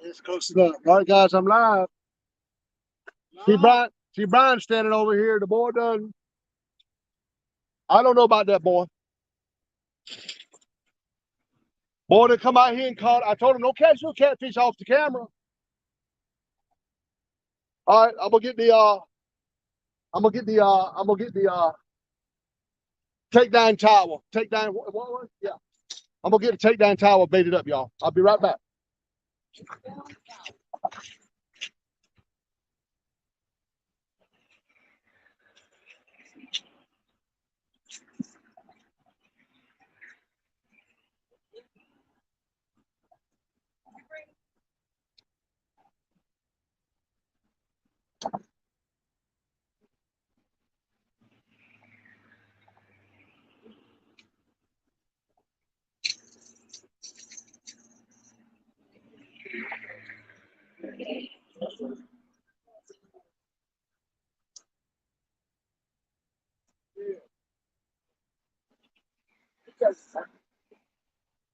It's close enough. All right, guys, I'm live. See Brian standing over here. The boy done. I don't know about that boy. Boy, they come out here and caught. I told him don't catch no catfish off the camera. All right, I'm gonna get the takedown tower. Takedown what? Yeah. I'm gonna get the takedown tower baited up, y'all. I'll be right back.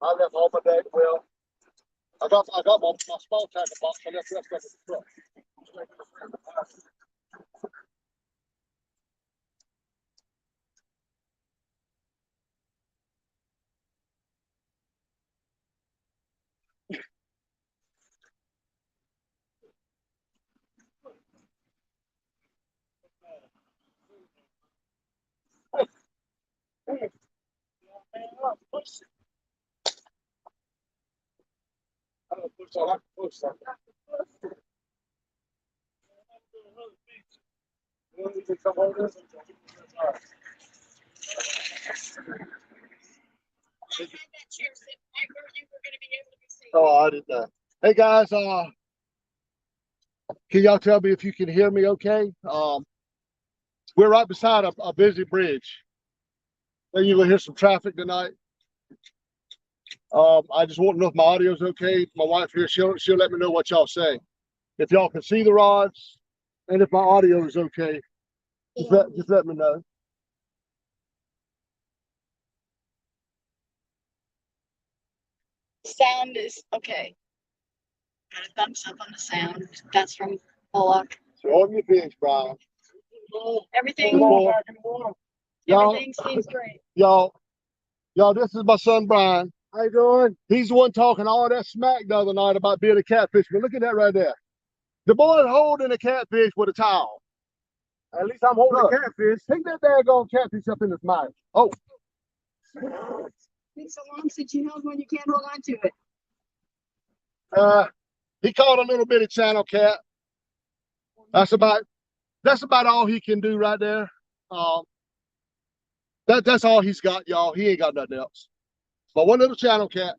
I left all my day. Well, I got my small tackle box. I left the rest of it in the truck. Oh, I did that. Hey guys, can y'all tell me if you can hear me okay? We're right beside a busy bridge. Then you're gonna hear some traffic tonight. I just want to know if my audio is okay. My wife here, she'll let me know what y'all say. If y'all can see the rods, and if my audio is okay, just let me know. Sound is okay. Got a thumbs up on the sound. That's from Bullock. So on your fish, Brian. Everything seems great. Y'all, this is my son Brian. How you doing? He's the one talking all that smack the other night about being a catfish. But look at that right there. The boy's holding a catfish with a towel. At least I'm holding a catfish. Take that daggone catfish up in his mouth. Oh. It's been so long since you held one, you can't hold on to it. He caught a little bitty channel cat. That's about all he can do right there. That's all he's got, y'all. He ain't got nothing else. But one little channel cat.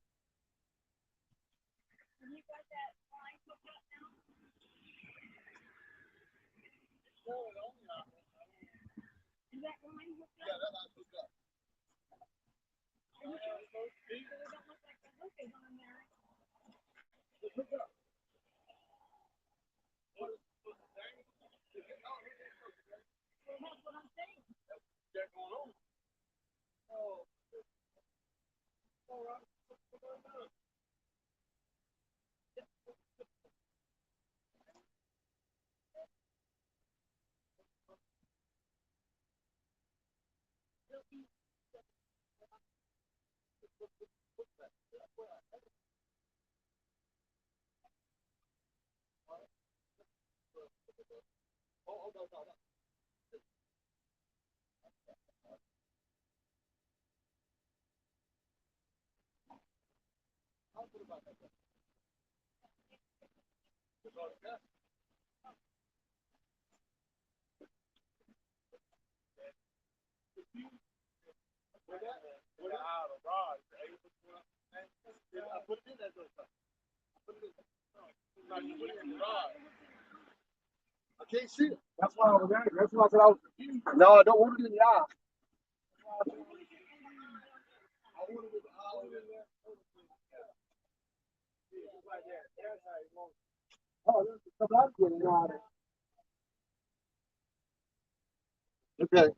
I can't see it. That's why I was angry. That's why I said I was confused. No, I don't want it in the eye. Okay.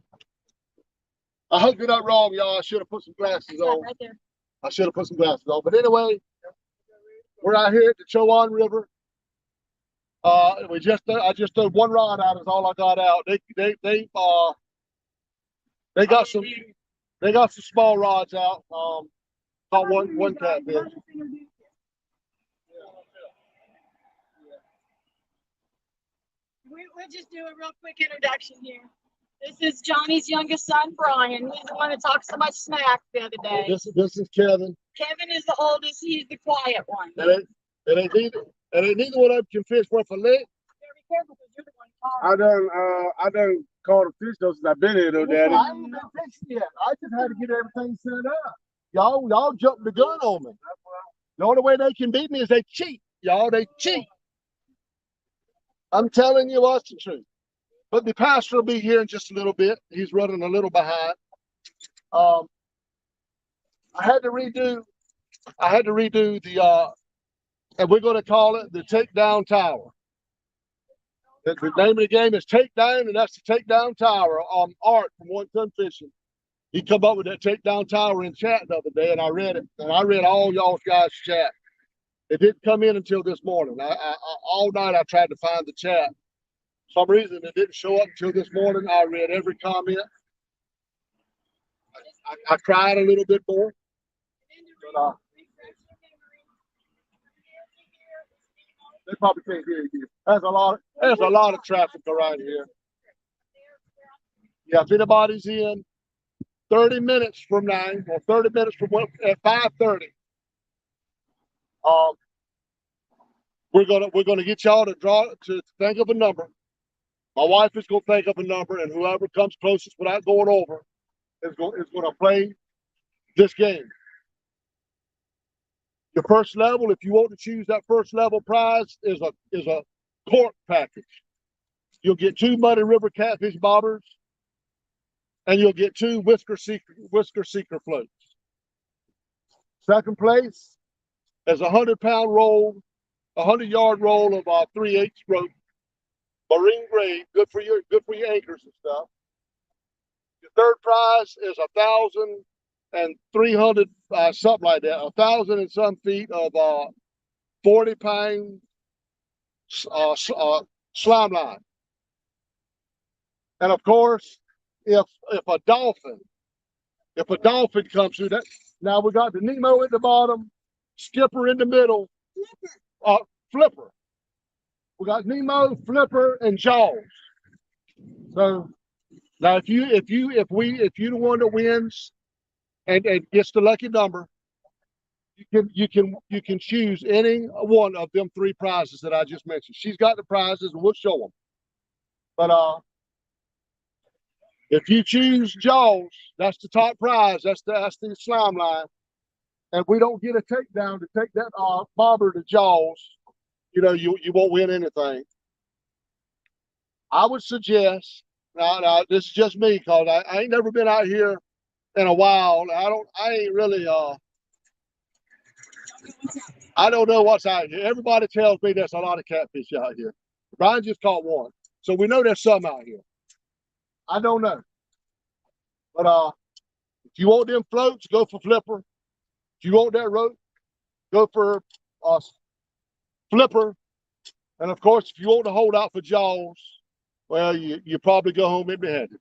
I hooked it up wrong, y'all. I should have put some glasses on. Right there. I should have put some glasses on. But anyway, We're out here at the Chowan River. I just threw one rod out. Is all I got out. They got some small rods out. Caught one catfish. We'll just do a real quick introduction here. This is Johnny's youngest son, Brian. He's the one that talked so much smack the other day. This is Kevin. Kevin is the oldest. He's the quiet one. It ain't neither one of them can fish worth a lick. Be careful because you're the one calling. I done caught a fish though since I've been here though, Daddy. I ain't been fishing yet. I just had to get everything set up. Y'all jumped the gun on me. The only way they can beat me is they cheat. Y'all, they cheat. I'm telling you what's the truth. But the pastor will be here in just a little bit. He's running a little behind. I had to redo the and we're going to call it the takedown tower. The name of the game is takedown, and that's the takedown tower. Art from One Ton Fishing. He come up with that takedown tower in chat the other day, and I read it, and I read all y'all guys' chat. It didn't come in until this morning. All night I tried to find the chat. For some reason it didn't show up until this morning. I read every comment. I cried a little bit more. But, they probably can't hear you. There's a lot of traffic around here. Yeah, if anybody's in 30 minutes from 9 or 30 minutes from at 5:30, we're gonna get y'all to think of a number. My wife is gonna think of a number, and whoever comes closest without going over is gonna play this game. The first level, if you want to choose that first level prize, is a cork package. You'll get 2 Muddy River catfish bobbers, and you'll get 2 Whisker Seeker floats. Second place is a 100-pound roll, a 100-yard roll of 3/8 rope, marine grade, good for your anchors and stuff. The third prize is 1,300 something like that, 1,000 and some feet of 40-pound slime line. And of course, if a dolphin comes through that, now we got the Nemo at the bottom, Skipper in the middle, Flipper. We got Nemo, Flipper, and Jaws. So now if you're the one that wins and gets the lucky number, you can choose any one of them 3 prizes that I just mentioned. She's got the prizes, and we'll show them. But if you choose Jaws, that's the top prize. That's the slime line, and we don't get a takedown to take that bobber to Jaws. You won't win anything. I would suggest now this is just me because I ain't never been out here in a while. I ain't really I don't know what's out here. Everybody tells me there's a lot of catfish out here. Brian just caught one, so we know there's some out here. I don't know, but if you want them floats, go for Flipper. If you want that rope, go for Flipper. And of course, if you want to hold out for Jaws, well, you probably go home empty-handed.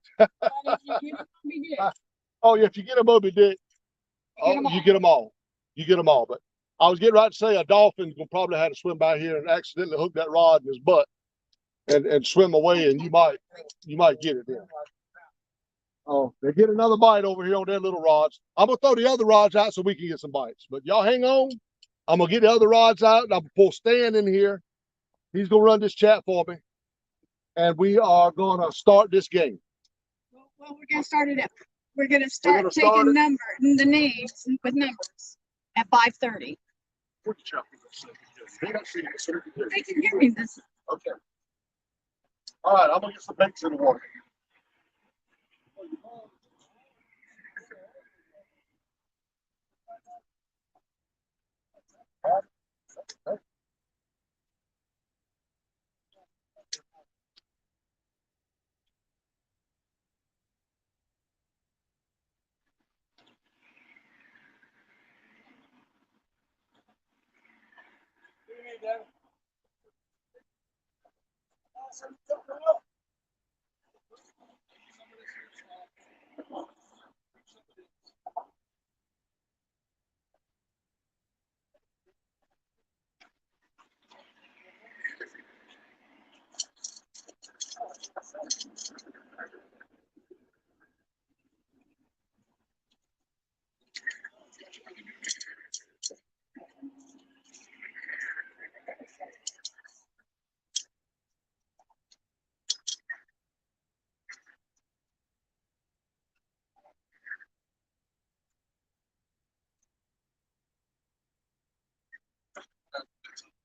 Oh yeah, if you get a Moby Dick, you get them all. You get them all. But I was getting right to say a dolphin's gonna probably have to swim by here and accidentally hook that rod in his butt and swim away, and you might get it then. Oh, they get another bite over here on their little rods. I'm gonna throw the other rods out so we can get some bites. But y'all hang on. I'm gonna get the other rods out, and I'm gonna pull Stan in here. He's gonna run this chat for me, and we are gonna start this game. Well, we're gonna start it up. We're gonna start taking the names with numbers at 5:30. They can hear me this. Okay. All right, I'm gonna get some baits in the water.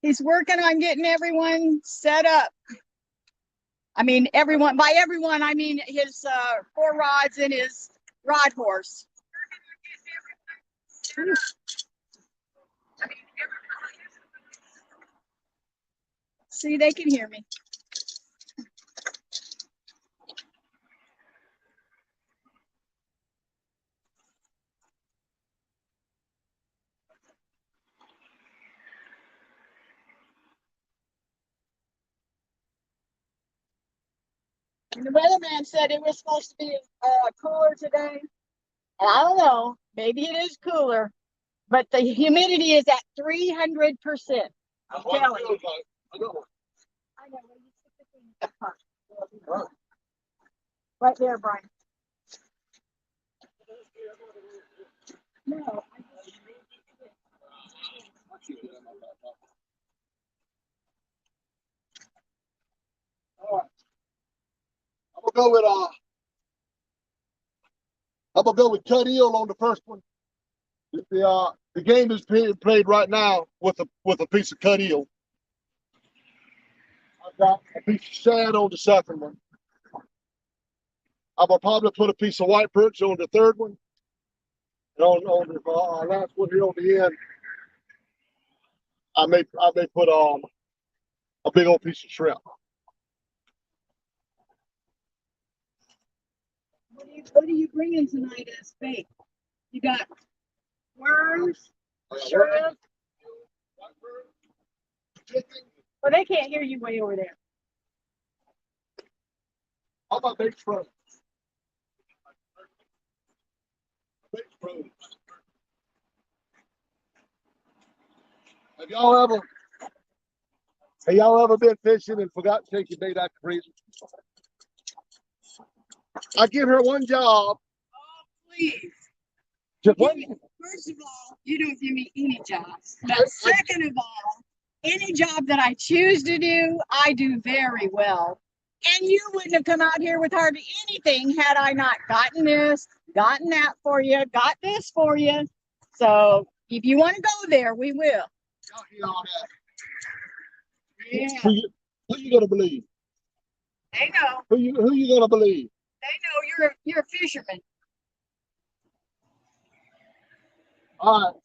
He's working on getting everyone set up. I mean, everyone, by everyone, I mean his 4 rods and his rod horse. See, they can hear me. And the weatherman said it was supposed to be cooler today. And I don't know, maybe it is cooler, but the humidity is at 300%. I'm telling you. I know. Right there, Brian. No. I'm gonna go with cut eel on the first one. The game is being played right now with a piece of cut eel. I've got a piece of shad on the second one. I will probably put a piece of white perch on the third one. And on the last one here on the end, I may put a big old piece of shrimp. What are you bringing tonight as bait? You got worms, shrimp. Well, they can't hear you way over there. How about baked frogs? Baked frogs. Have y'all ever been fishing and forgot to take your bait out the freezer? I give her one job. Oh, please. Just one. First of all, you don't give me any jobs. But second of all, any job that I choose to do, I do very well. And you wouldn't have come out here with hardly anything had I not gotten this, gotten that for you, got this for you. So if you want to go there, we will. Y'all hear all that? Yeah. Who you gonna believe? They know. Who you gonna believe? They know you're a fisherman. All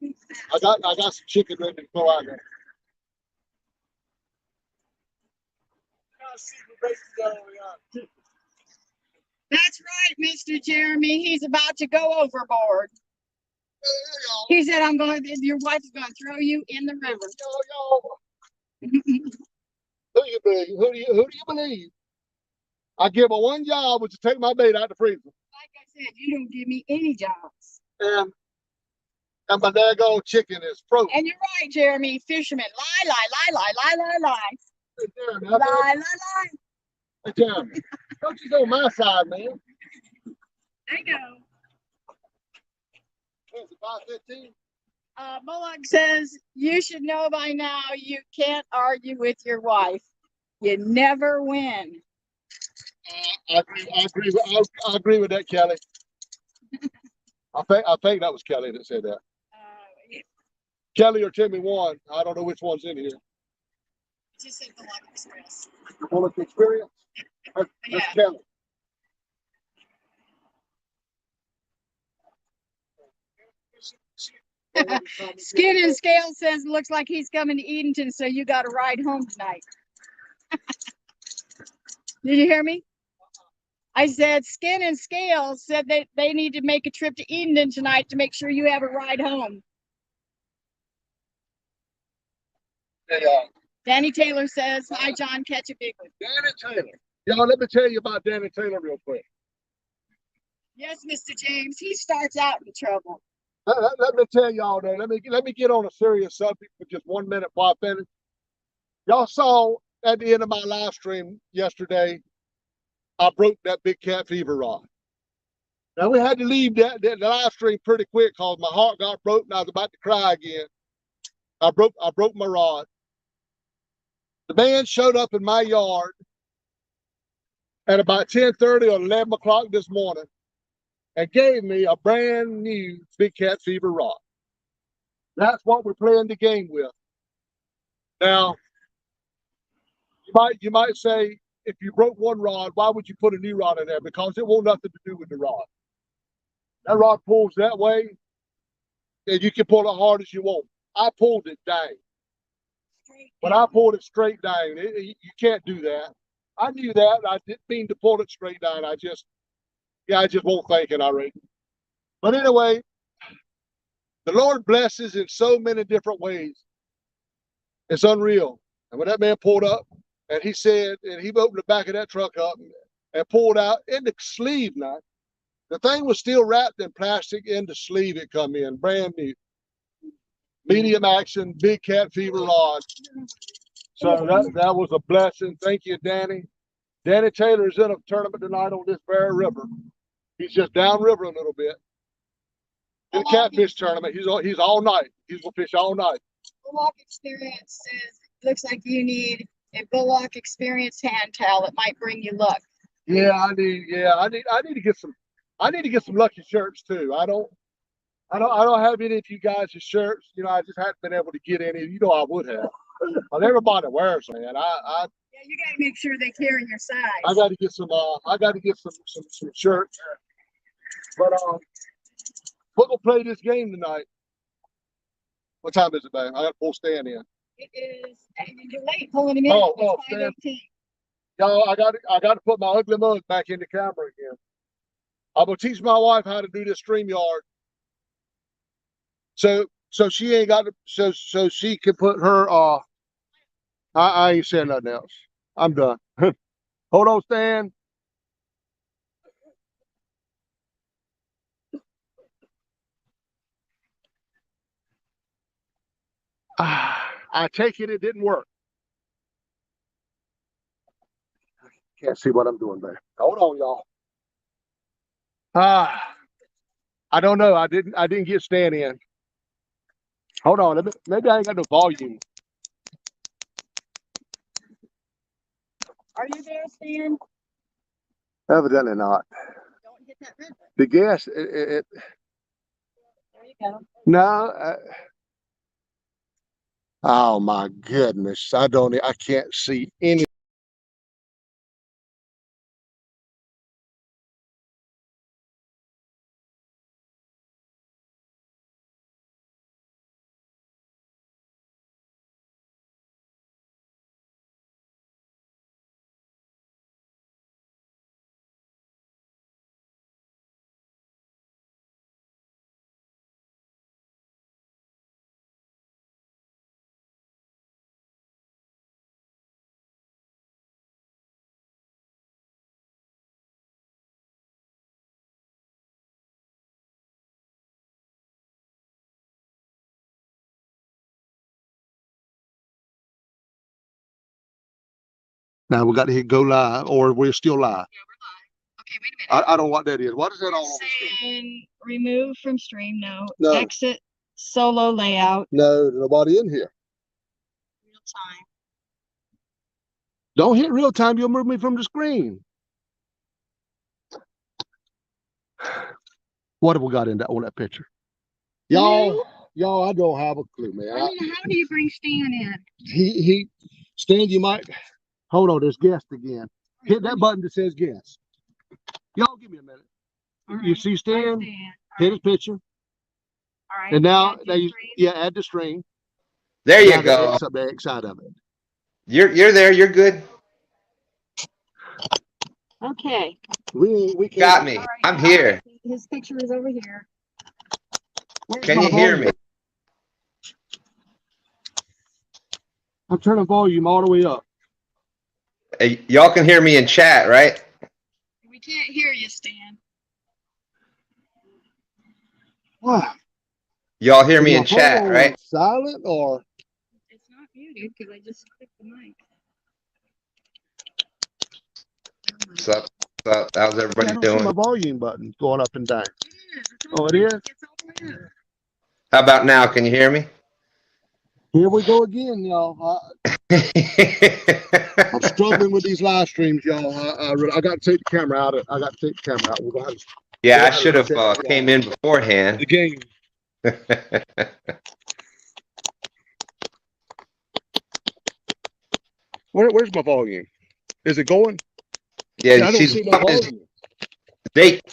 right. I got some chicken ready to go out there. That's right, Mr. Jeremy. He's about to go overboard. He said, your wife is going to throw you in the river. Who do you believe? I give her one job, which is take my bait out the freezer. Like I said, you don't give me any jobs. And my daggone chicken is frozen. And you're right, Jeremy. Fisherman. Lie. Hey, Jeremy, Lie. Hey, Jeremy, don't you go my side, man. I know. Is it 5:15? Bullock says, you should know by now you can't argue with your wife. You never win. I agree with that, Kelly. I think that was Kelly that said that. Yeah. Kelly or Timmy won. I don't know which one's in here. Just said Bullock Express. Bullock Experience? That's Yeah. Kelly. Skin and Scale says looks like he's coming to Edenton, so you got to ride home tonight. Did you hear me? I said Skin and Scale said that they need to make a trip to Edenton tonight to make sure you have a ride home. Hey, Danny Taylor says, hi, John, catch a big one. Danny Taylor. Y'all, let me tell you about Danny Taylor real quick. Yes, Mr. James, he starts out in trouble. Let me tell y'all though. Let me get on a serious subject for just 1 minute before I finish. Y'all saw at the end of my live stream yesterday, I broke that big cat fever rod. Now we had to leave the live stream pretty quick because my heart got broke and I was about to cry again. I broke my rod. The man showed up in my yard at about 10:30 or 11 o'clock this morning and gave me a brand new big cat fever rod. That's what we're playing the game with. Now, you might say, if you broke one rod, why would you put a new rod in there? Because it won't nothing to do with the rod. That rod pulls that way, and you can pull it hard as you want. I pulled it down. But I pulled it straight down. You can't do that. I knew that. I didn't mean to pull it straight down. I just won't think it already. But anyway, the Lord blesses in so many different ways. It's unreal. And when that man pulled up, and he said, and he opened the back of that truck up and pulled out in the sleeve now. The thing was still wrapped in plastic in the sleeve it come in, brand new. Medium action, big cat fever rod. So that was a blessing. Thank you, Danny. Danny Taylor is in a tournament tonight on this very river. He's just downriver a little bit. In a catfish tournament, he's all night. He's gonna fish all night. Bullock Experience says, looks like you need a Bullock Experience hand towel. It might bring you luck. Yeah, I need to get some. I need to get some lucky shirts too. I don't have any of you guys' shirts. You know, I just haven't been able to get any. You know, I would have. But everybody wears them, man. Yeah, you got to make sure they carry your size. I got to get some. I got to get some shirts. But we're gonna play this game tonight. What time is it, babe? I got to pull Stan in. It is. You're late pulling him in. Oh, Stan. Y'all, I got to put my ugly mug back in the camera again. I'm gonna teach my wife how to do this StreamYard. So she ain't got to. So she can put her. I ain't saying nothing else. I'm done. Hold on, Stan. I take it didn't work. Can't see what I'm doing there. Hold on, y'all. I don't know. I didn't get Stan in. Hold on. Maybe I ain't got no volume. Are you there, Stan? Evidently not. Don't hit that red button. The gas. There you go. No. Oh my goodness! I can't see any. Now we got to hit go live, or we're still live. Yeah, we're live. Okay, wait a minute. I don't know what that is. What is that all over Saying remove from stream. No. No. Exit solo layout. No, nobody in here. Real time. Don't hit real time. You'll move me from the screen. What have we got in that on that picture? Y'all, I don't have a clue, man. I mean, how do you bring Stan in? Stan, you might. Hold on, there's guest again. Hit that button that says guest. Y'all give me a minute. Right. You see Stan? Hit his picture. All right. And now add the string. There you go. The X side of it. You're there. You're good. Okay. We Got me. Right, I'm here. His picture is over here. Can you hear me? I'm turning volume all the way up. Hey, y'all can hear me in chat, right? We can't hear you, Stan. Wow. Y'all hear me Is in my chat, phone right? silent or? It's not muted because I just clicked the mic. What's up? What's up? How's I everybody don't see doing? my volume button going up and down. It is. It's Oh, all it is? It's all the way up. How about now? Can you hear me? Here we go again, y'all. I'm struggling with these live streams, y'all. I got to take the camera out. I got to take the camera out. We're gonna have to Yeah, I go should have ahead and came in the beforehand. game. Where's my volume? Is it going? Yeah, I don't see, see the my problem is volume.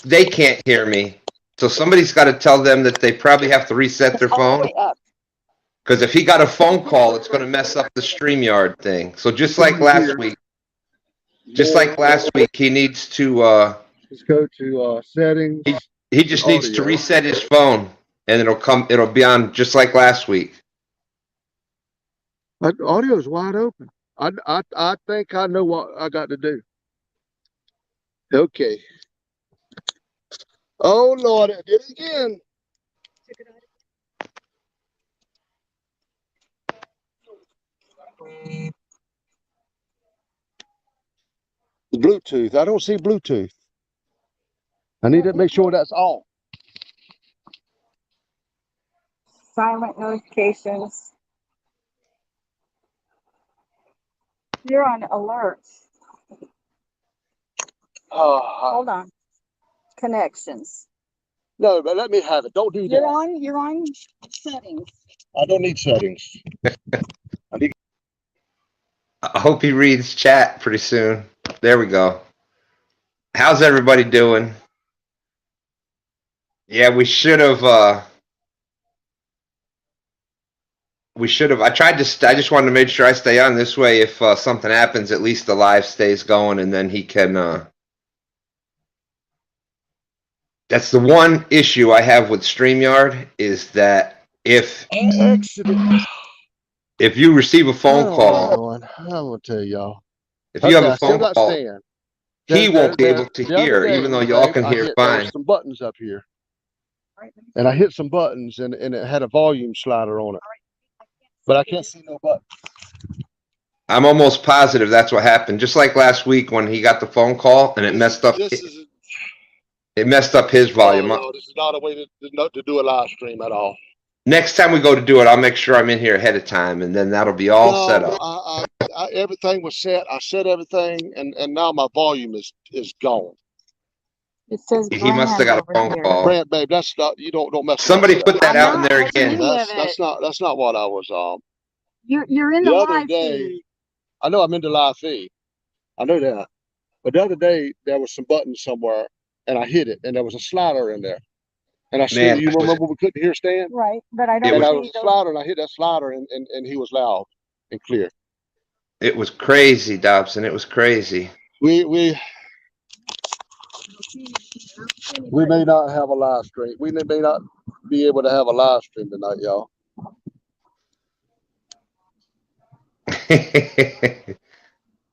they can't hear me. So somebody's got to tell them that they probably have to reset their It's all the phone. way up. Because if he got a phone call, it's going to mess up the StreamYard thing. So just like last week, he needs to Let's go to settings. he just needs to Audio. reset his phone, and it'll be on just like last week. Audio is wide open. I think I know what I got to do. Okay. Oh Lord, I did it again. Bluetooth. I don't see Bluetooth. I need to make sure that's on. Silent notifications. You're on alerts. Hold on. Connections. No, but let me have it. Don't do You're that. you're on settings. I don't need settings. I hope he reads chat pretty soon. There we go. How's everybody doing? Yeah, we should have. I tried to. I just wanted to make sure I stay on this way. If something happens, at least the live stays going, and then he can. That's the one issue I have with StreamYard is that if you receive a phone call, I'm gonna tell y'all. if you have Okay, a I still phone got call, Stan. he won't be able to The other hear, day, even though y'all can I hear hit there fine. was some buttons up here, and I hit some buttons, and it had a volume slider on it, but I can't see no button. I'm almost positive that's what happened. Just like last week when he got the phone call and it messed up. It messed up his volume. No, this is not a way to do a live stream at all. Next time we go to do it, I'll make sure I'm in here ahead of time, and then that'll be all set up. Everything was set. I set everything, and now my volume is gone. It says He must have got a phone call. Brand, babe, that's not. You don't mess. Somebody put that out in there again. That's not what I was. You're in the live feed. I know I'm in the live feed. I know that. But the other day there was some buttons somewhere, and I hit it, and there was a slider in there. And I said, you remember we couldn't hear Stan? Right, but I don't. And I was a slider, and I hit that slider, and he was loud and clear. It was crazy, Dobson. It was crazy. We may not have a live stream. We may not be able to have a live stream tonight, y'all.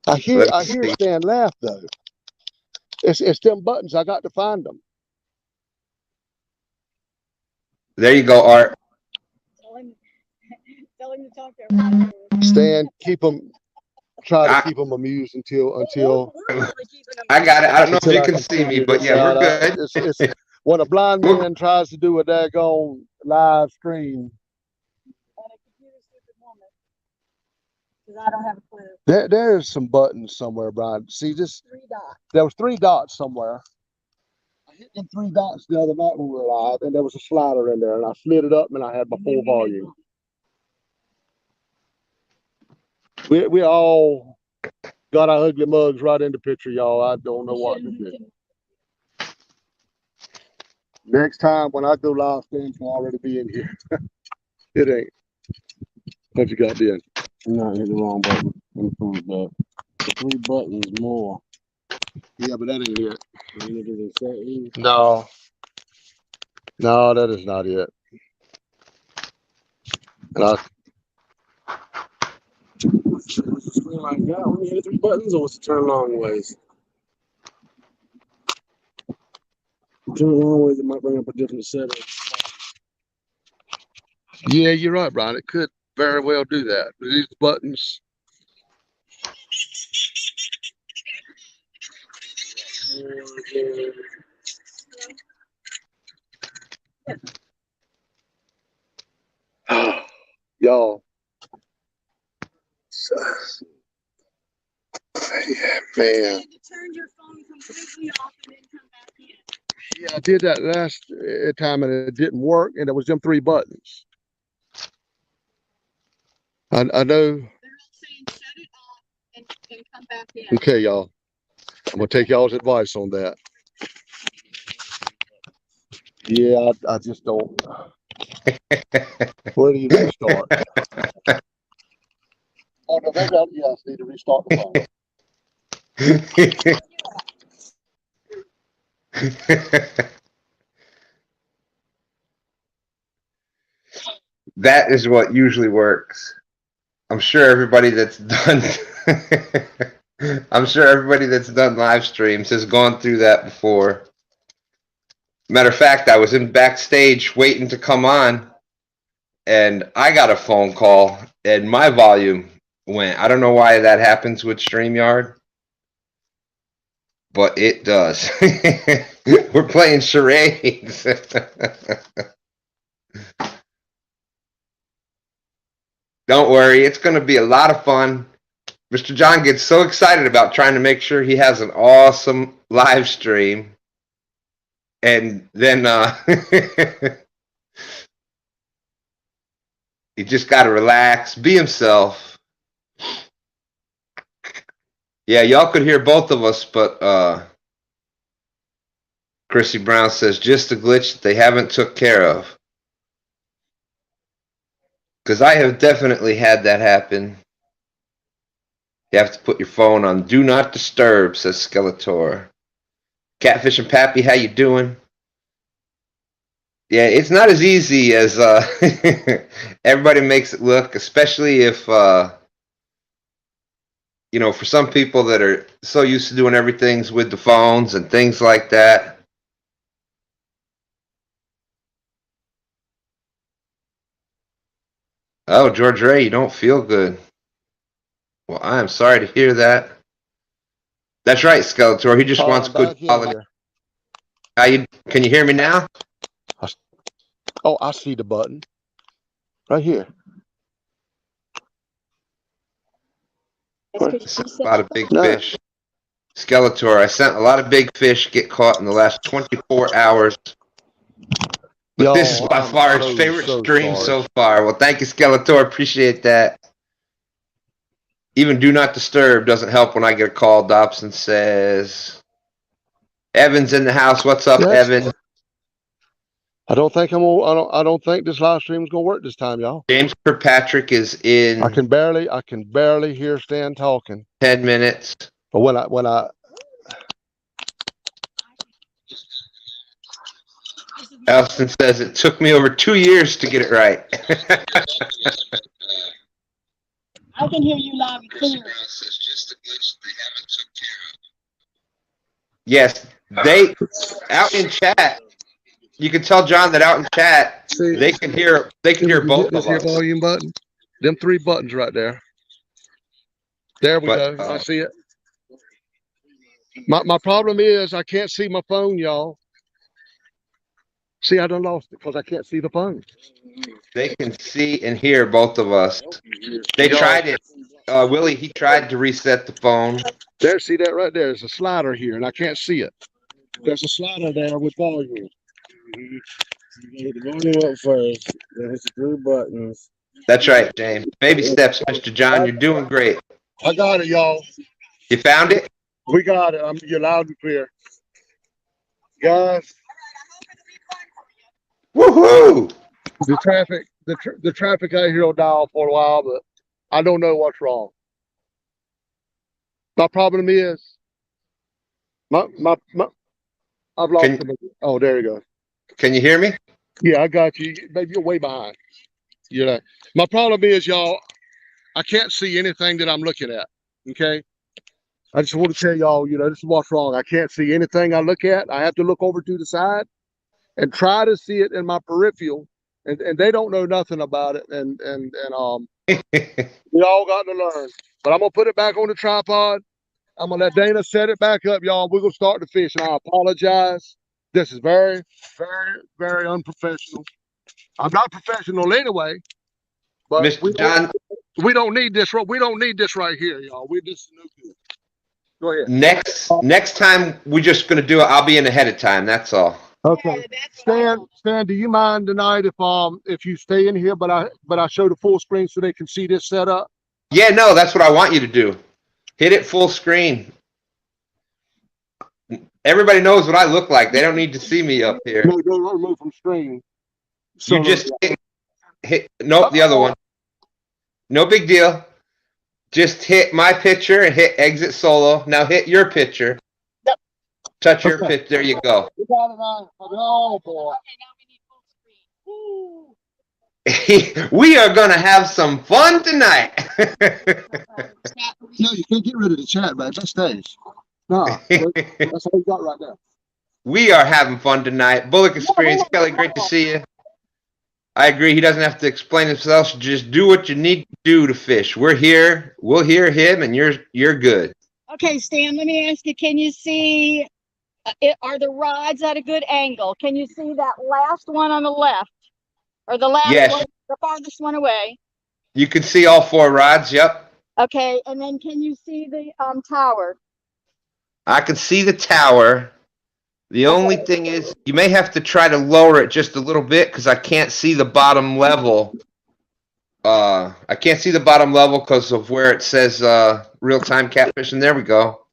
I hear Stan laugh though. It's them buttons. I got to find them. There you go, Art. Tell him to talk to everybody. Stan, try to keep them amused until. I got it. I don't know if you can see me, but yeah, we're good. It's when a blind man tries to do a daggone live stream. I don't have a clue. There's some buttons somewhere, Brian. See this? 3 dots. There was 3 dots somewhere. I hit them 3 dots the other night when we were live, and there was a slider in there, and I slid it up, and I had my full volume. We all got our ugly mugs right in the picture, y'all. I don't know what to do. Next time when I go live, Stan's will already be in here. It ain't. What you got then? I'm not hitting the wrong button. Improve that. The 3 buttons more. Yeah, but that ain't it. No. No, that is not it. And Was the screen like that when you hit 3 buttons, or was it turn long ways? Turn long ways, it might bring up a different setting. Yeah, you're right, Brian. It could very well do that. These buttons. Y'all. Yeah, man. To turn your phone completely off and then come back in. Yeah, I did that last time and it didn't work, and it was them 3 buttons. I know. They're all saying shut it off and come back in. Okay, y'all. I'm gonna take y'all's advice on that. Yeah, I just don't. Where do you restart? Oh no, maybe I need to restart the phone. That is what usually works. I'm sure everybody that's done I'm sure everybody that's done live streams has gone through that before. Matter of fact, I was in backstage waiting to come on, and I got a phone call, and my volume went. I don't know why that happens with StreamYard, but it does. We're playing charades. Don't worry, it's going to be a lot of fun. Mr. John gets so excited about trying to make sure he has an awesome live stream. And then you just got to relax, be himself. Yeah, y'all could hear both of us, but Chrissy Brown says just a glitch that they haven't took care of. Because I have definitely had that happen. You have to put your phone on Do Not Disturb, says Skeletor. Catfishing Pappy, how you doing? Yeah, it's not as easy as everybody makes it look, especially if, for some people that are so used to doing everything with the phones and things like that. Oh, George Ray, you don't feel good. Well, I am sorry to hear that. That's right, Skeletor. He just wants good quality. Can you hear me now? Oh, I see the button. Right here. A lot of big fish. Skeletor, I sent a lot of big fish get caught in the last 24 hours. But this is by far his favorite stream so far. Well, thank you, Skeletor. Appreciate that. Even Do Not Disturb doesn't help when I get a call. Dobson says, Evan's in the house. What's up, Evan? I don't think I don't think this live stream is gonna work this time, y'all. James Kirkpatrick is in. I can barely hear Stan talking. 10 minutes. But when I Elston says it took me over 2 years to get it right. I can hear you loud and clear. Yes, they out in chat. You can tell John that out in chat they can hear both of us. Volume button. Them 3 buttons right there. There we go. I see it. My problem is I can't see my phone, y'all. See, I done lost it because I can't see the phone. They can see and hear both of us. They tried it. Willie, he tried to reset the phone. There, see that right there? There's a slider here, and I can't see it. There's a slider there with volume. You hit the volume up first. Then hit the 3 buttons. That's right, James. Baby steps, Mr. John. You're doing great. I got it, y'all. You found it? We got it. You're loud and clear. Guys. Woohoo! The traffic out here will die for a while, but I don't know what's wrong. My problem is I've lost him. Oh, there you go. Can you hear me? Yeah, I got you. Maybe you're way behind. My problem is, y'all, I can't see anything that I'm looking at. Okay. I just want to tell y'all, this is what's wrong. I can't see anything I look at. I have to look over to the side and try to see it in my peripheral. And they don't know nothing about it. And we all got to learn. But I'm gonna put it back on the tripod. I'm gonna let Dana set it back up, y'all. We're gonna start the fish. And I apologize. This is very, very, very unprofessional. I'm not professional anyway, but Mr. John, we don't need this. We don't need this right here, y'all. We just no good. Go ahead. next time we're just gonna do it. I'll be in ahead of time. That's all. Okay. Stan, do you mind tonight if you stay in here, but I show the full screen so they can see this setup? Yeah, no, that's what I want you to do. Hit it full screen. Everybody knows what I look like. They don't need to see me up here. No, don't remove from screen. So You just hit nope, the other one. No big deal. Just hit my picture and hit exit solo. Now hit your picture. Yep. Touch your picture. There you go. We got it on. Oh boy. Okay, now we need full screen. We are gonna have some fun tonight. No, you can't get rid of the chat, man. That stays. Nah, that's all you got right now. We are having fun tonight. Bullock Experience, Kelly, great to see you. I agree. He doesn't have to explain himself. Just do what you need to do to fish. We're here. We'll hear him, and you're good. Okay, Stan, let me ask you, can you see, are the rods at a good angle? Can you see that last one on the left? Or the last Yes. one, the farthest one away? You can see all 4 rods. Yep. Okay, and then can you see the tower? I can see the tower. The only thing is, you may have to try to lower it just a little bit because I can't see the bottom level. I can't see the bottom level because of where it says real-time catfishing. There we go.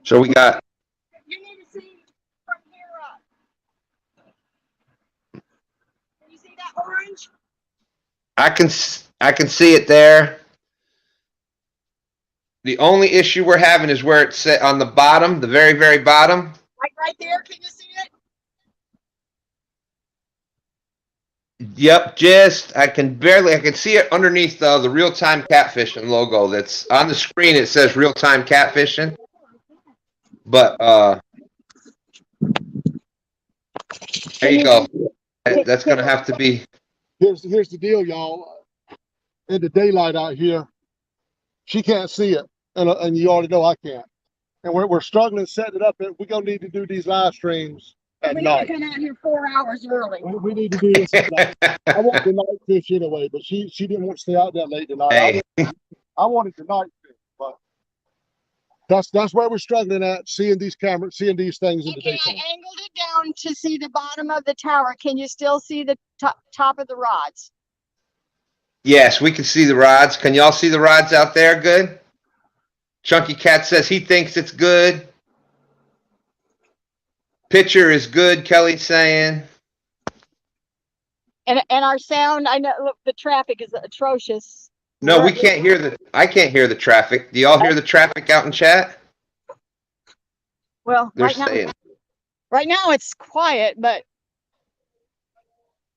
So we got. You need to see from here up. Can you see that orange? I can see it there. The only issue we're having is where it's set on the bottom, the very, very bottom. Right there, can you see it? Yep, I can see it underneath the real-time catfishing logo that's on the screen. It says real-time catfishing. But there you go. That's gonna have to be. Here's the deal, y'all. In the daylight out here, she can't see it, and you already know I can't. And we're struggling setting it up. And we're gonna need to do these live streams at night. We need to come out here 4 hours early. We need to do this at night. I want the night fish anyway, but she didn't want to stay out that late tonight. Hey. I wanted the night fish, but that's where we're struggling at, seeing these cameras, seeing these things in the Okay, daytime. I angled it down to see the bottom of the tower. Can you still see the top of the rods? Yes, we can see the rods. Can y'all see the rods out there? Good. Chunky Cat says he thinks it's good. Picture is good, Kelly's saying. And our sound, I know, look, the traffic is atrocious. No, we can't hear I can't hear the traffic. Do y'all hear the traffic out in chat? Well, They're saying. right now it's quiet, but.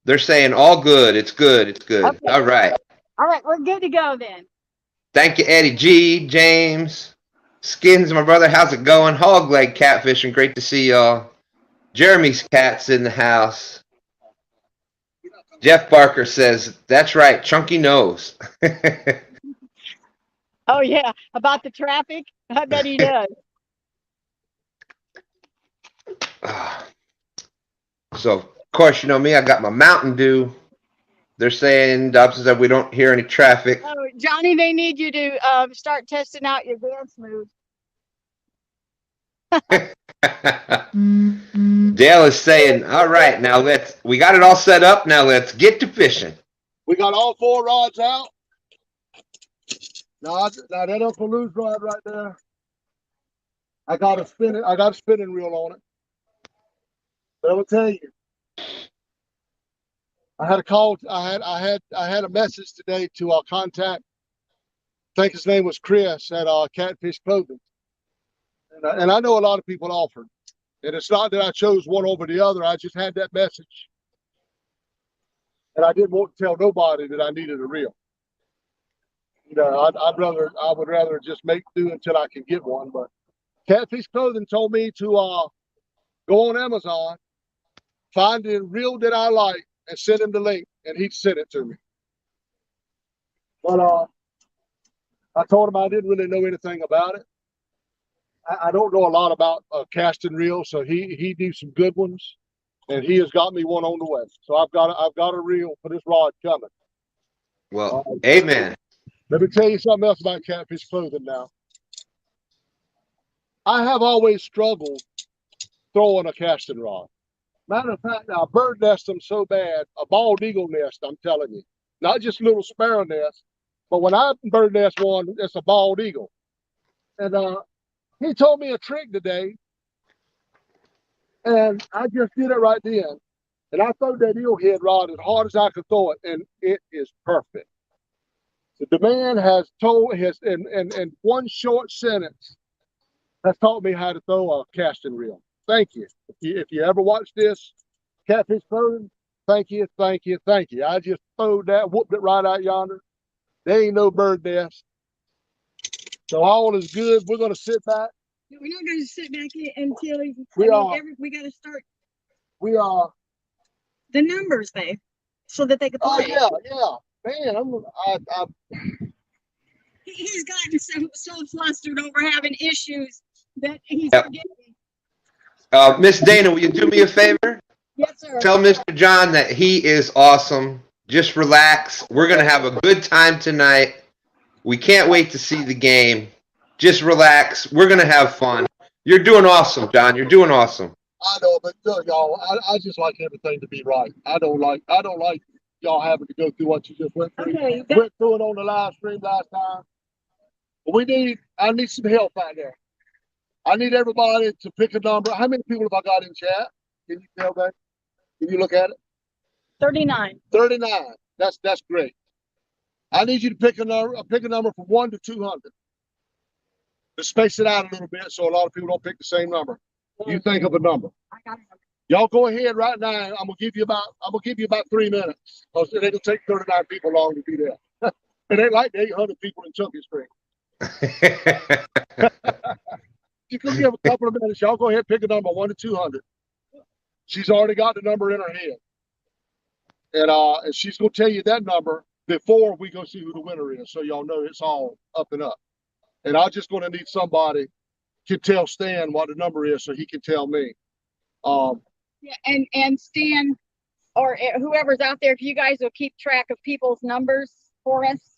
They're saying all good. It's good. It's good. Okay. All right. All right, we're good to go then. Thank you, Eddie G, James, Skins, my brother. How's it going? Hog leg catfishing. Great to see y'all. Jeremy's cat's in the house. Jeff Barker says, that's right. Chunky knows. Oh, yeah. About the traffic? I bet he does. So, of course, you know me. I got my Mountain Dew. They're saying, Dobson said, we don't hear any traffic. Oh, Johnny, they need you to start testing out your dance moves. Dale is saying, all right, now we got it all set up. Now let's get to fishing. We got all 4 rods out. Now that Uncle Lou's rod right there, I got a spinning reel on it. But I will tell you, I had a call. I had a message today to our contact. I think his name was Chris at Catfish Clothing, and I know a lot of people offered. And it's not that I chose one over the other. I just had that message, and I didn't want to tell nobody that I needed a reel. You know, I would rather just make do until I can get one. But Catfish Clothing told me to go on Amazon, find the reel that I like, and send him the link, and he'd send it to me. But I told him I didn't really know anything about it. I don't know a lot about casting reels, so he needs some good ones, and he has got me one on the way. So I've got a reel for this rod coming. Well, amen. Let me tell you something else about Catfish Clothing now. I have always struggled throwing a casting rod. Matter of fact, now bird nest them so bad, a bald eagle nest, I'm telling you. Not just little sparrow nest, but when I bird nest one, it's a bald eagle. And he told me a trick today, and I just did it right then. And I threw that eelhead rod as hard as I could throw it, and it is perfect. So the man has told his in one short sentence has taught me how to throw a casting reel. Thank you. If you ever watch this Catfish Clothing, thank you, thank you, thank you. I just throwed that, whooped it right out yonder. There ain't no bird nest. So all is good. We're gonna sit back. We're not going to sit back until we got to start. We are. The numbers, babe, so that they can play. Oh yeah, man. He's gotten so flustered over having issues that he's forgetting. Miss Dana, will you do me a favor? Yes, sir. Tell Mr. John that he is awesome. Just relax. We're going to have a good time tonight. We can't wait to see the game. Just relax. We're going to have fun. You're doing awesome, John. You're doing awesome. I know, but look, y'all, I just like everything to be right. I don't like y'all having to go through what you just went through. Okay. Went through it on the live stream last time. But I need some help out there. I need everybody to pick a number. How many people have I got in chat? Can you tell that? Can you look at it? 39. 39. That's great. I need you to pick a number from 1 to 200. To space it out a little bit so a lot of people don't pick the same number. You think of a number. I got it. Y'all go ahead right now. I'm gonna give you about 3 minutes. Because it'll take 39 people long to be there. It ain't like the 800 people in Chunky Street. You can give a couple of minutes. Y'all go ahead and pick a number 1 to 200. She's already got the number in her head. And she's gonna tell you that number before we go see who the winner is. So y'all know it's all up and up. And I'm just gonna need somebody to tell Stan what the number is so he can tell me. Yeah, and Stan or whoever's out there, if you guys will keep track of people's numbers for us.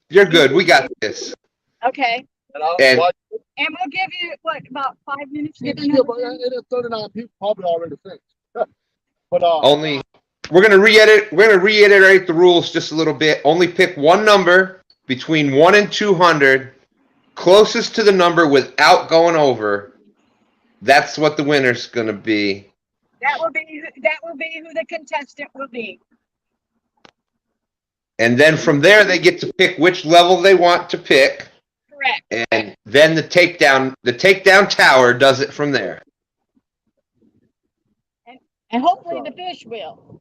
You're good. We got this. Okay. And we'll give you about 5 minutes to get the yeah, number. but 39 people probably already fixed. But only we're gonna reiterate the rules just a little bit. Only pick one number between 1 and 200, closest to the number without going over. That's what the winner's gonna be. That will be who the contestant will be. And then from there, they get to pick which level they want to pick. Correct. And then the takedown tower does it from there. And hopefully the fish will.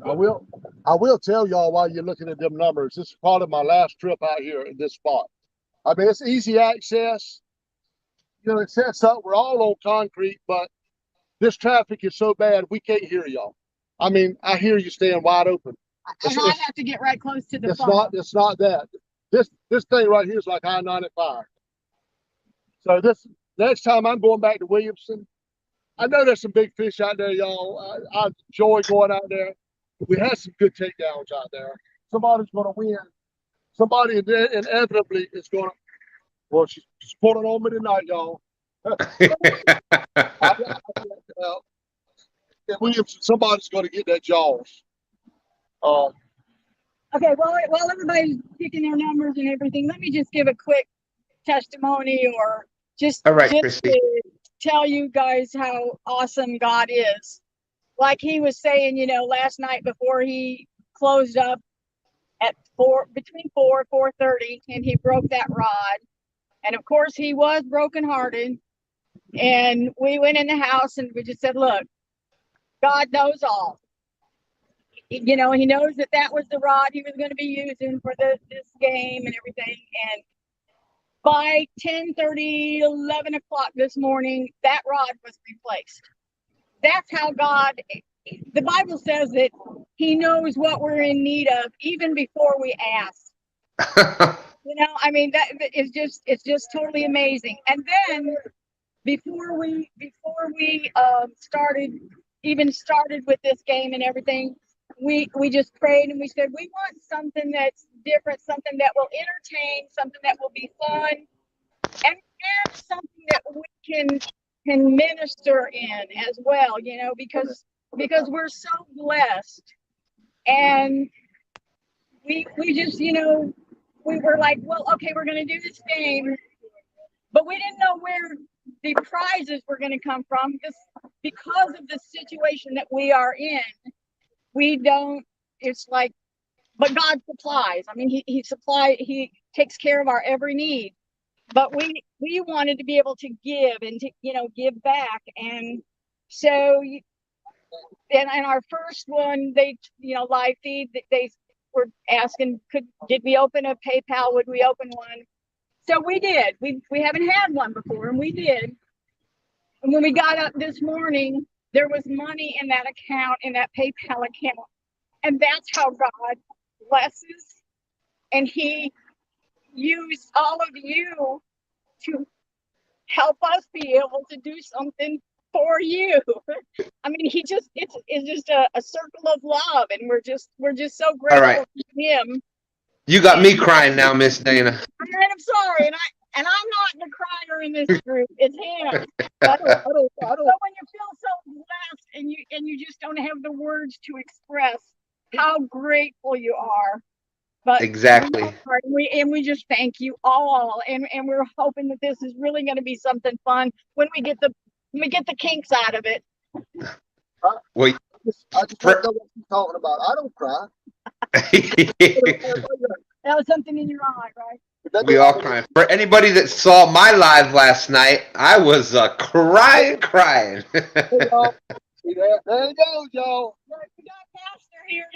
I will tell y'all while you're looking at them numbers. This is part of my last trip out here in this spot. I mean, it's easy access. You know, it sets up. We're all on concrete, but this traffic is so bad we can't hear y'all. I mean, I hear you staying wide open. And I have to get right close to the phone. It's not that. This thing right here is like I-95. So this next time I'm going back to Williamson, I know there's some big fish out there, y'all. I enjoy going out there. We had some good takedowns out there. Somebody's going to win. Somebody inevitably is going to. Well, she's pulling on me tonight, y'all. Williamson, somebody's going to get that Jaws. Okay, while everybody's picking their numbers and everything, let me just give a quick testimony or just to tell you guys how awesome God is. Like he was saying, last night before he closed up at between 4:30, and he broke that rod. And of course he was brokenhearted. And we went in the house and we just said, look, God knows all. you know, he knows that that was the rod he was going to be using for this game and everything. And by 10:30, 11 o'clock this morning, that rod was replaced. That's how God, the Bible says that he knows what we're in need of even before we ask. You know, I mean, that is just, it's just totally amazing. And then before we started with this game and everything, we just prayed and we said we want something that's different, something that will entertain, something that will be fun, and something that we can minister in as well, you know, because we're so blessed. And we just, you know, we were like, well, okay, we're going to do this game, but we didn't know where the prizes were going to come from because of the situation that we are in. We don't, it's like, but God supplies. I mean, he takes care of our every need. But we wanted to be able to give and to, you know, give back. And so, and our first one, they, you know, live feed, they were asking, did we open a PayPal? Would we open one? So we did. We haven't had one before, and we did. And when we got up this morning, there was money in that account, in that PayPal account. And that's how God blesses. And he used all of you to help us be able to do something for you. I mean, it's just a circle of love, and we're just so grateful right. to him. You got me crying now, Miss Dana. I'm sorry, and I'm not the crier in this group. It's him. But when you feel so blessed and you just don't have the words to express how grateful you are. But Exactly. we just thank you all, and we're hoping that this is really going to be something fun when we get the kinks out of it. Well, I just don't know what she's talking about. I don't cry. That was something in your eye, right? we all crying. For anybody that saw my live last night, I was crying. See that? There you go, y'all. We got Pastor here.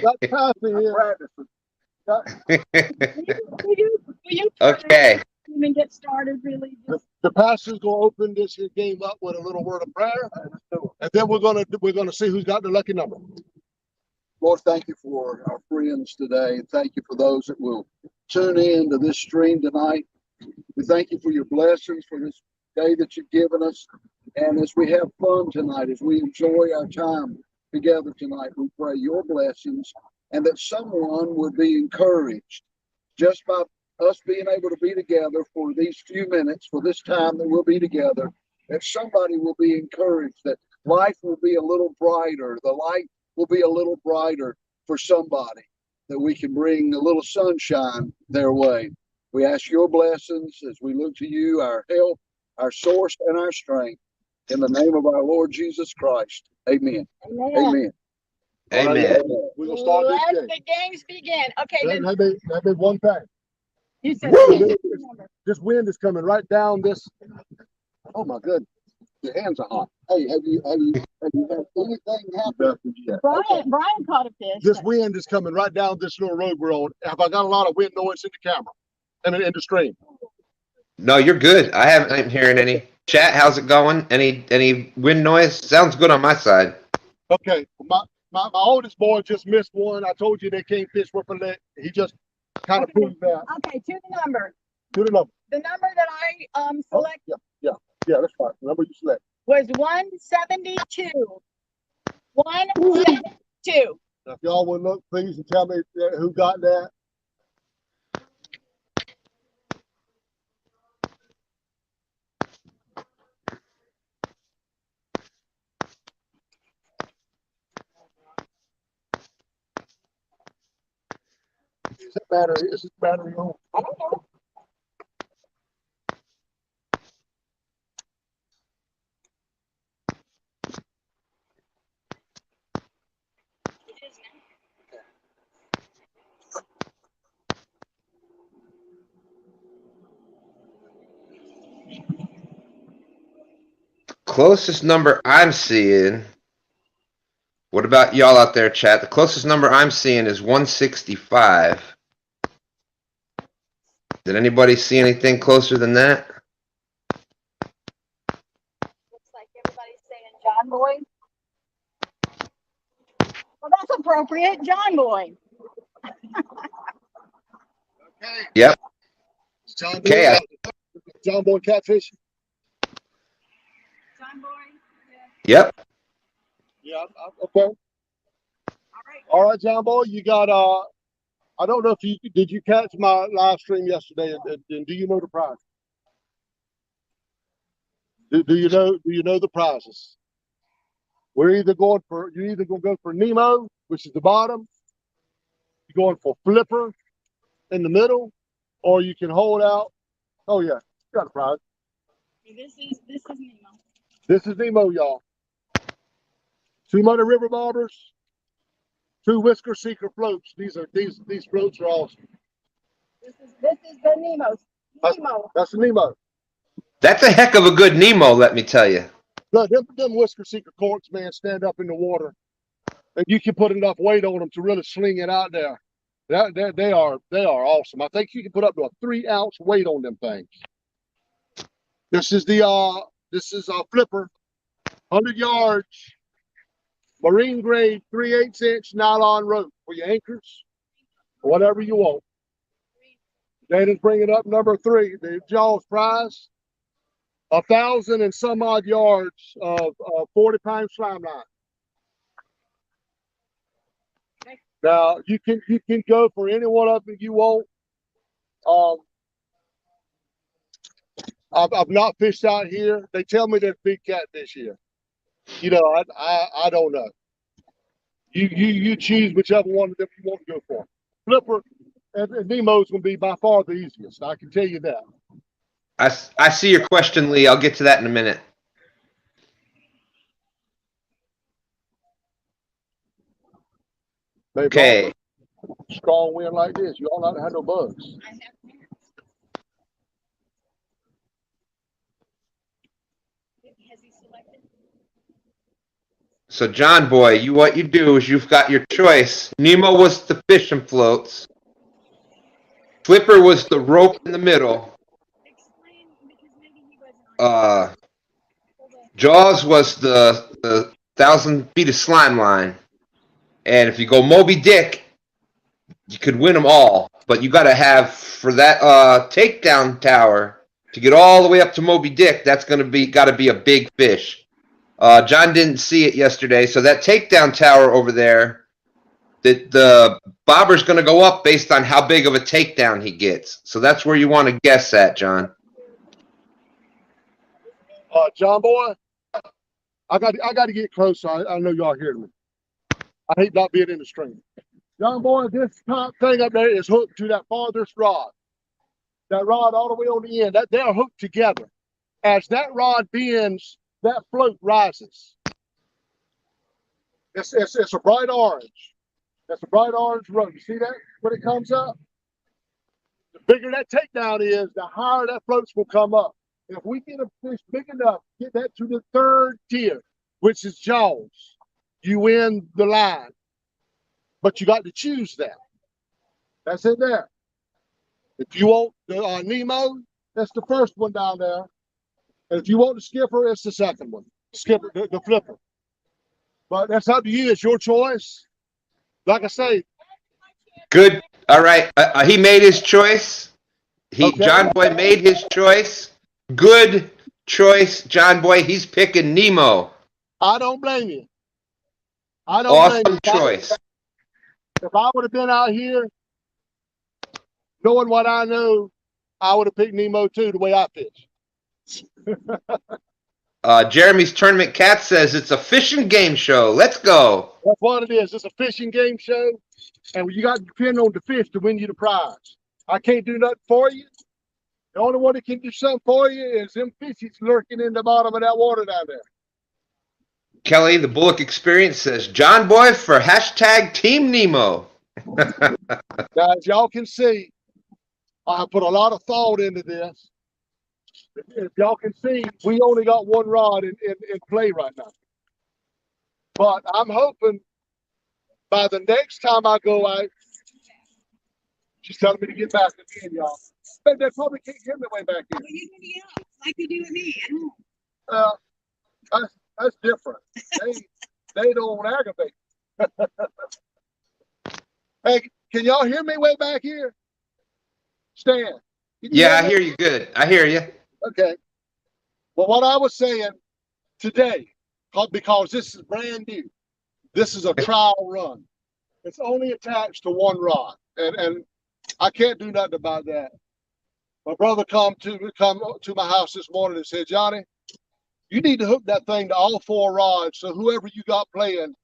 Got Pastor here. Will you Okay. and get started, really? The pastor's gonna open this here game up with a little word of prayer, and then we're gonna see who's got the lucky number. Lord, thank you for our friends today, and thank you for those that will tune in to this stream tonight. We thank you for your blessings for this day that you've given us, and as we have fun tonight, as we enjoy our time together tonight, we pray your blessings and that someone would be encouraged just by us being able to be together for these few minutes, for this time that we'll be together, that somebody will be encouraged, that life will be a little brighter, the light will be a little brighter for somebody, that we can bring a little sunshine their way. We ask your blessings as we look to you, our help, our source, and our strength. In the name of our Lord Jesus Christ. Amen. Amen. Amen. Amen. We're gonna start Let this game. the games begin. Okay. That be one thing. You said This wind is coming right down this. Oh my goodness, your hands are hot. Hey, have you had anything happen? Brian caught a fish. This wind is coming right down this little road we're on. Have I got a lot of wind noise in the camera? I mean, in the stream. No, you're good. I'm hearing any. Chat, how's it going? Any wind noise? Sounds good on my side. Okay, my oldest boy just missed one. I told you they can't fish with a lick. He just kind of proved that. Okay, to the number. To the number. The number that I selected Yeah, that's fine. The number you select was 172. 172. Now, if y'all would look, please, and tell me who got that. Is this battery on? I don't know. Closest number I'm seeing What about y'all out there, chat? The closest number I'm seeing is 165. Did anybody see anything closer than that? Looks like everybody's saying John Boy. Well, that's appropriate, John Boy. Okay. Yep. John Boy, Okay. John Boy catfishing. John Boy. Yep. Yeah. Okay. All right. All right, John Boy. You got I don't know if you did you catch my live stream yesterday, and do you know the prize? Do you know the prizes? You're either going to go for Nemo, which is the bottom. You're going for Flipper in the middle, or you can hold out. Oh yeah, you got a prize. This is Nemo. This is Nemo, y'all. 2 Muddy River bobbers, 2 Whisker Seeker floats. These floats are awesome. This is the Nemo. Nemo. That's the Nemo. That's a heck of a good Nemo, let me tell you. Look, them Whisker Seeker corks, man, stand up in the water, and you can put enough weight on them to really sling it out there. They are awesome. I think you can put up to a 3-ounce weight on them things. This is a Flipper, 100 yards, marine grade 3/8-inch nylon rope for your anchors, whatever you want. Dana's bringing up number 3, the Jaws prize, 1,000 and some odd yards of 40-pound slime line. Now you can go for any one of them you want. I've not fished out here. They tell me there's big catfish here. You know, I don't know. You choose whichever one of them you want to go for. Flipper and Nemo's gonna be by far the easiest. I can tell you that. I see your question, Lee. I'll get to that in a minute. Maybe Okay. strong wind like this, you all not have no bugs. I have Has he selected? So, John Boy, what you do is you've got your choice. Nemo was the fishing floats. Flipper was the rope in the middle. Explain, because maybe he wasn't. Jaws was the 1,000 feet of slime line. And if you go Moby Dick, you could win them all. But you got to have, for that takedown tower, to get all the way up to Moby Dick, that's got to be a big fish. John didn't see it yesterday, so that takedown tower over there, the bobber's going to go up based on how big of a takedown he gets. So that's where you want to guess at, John. John Boy, I got to get close. So I know y'all hear me. I hate not being in the stream. John Boy, this top thing up there is hooked to that farthest rod. That rod all the way on the end. That they're hooked together. As that rod bends, that float rises. It's a bright orange. That's a bright orange rope. You see that when it comes up? The bigger that takedown is, the higher that float's will come up. If we get a fish big enough, get that to the 3rd tier, which is Jaws, you win the line. But you got to choose that. That's in there. If you want the Nemo, that's the first one down there. And if you want the skipper, it's the second one. Skipper, the Flipper. But that's up to you. It's your choice. Like I say. Good. All right. He made his choice. Okay. John Boy made his choice. Good choice, John Boy. He's picking Nemo. I don't blame you. I don't Awesome blame you. choice. If I would have been out here, knowing what I know, I would have picked Nemo too, the way I fish. Jeremy's Tournament Cat says it's a fishing game show. Let's go. That's what it is. It's a fishing game show, and you got to depend on the fish to win you the prize. I can't do nothing for you. The only one that can do something for you is them fishes lurking in the bottom of that water down there. Kelly, the Bullock Experience says, John Boy for hashtag Team Nemo. Now, as y'all can see, I put a lot of thought into this. If y'all can see, we only got one rod in play right now. But I'm hoping by the next time I go out, she's telling me to get back again, y'all. But they probably can't get me way back Well, here. you can be out like you do with me at home. That's different. They don't aggravate. Hey, can y'all hear me way back here? Stan. Can you Yeah, I me? hear you good. I hear you. Okay. Well, what I was saying today, because this is brand new, this is a trial run. It's only attached to one rod, and I can't do nothing about that. My brother come to my house this morning and said, Johnny, you need to hook that thing to all 4 rods, so whoever you got playing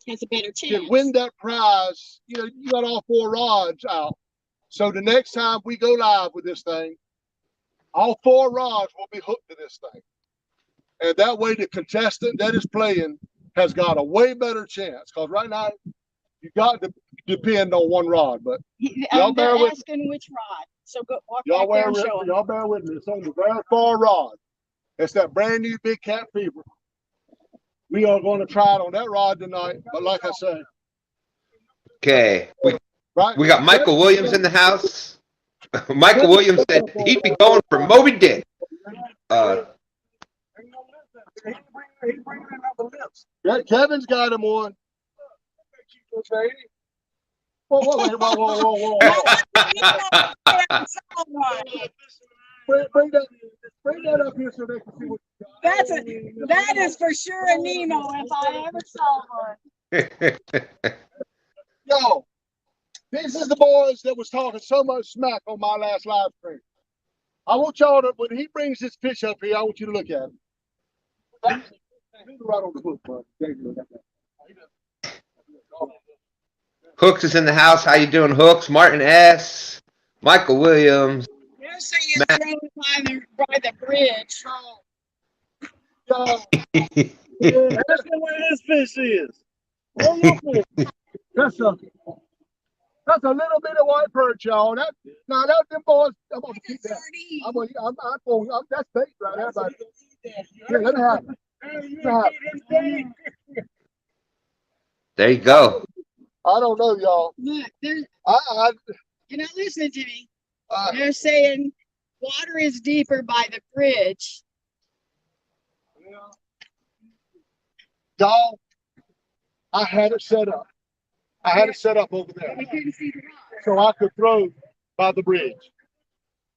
Has a better chance. can win that prize. You know, you got all 4 rods out. So the next time we go live with this thing, all 4 rods will be hooked to this thing. And that way the contestant that is playing has got a way better chance. Because right now, you got to depend on one rod. But y'all They're bear with asking which rod. So go walk y'all back there bear and with show me. them. Y'all bear with me. It's on the very far rod. It's that brand new Big Cat Fever. We are going to try it on that rod tonight. But like I said, Okay. right? We got Michael Williams in the house. Michael Williams said he'd be going for Moby Dick. Kevin's got him on. Whoa. Bring that up here so they can see what you got. That is for sure a Nemo if I ever saw one. Yo, this is the boys that was talking so much smack on my last live stream. I want y'all to, when he brings this fish up here, I want you to look at him. Right on the hook, bro. Hooks is in the house. How you doing, Hooks? Martin S. Michael Williams. They're saying throw by the bridge. Yo, Ask him where his fish is. that's a little bit of white perch, y'all. That them boys. I'm gonna keep that. That's bait right there, buddy. Here, let me have it. There you go. I don't know, y'all. Look, you're not listening to me. They're saying water is deeper by the bridge. Y'all, I had it set up. I had it set up over there. We couldn't see the rod. So I could throw by the bridge.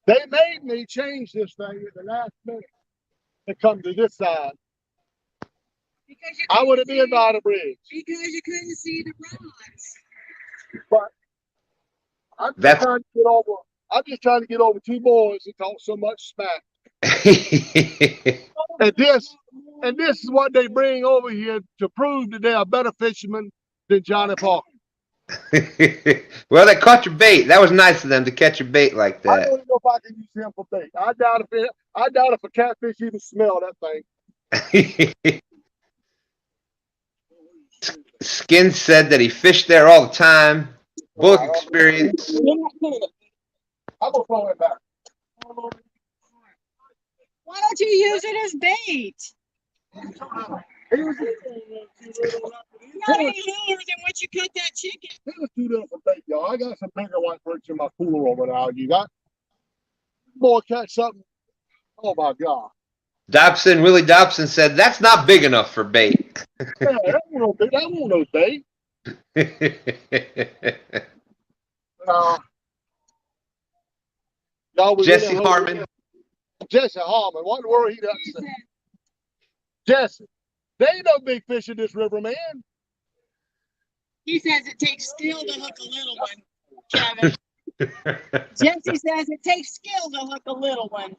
They made me change this thing at the last minute to come to this side. I would have been by the bridge. Because you couldn't see the rods. But I'm just trying to get over 2 boys that talk so much smack. And this is what they bring over here to prove that they are better fishermen than Johnny Parker. Well, they caught your bait. That was nice of them to catch your bait like I that. don't even know if I can use him for bait. I doubt if a catfish even smell that thing. Skin said that he fished there all the time. Book experience. I'm gonna throw it back. Why don't you use it as bait? He was Once you cut that chicken. He was too little for bait, y'all. I got some bigger white perch in my cooler over there. You got? Boy, catch something. Oh my God. Willie Dobson said that's not big enough for bait. Yeah, that won't no bait. Jesse Harmon. Jesse Harmon. What in the world he does say? Jesse, there ain't no big fish in this river, man. He says it takes skill to hook a little one, Kevin. Jesse says it takes skill to hook a little one.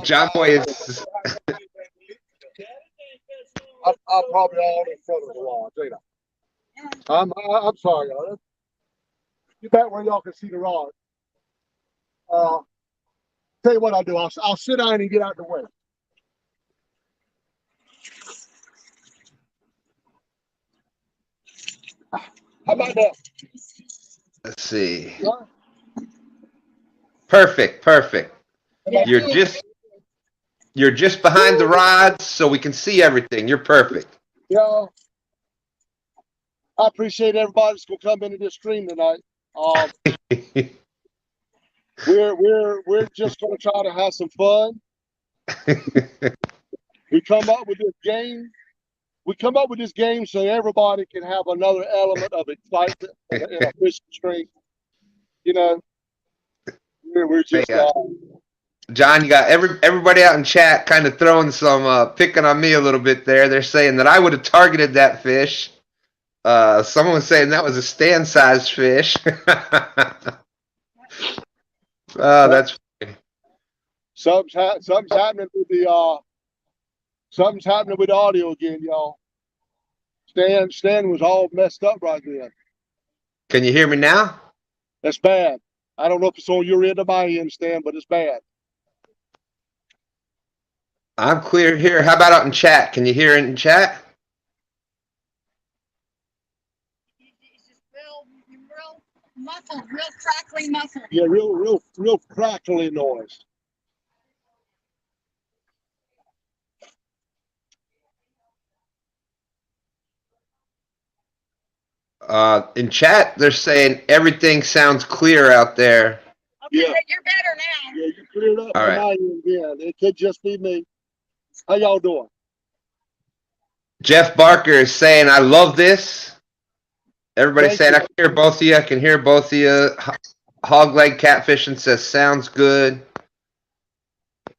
John Boy is. I'm probably all in front of the rod, ain't I? I'm sorry, y'all. Get back where y'all can see the rod. Tell you what I'll do. I'll sit down and get out the way. How about that? Let's see. Perfect. You're just You're just behind the rods, so we can see everything. You're perfect. Yeah. I appreciate everybody that's gonna come into this stream tonight. We're just gonna try to have some fun. We come up with this game. We come up with this game so everybody can have another element of excitement in a fishing stream. You know, we're just Hey, John, you got everybody out in chat kind of throwing some picking on me a little bit there. They're saying that I would have targeted that fish. Someone was saying that was a stand-sized fish. That's funny. something's happening with the something's happening with the audio again, y'all. Stan was all messed up right then. Can you hear me now? That's bad. I don't know if it's on your end or my end, Stan, but it's bad. I'm clear here. How about out in chat? Can you hear it in chat? It's just real muffled, real crackly muffled. Yeah, real crackly noise. In chat, they're saying everything sounds clear out there. Okay, Yeah. you're better now. Yeah, you cleared up All on right. my end. Yeah, it could just be me. How y'all doing? Jeff Barker is saying, I love this. Everybody's Thank saying, you. I can hear both of you. I can hear both of you. Hogleg Catfishing says, sounds good.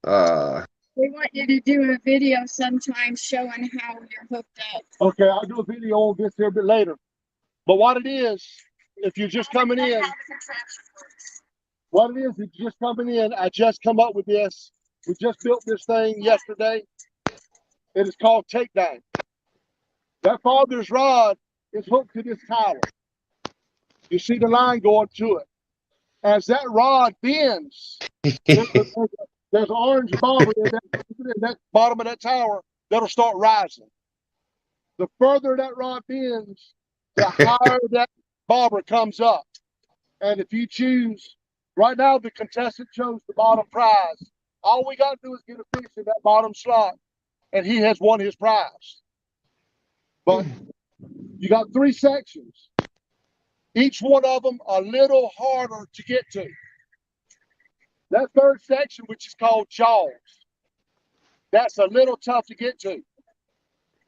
We want you to do a video sometime showing how you're hooked up. Okay, I'll do a video on this here a bit later. But what it is, if you're just coming in, what it is, if you're just coming in, I just come up with this. We just built this thing yesterday. It is called takedown. That father's rod is hooked to this tower. You see the line going to it. As that rod bends, there's an orange bobber in that bottom of that tower that'll start rising. The further that rod bends, the higher that bobber comes up. And if you choose, right now the contestant chose the bottom prize. All we got to do is get a fish in that bottom slot, and he has won his prize. But you got 3 sections. Each one of them a little harder to get to. That third section, which is called jaws, that's a little tough to get to.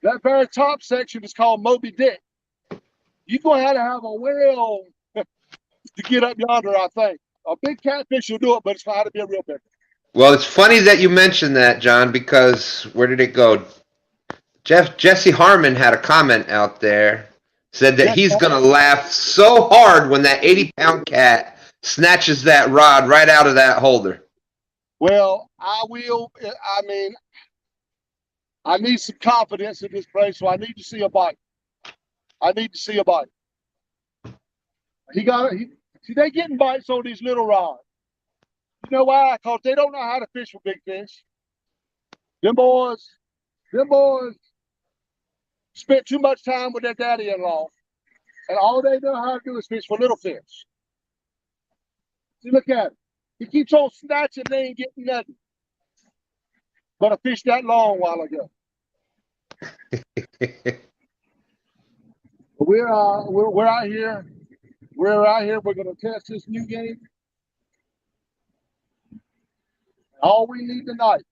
That very top section is called Moby Dick. You're going to have a whale to get up yonder, I think. A big catfish will do it, but it's going to have to be a real big one. Well, it's funny that you mentioned that, John, because where did it go? Jesse Harmon had a comment out there, said that he's going to laugh so hard when that 80-pound cat snatches that rod right out of that holder. Well, I will. I mean, I need some confidence in this place, so I need to see a bite. I need to see a bite. See, they getting bites on these little rods. You know why? Because they don't know how to fish with big fish. Them boys spent too much time with their daddy-in-law, and all they know how to do is fish for little fish. See, look at him. He keeps on snatching, they ain't getting nothing. But I fished that long while ago. We're out here. We're out here. We're going to test this new game. All we need tonight,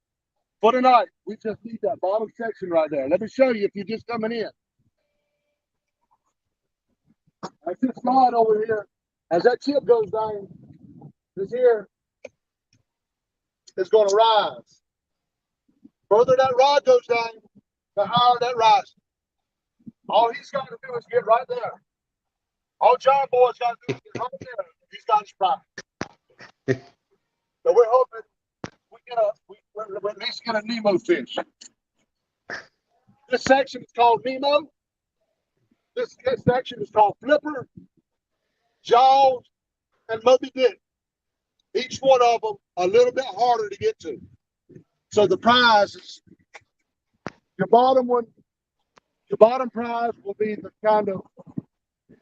for tonight, we just need that bottom section right there. Let me show you if you're just coming in. That's this rod over here. As that tip goes down, this here is going to rise. Further that rod goes down, the higher that rises. All he's got to do is get right there. All John Boy's got to do is get right there. He's got his prize. So we're hoping we at least get a Nemo fish. This section is called Nemo. This section is called Flipper, Jaws, and Moby Dick. Each one of them a little bit harder to get to. So the prize is your bottom one. Your bottom prize will be the kind of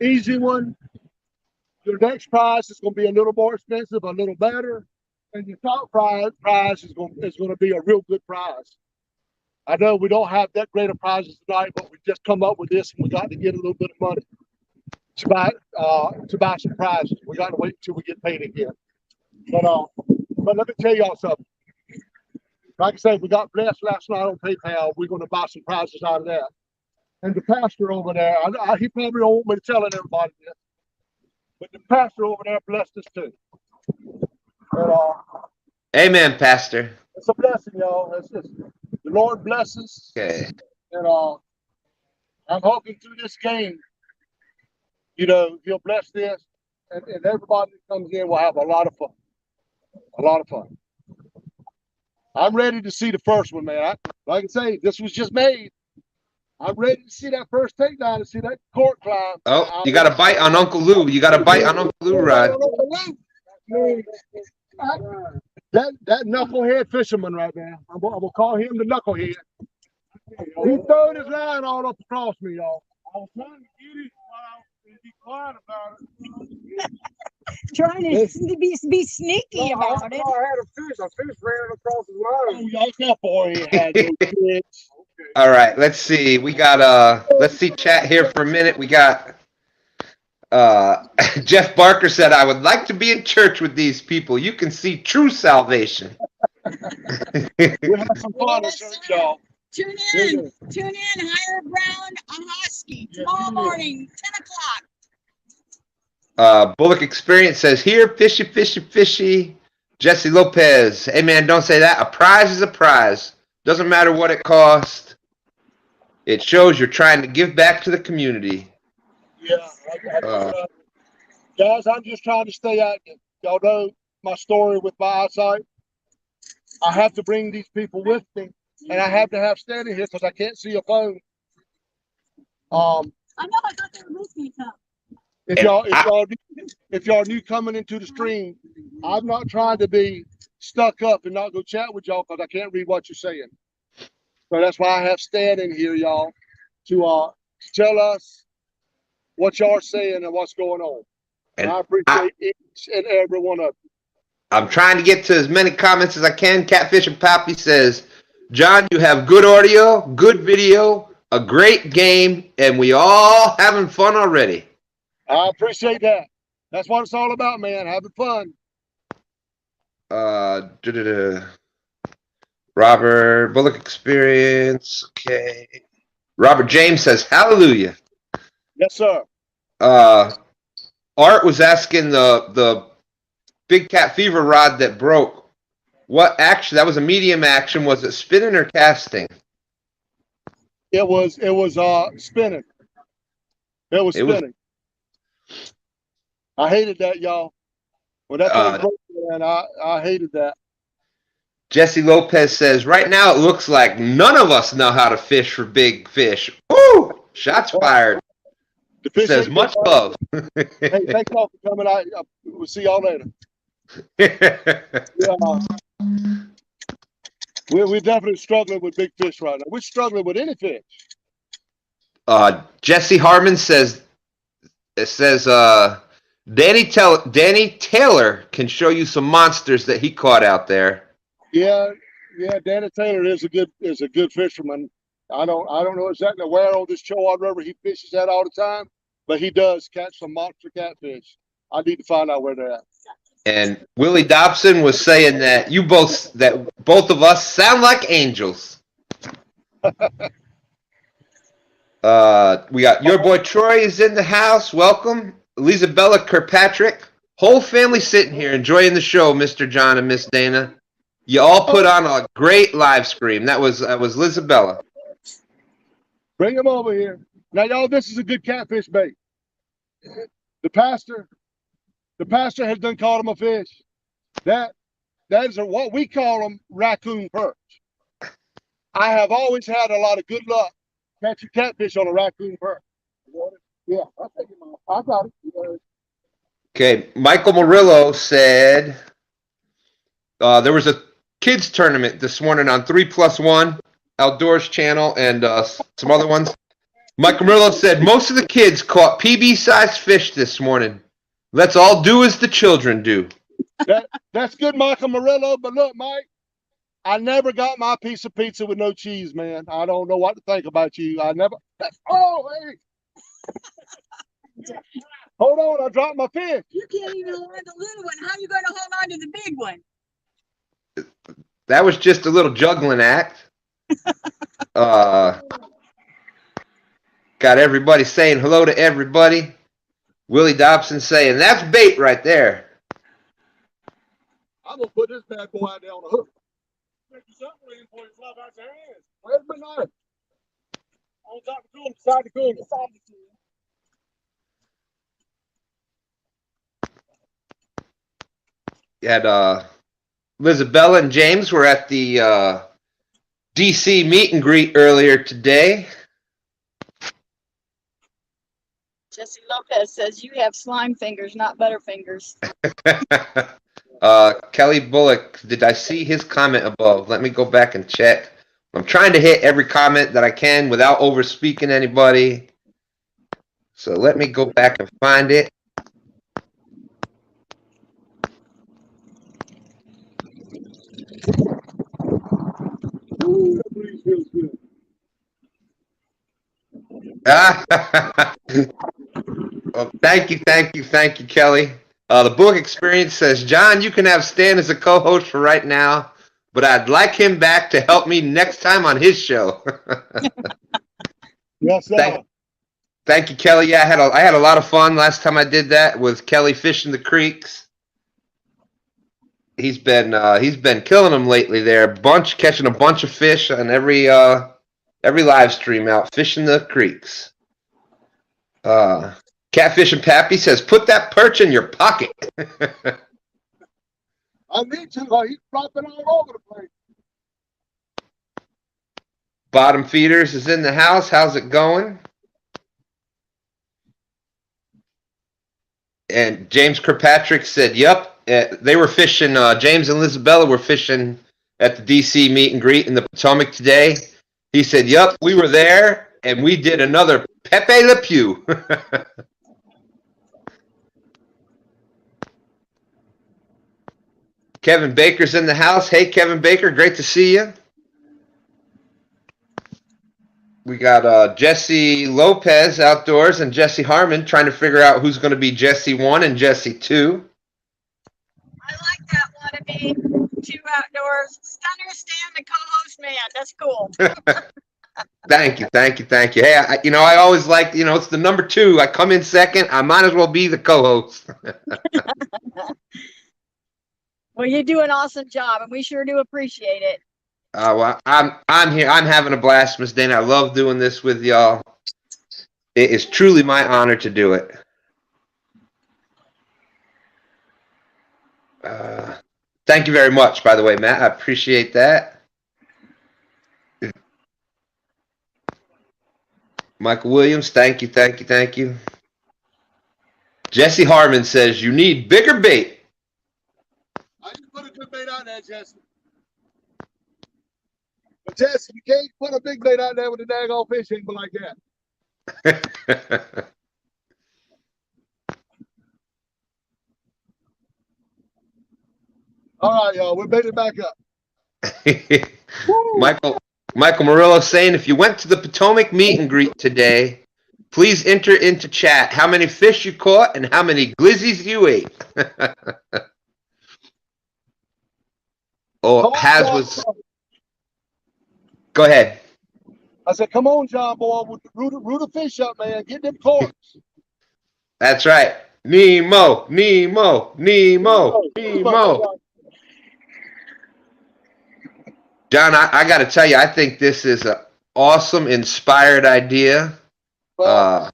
easy one. Your next prize is going to be a little more expensive, a little better. And your top prize is going to be a real good prize. I know we don't have that great of prizes tonight, but we just come up with this, and we got to get a little bit of money to buy some prizes. We got to wait until we get paid again. But let me tell y'all something. Like I said, we got blessed last night on PayPal. We're going to buy some prizes out of that. And the pastor over there, he probably don't want me telling everybody this, but the pastor over there blessed us too. And, Amen, Pastor. it's a blessing, y'all. The Lord blesses. Okay. And I'm hoping through this game, he'll bless this, and everybody that comes in will have a lot of fun. A lot of fun. I'm ready to see the first one, man. Like I say, this was just made. I'm ready to see that first takedown and see that court climb. Oh, you got a bite on Uncle Lou. You got a bite on Uncle Lou, Rod. That knucklehead fisherman right there. I'm gonna call him the knucklehead. He throwed his line all up across me, y'all. I was trying to get it while I was be quiet about it. Trying to be sneaky about it. I had a fish ran across the line. Oh, y'all, that boy had those kids. All right, let's see. We got let's see chat here for a minute. We got Jeff Barker said, I would like to be in church with these people. You can see true salvation. We have some fun in church, y'all. Tune in, Higher Ground Husky, tomorrow morning, 10 o'clock. Bullock Experience says, here, fishy, fishy, fishy. Jesse Lopez, hey man, don't say that. A prize is a prize. Doesn't matter what it costs. It shows you're trying to give back to the community. Yeah. Guys, I'm just trying to stay active. Y'all know my story with my eyesight. I have to bring these people with me, and I have to have standing here because I can't see a phone. I know, I thought they were with me, Tom. If y'all new coming into the stream, I'm not trying to be stuck up and not go chat with y'all because I can't read what you're saying. So that's why I have standing here, y'all, to tell us what y'all are saying and what's going on. And I appreciate each and every one of you. I'm trying to get to as many comments as I can. Catfishing Pappy says, John, you have good audio, good video, a great game, and we all having fun already. I appreciate that. That's what it's all about, man. Having fun. Robert Bullock Experience. Okay. Robert James says, hallelujah. Yes, sir. Art was asking the Big Cat Fever rod that broke. What action? That was a medium action. Was it spinning or casting? It was spinning. It was spinning. I hated that, y'all. When that thing broke, man, I hated that. Jesse Lopez says, right now it looks like none of us know how to fish for big fish. Woo! Shots fired. The fish says much love. Hey, thanks all for coming out. We'll see y'all later. We're definitely struggling with big fish right now. We're struggling with any fish. Jesse Harmon says, Danny Taylor can show you some monsters that he caught out there. Yeah, Danny Taylor is a good fisherman. I don't know exactly where on this Chowad River he fishes at all the time, but he does catch some monster catfish. I need to find out where they're at. And Willie Dobson was saying that both of us sound like angels. We got your boy Troy is in the house. Welcome. Elizabella Kirkpatrick. Whole family sitting here enjoying the show, Mr. John and Miss Dana. You all put on a great live stream. That was Lizabella. Bring him over here. Now, y'all, this is a good catfish bait. The pastor has done caught him a fish. That is what we call them raccoon perch. I have always had a lot of good luck catching catfish on a raccoon perch. Yeah, I'll take him off. I got it. Okay, Michael Murillo said there was a kids tournament this morning on 3+1 Outdoors channel and some other ones. Michael Murillo said most of the kids caught PB-sized fish this morning. Let's all do as the children do. That's good, Michael Murillo. But look, Mike, I never got my piece of pizza with no cheese, man. I don't know what to think about you. I never. Oh, hey. Hold on, I dropped my fish. You can't even hold the little one. How are you going to hold on to the big one? That was just a little juggling act. Got everybody saying hello to everybody. Willie Dobson saying, that's bait right there. I'm gonna put this bad boy out there on the hook. Where's my knife? On top of the cooler, side of the cooler. And Lizabella and James were at the DC meet and greet earlier today. Jesse Lopez says you have slime fingers, not butterfingers. Kelly Bullock, did I see his comment above? Let me go back and check. I'm trying to hit every comment that I can without over speaking anybody. So let me go back and find it. Ooh, that breeze feels good. Well, thank you, Kelly. The book experience says, John, you can have Stan as a co-host for right now, but I'd like him back to help me next time on his show. Yes, sir. Thank you, Kelly. Yeah, I had a lot of fun last time I did that with Kelly fishing the creeks. He's been killing them lately. There, catching a bunch of fish on every live stream out fishing the creeks. Catfishing Pappy says, put that perch in your pocket. I need to. He's dropping all over the place. Bottom Feeders is in the house. How's it going? And James Kirkpatrick said, yep. They were fishing. James and Lisabella were fishing at the DC meet and greet in the Potomac today. He said, yep, we were there, and we did another Pepe Le Pew. Kevin Baker's in the house. Hey, Kevin Baker, great to see you. We got Jesse Lopez outdoors and Jesse Harmon trying to figure out who's going to be Jesse 1 and Jesse 2. I like that one to be 2 outdoors. Stunner Stan, the co-host man. That's cool. Thank you. Hey, I always like, it's the number 2. I come in second. I might as well be the co-host. Well, you do an awesome job, and we sure do appreciate it. Well, I'm here. I'm having a blast, Miss Dana. I love doing this with y'all. It is truly my honor to do it. Thank you very much, by the way, Matt. I appreciate that. Michael Williams, thank you. Jesse Harmon says, you need bigger bait. I just put a good bait out there, Jesse. But Jesse, you can't put a big bait out there with a daggone fish ain't like that. All right, y'all, we're baited back up. Michael Murillo saying, if you went to the Potomac meet and greet today, please enter into chat how many fish you caught and how many glizzies you ate. Go ahead. I said, come on, John boy, root the fish up, man. Get them corks. That's right. Nemo. John, I got to tell you, I think this is an awesome, inspired idea. I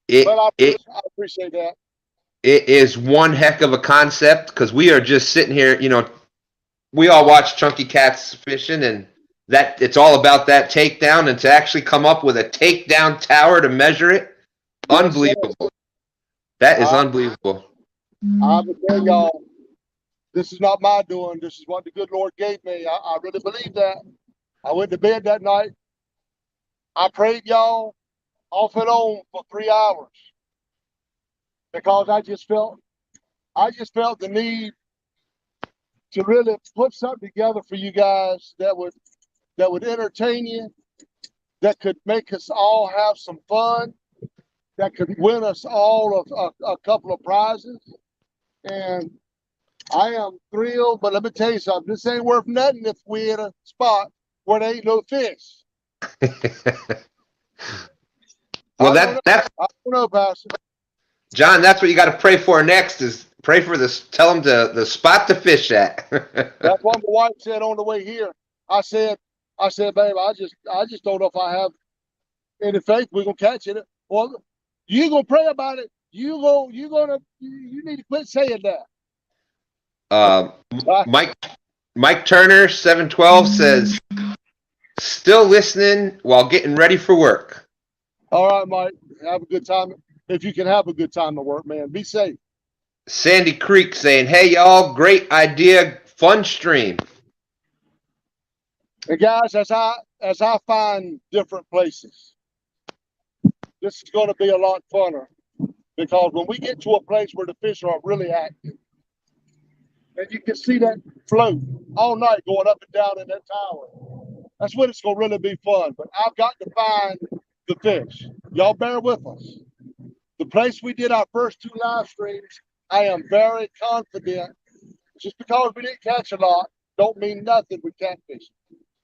appreciate that. It is one heck of a concept because we are just sitting here, we all watch Chunky Cats fishing, and that it's all about that takedown, and to actually come up with a takedown tower to measure it, unbelievable. That is unbelievable. I would tell y'all, this is not my doing. This is what the good Lord gave me. I really believe that. I went to bed that night. I prayed y'all off and on for 3 hours. because I just felt the need to really put something together for you guys that would entertain you, that could make us all have some fun, that could win us all a couple of prizes. And I am thrilled, but let me tell you something. This ain't worth nothing if we in a spot where there ain't no fish. Well, that's I don't know, Pastor. John, that's what you got to pray for next. Is pray for this. Tell them the spot to fish at. That's what my wife said on the way here. I said, babe, I just don't know if I have any faith we're gonna catch it. Well, you gonna pray about it. You need to quit saying that. Mike Turner 712 says, still listening while getting ready for work. All right, Mike. Have a good time. If you can have a good time at work, man. Be safe. Sandy Creek saying, hey, y'all, great idea. Fun stream. And guys, as I find different places, this is going to be a lot funner, because when we get to a place where the fish are really active, and you can see that float all night going up and down in that tower, that's when it's going to really be fun. But I've got to find the fish. Y'all bear with us. The place we did our first 2 live streams, I am very confident. Just because we didn't catch a lot, don't mean nothing with catfish.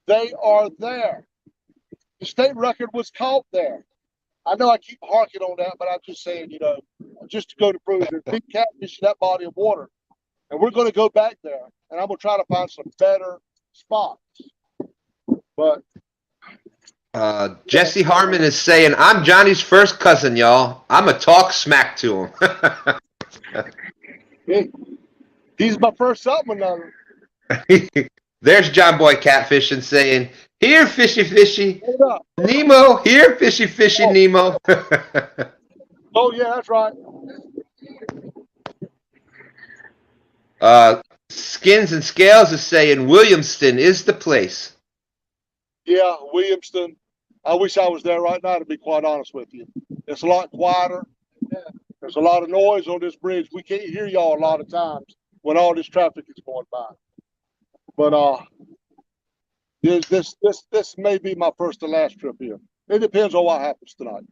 They are there. The state record was caught there. I know I keep harking on that, but I'm just saying, just to go to prove there's big catfish in that body of water. And we're going to go back there, and I'm going to try to find some better spots. But Jesse Harmon is saying, I'm Johnny's first cousin, y'all. I'm going to talk smack to hey, he's my first something or him. There's John Boy Catfishing saying, here, fishy, fishy. Nemo, here, fishy, fishy, Nemo. Oh, yeah, that's right. Skins and Scales is saying, Williamston is the place. Yeah, Williamston. I wish I was there right now, to be quite honest with you. It's a lot quieter. There's a lot of noise on this bridge. We can't hear y'all a lot of times when all this traffic is going by. But this may be my first and last trip here. It depends on what happens tonight.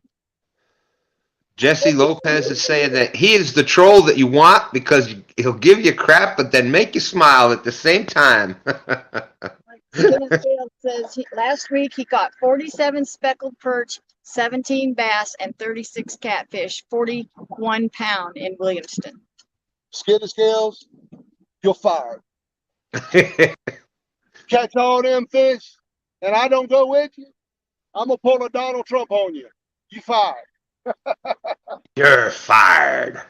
Jesse Lopez is saying that he is the troll that you want because he'll give you crap, but then make you smile at the same time. Says last week he caught 47 speckled perch, 17 bass, and 36 catfish, 41 pound in Williamston. Skin and Scales, you're fired. Catch all them fish, and I don't go with you, I'm going to pull a Donald Trump on you. You fired. You're fired.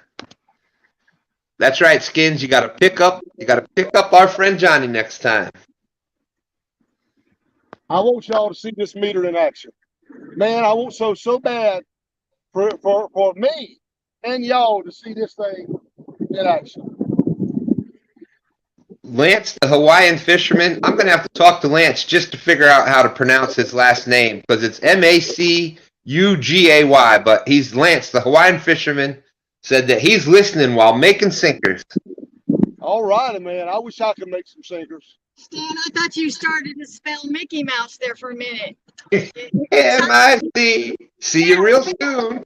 That's right, Skins. You got to pick up our friend Johnny next time. I want y'all to see this meter in action. Man, I want so bad for me and y'all to see this thing in action. Lance, the Hawaiian fisherman, I'm going to have to talk to Lance just to figure out how to pronounce his last name, because it's Macugay, but he's Lance, the Hawaiian fisherman, said that he's listening while making sinkers. All righty, man. I wish I could make some sinkers. Stan, I thought you started to spell Mickey Mouse there for a minute. M-I-C. See you real soon.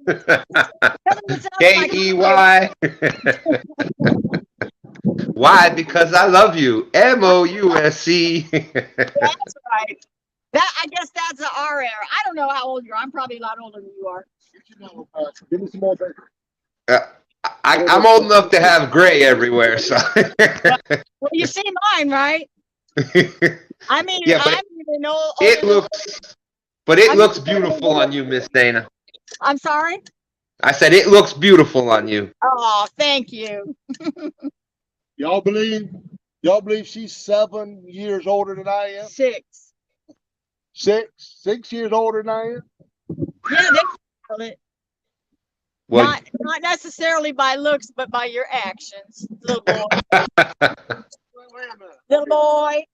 K-E-Y. Why? Because I love you. M-O-U-S-E. That's right. I guess that's the R error. I don't know how old you are. I'm probably a lot older than you are. Give me some more bacon. I'm old enough to have gray everywhere. So. Well, you see mine, right? I mean, yeah, I'm even old. It looks beautiful on you, Miss Dana. I'm sorry? I said it looks beautiful on you. Oh, thank you. Y'all believe she's 7 years older than I am? 6. 6 years older than I am? Yeah, they call it. Well, not necessarily by looks, but by your actions, little boy. Little boy.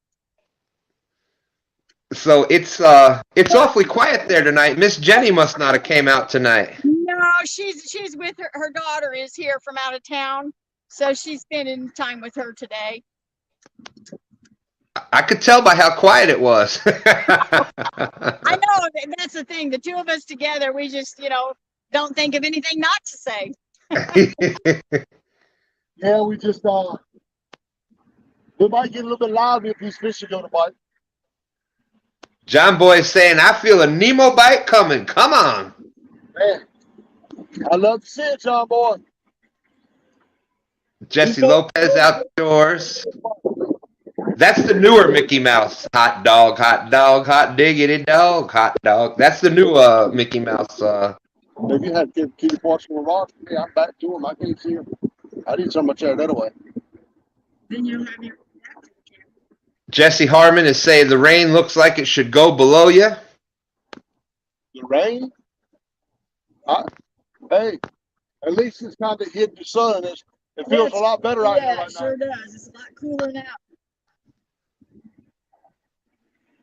So it's awfully quiet there tonight. Miss Jenny must not have came out tonight. No, she's with her daughter is here from out of town, so she's spending time with her today. I could tell by how quiet it was. I know that's the thing. The two of us together, we just don't think of anything not to say. Yeah, we just we might get a little bit louder if these fish are going to bite. John Boy is saying, I feel a Nemo bite coming. Come on. Man, I love to see it, John Boy. Jesse Lopez outdoors. That's the newer Mickey Mouse. Hot dog, hot diggity dog, hot dog. That's the new Mickey Mouse. If you had to keep watching the rock, yeah, I'm back to him. I can't see him. I need so much out that way. Then you'll have your. Jesse Harmon is saying the rain looks like it should go below you. The rain? Hey, at least it's kind of hit the sun. It feels a lot better out here right now. Yeah, it sure does. It's a lot cooler now.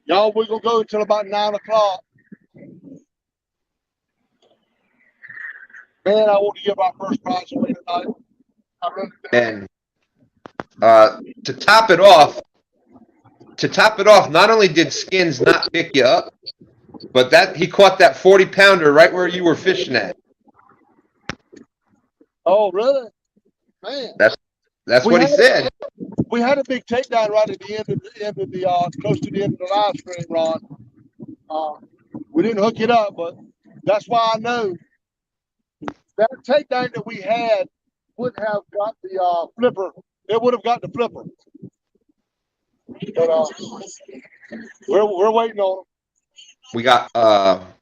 Y'all, we're going to go until about 9 o'clock. Man, I want to give our first prize away tonight. I really do. And to top it off, not only did Skins not pick you up, but that he caught that 40-pounder right where you were fishing at. Oh, really? Man. That's what he said. We had a big takedown right at the end of the close to the end of the live stream, Ron. We didn't hook it up, but that's why I know that takedown that we had would have got the flipper. It would have got the flipper. But we're waiting on him. We got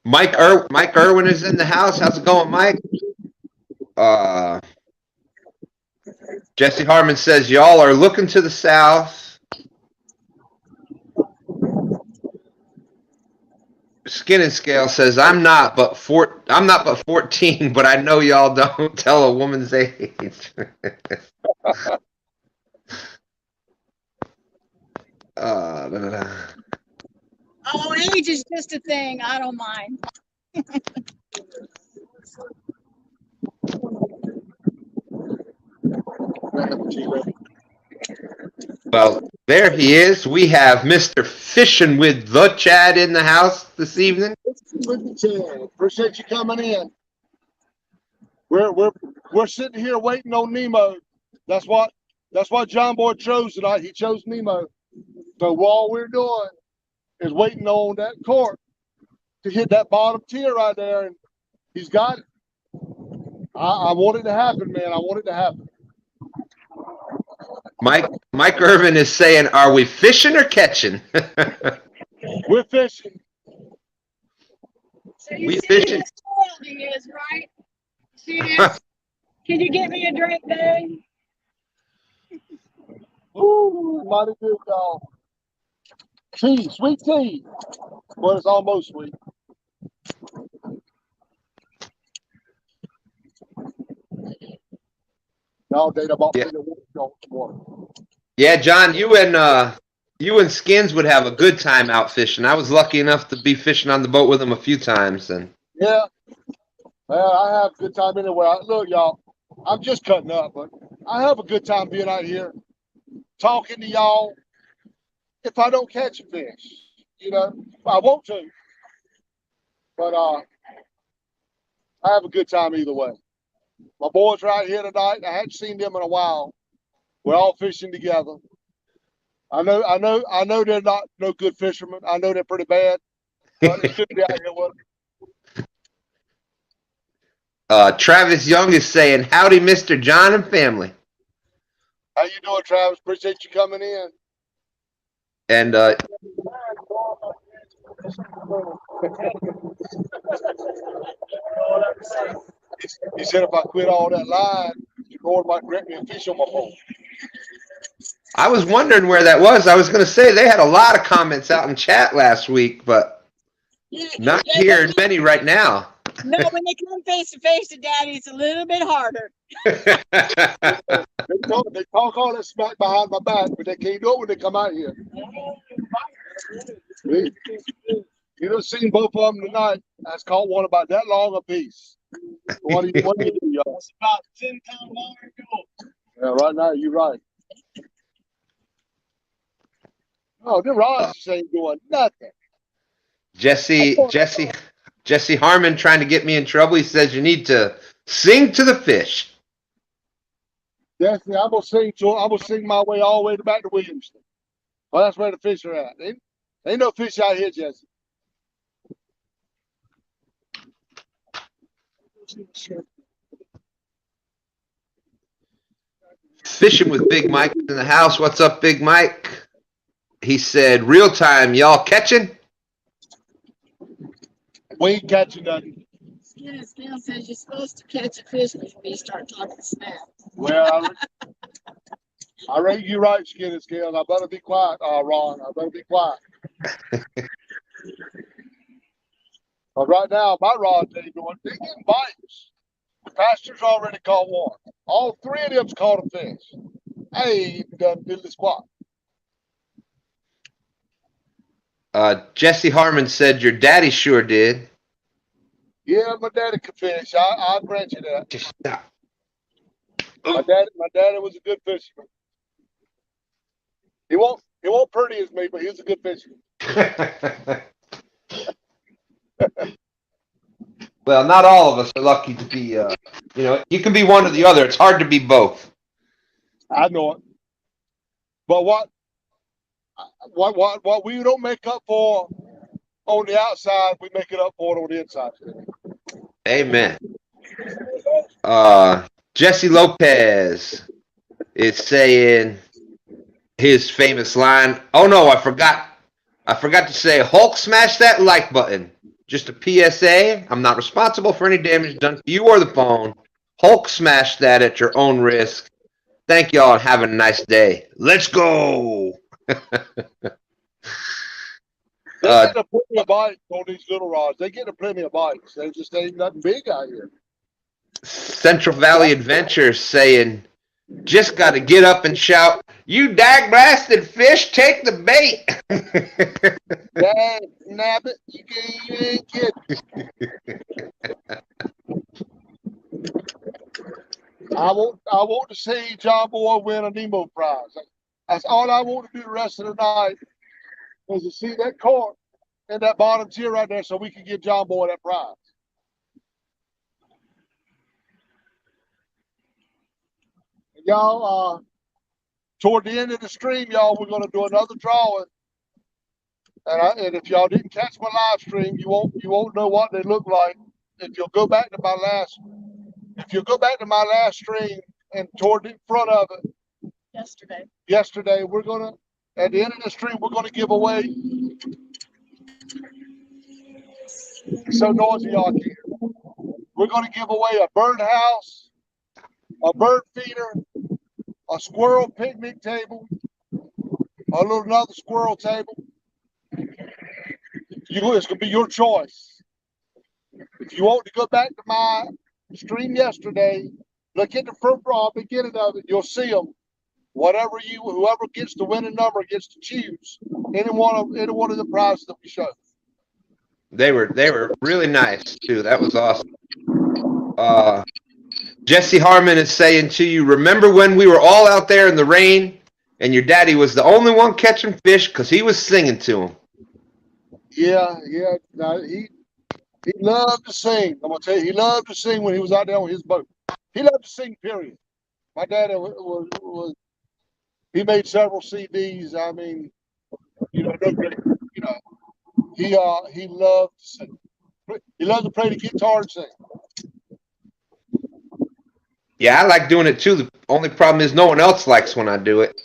Mike Irwin is in the house. How's it going, Mike? Jesse Harmon says y'all are looking to the south. Skin and Scale says I'm not but 14, but I know y'all don't tell a woman's age. Oh, age is just a thing. I don't mind. Well, there he is. We have Mr. Fishing with the Chad in the house this evening. Appreciate you coming in. We're sitting here waiting on Nemo. That's what John Boy chose tonight. He chose Nemo. So all we're doing is waiting on that cork to hit that bottom tier right there, and he's got it. I want it to happen, man. I want it to happen. Mike Irvin is saying, "Are we fishing or catching?" We're fishing. So you We see fishing. how spoiled he is, right? See this? Can you get me a drink, babe? Ooh, mighty good, y'all. Tea, sweet tea. Well, it's almost sweet. No, Dave, I bought Yeah. water. Yeah, John, you and Skins would have a good time out fishing. I was lucky enough to be fishing on the boat with him a few times, and Yeah. Well, I have a good time anywhere. Look, y'all, I'm just cutting up, but I have a good time being out here talking to y'all. If I don't catch a fish, I want to, but I have a good time either way. My boys right here tonight. I hadn't seen them in a while. We're all fishing together. I know they're not no good fishermen. I know they're pretty bad, but it's good to be out here with them. Travis Young is saying, "Howdy, Mr. John and family." How you doing, Travis? Appreciate you coming in. And He said if I quit all that line, the Lord might grant me a fish on my phone. I was wondering where that was. I was going to say they had a lot of comments out in chat last week, but not hearing many right now. No, when they come face to face to Daddy, it's a little bit harder. They talk all that smack behind my back, but they can't do it when they come out here. You done seen both of them tonight. That's caught one about that long a piece. What do you do, y'all? That's about 10 pound long ago. Yeah, right now, you're right. Oh, the rods just ain't doing nothing. Jesse Harmon trying to get me in trouble. He says you need to sing to the fish. Definitely, I'm gonna sing my way all the way back to Williamston. Well, that's where the fish are at. Ain't no fish out here, Jesse. Fishing with Big Mike in the house. What's up, Big Mike? He said, real time, y'all catching? We ain't catching nothing. Scale says you're supposed to catch a fish before you start talking smack. Well, I rate you right, Skinny Scales. I better be quiet, Ron. I better be quiet. But right now, my rods ain't doing. They getting bites. The pastor's already caught one. All three of them's caught a fish. Hey, done diddly squat. Jesse Harmon said your daddy sure did. Yeah, my daddy could fish. I'll grant you that. Just stop. My daddy was a good fisherman. He won't pretty as me, but he was a good fisherman. Well, not all of us are lucky to be. You can be one or the other. It's hard to be both. I know it. But what we don't make up for on the outside, we make it up for it on the inside. Amen. Jesse Lopez is saying his famous line. Oh no, I forgot to say, Hulk smash that like button. Just a PSA, I'm not responsible for any damage done to you or the phone. Hulk smash that at your own risk. Thank y'all and have a nice day. Let's go. They get a plenty of bites on these little rods. They get a plenty of bites. They just ain't nothing big out here. Central Valley Adventures saying, just got to get up and shout, you dag blasted fish, take the bait. Dag nabbit, you ain't kidding. I want to see John Boy win a Nemo prize. That's all I want to do the rest of the night is to see that court in that bottom tier right there so we can give John Boy that prize. Y'all, toward the end of the stream, y'all, we're going to do another drawing. And if y'all didn't catch my live stream, you won't know what they look like. If you'll go back to my last stream and toward the front of it, yesterday, we're gonna at the end of the stream we're gonna give away. It's so noisy y'all can hear. We're gonna give away a bird house, a bird feeder, a squirrel picnic table, another squirrel table. It's gonna be your choice. If you want to go back to my stream yesterday, look at the front raw beginning of it. You'll see them. Whoever gets the winning number gets to choose any one of the prizes that we show. They were really nice too. That was awesome. Jesse Harmon is saying to you, remember when we were all out there in the rain and your daddy was the only one catching fish because he was singing to him? Yeah. No, he loved to sing. I'm gonna tell you, he loved to sing when he was out there on his boat. He loved to sing. Period. My daddy was he made several CDs. I mean, he loved to sing. He loved to play the guitar and sing. Yeah, I like doing it too. The only problem is no one else likes when I do it.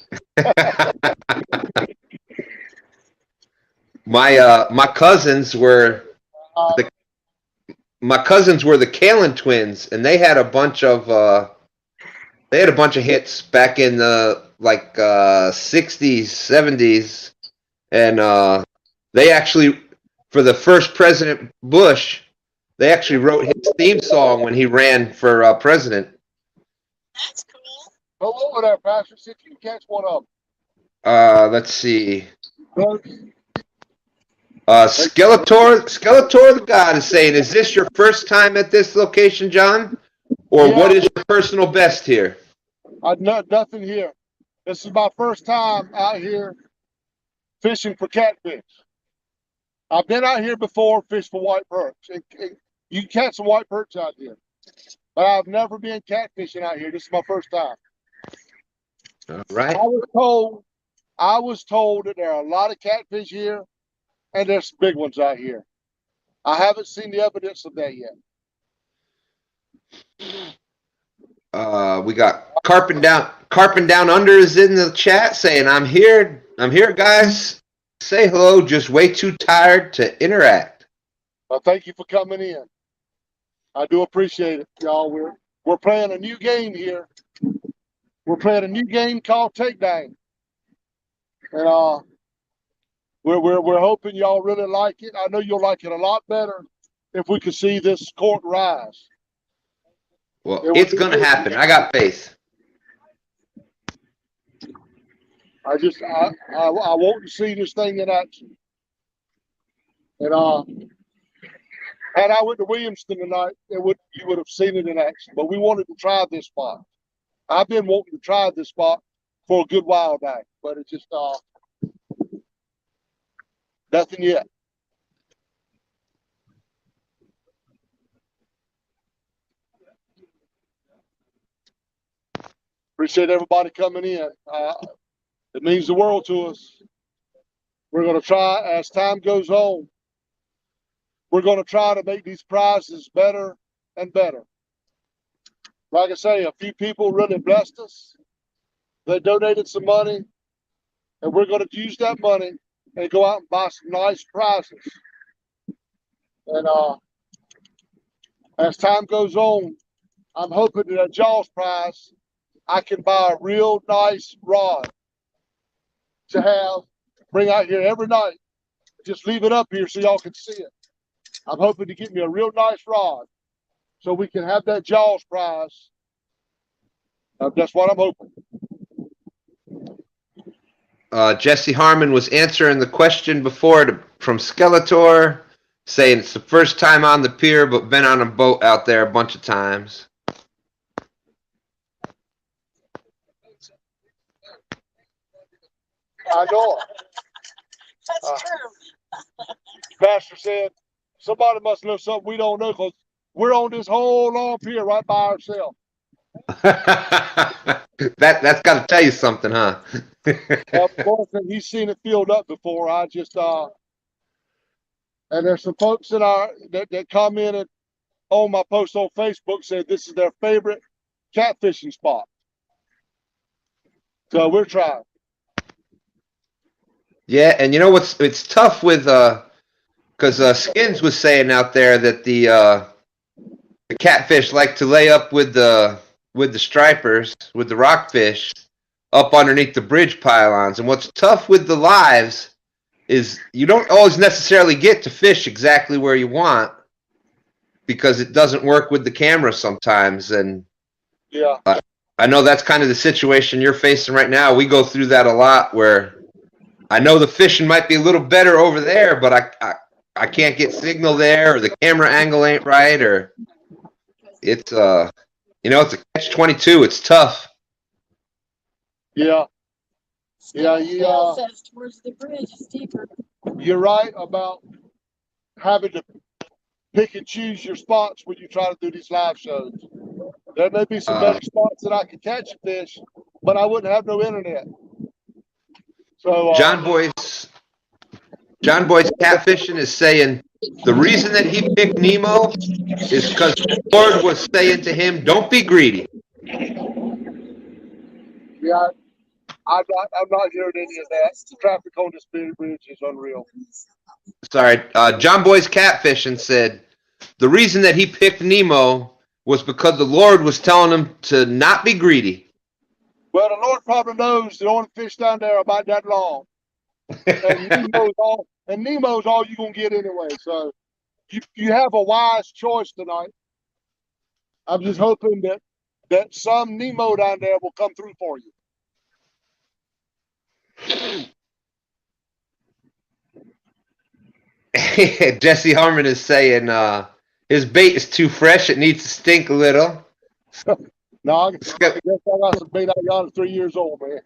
My cousins were the Kalin twins, and they had a bunch of hits back in the 60s, 70s, and they actually, for the first President Bush, they actually wrote his theme song when he ran for president. That's cool. Go over there, Pastor. See if you can catch one of them. Let's see. Skeletor the God is saying, is this your first time at this location, John? Or Yeah. what is your personal best here? Nothing here. This is my first time out here fishing for catfish. I've been out here before, fished for white perch. You can catch some white perch out here. But I've never been catfishing out here. This is my first time. All right. I was told that there are a lot of catfish here, and there's some big ones out here. I haven't seen the evidence of that yet. We got Carping Down Under is in the chat saying, I'm here, guys. Say hello, just way too tired to interact. Well, thank you for coming in. I do appreciate it, y'all. We're playing a new game here. We're playing a new game called Takedown. And we're hoping y'all really like it. I know you'll like it a lot better if we could see this court rise. Well, it's going to happen. I got faith. I want to see this thing in action. And had I went to Williamston tonight, you would have seen it in action. But we wanted to try this spot. I've been wanting to try this spot for a good while now, but it's just nothing yet. Appreciate everybody coming in. It means the world to us. We're going to try, as time goes on, we're going to try to make these prizes better and better. Like I say, a few people really blessed us. They donated some money, and we're going to use that money and go out and buy some nice prizes. And as time goes on, I'm hoping that at Jaws prize, I can buy a real nice rod to bring out here every night. Just leave it up here so y'all can see it. I'm hoping to get me a real nice rod so we can have that Jaws prize. That's what I'm hoping. Jesse Harmon was answering the question before from Skeletor, saying it's the first time on the pier, but been on a boat out there a bunch of times. I know it. That's true. Pastor said, somebody must know something we don't know because we're on this whole long pier right by ourselves. That's got to tell you something, huh? Of course, he's seen it filled up before. And there's some folks that commented on my post on Facebook said this is their favorite catfishing spot. So we're trying. Yeah, and you know it's tough with because Skins was saying out there that the catfish like to lay up with the stripers, with the rockfish, up underneath the bridge pylons. And what's tough with the lives is you don't always necessarily get to fish exactly where you want because it doesn't work with the camera sometimes. And yeah, I know that's kind of the situation you're facing right now. We go through that a lot where I know the fishing might be a little better over there, but I can't get signal there, or the camera angle ain't right, or it's it's a catch-22. It's tough. Yeah. Scale says towards the bridge is deeper. You're right about having to pick and choose your spots when you try to do these live shows. There may be some better spots that I could catch a fish, but I wouldn't have no internet. So John Boy's catfishing is saying the reason that he picked Nemo is because the Lord was saying to him, "Don't be greedy." Yeah, I'm not hearing any of that. The traffic on this bridge is unreal. Sorry, John Boy's catfishing said the reason that he picked Nemo was because the Lord was telling him to not be greedy. Well, the Lord probably knows the only fish down there are about that long. And Nemo's all you're going to get anyway. So you have a wise choice tonight. I'm just hoping that some Nemo down there will come through for you. Jesse Harmon is saying his bait is too fresh. It needs to stink a little. No, I guess I got some bait out yonder 3 years old, man.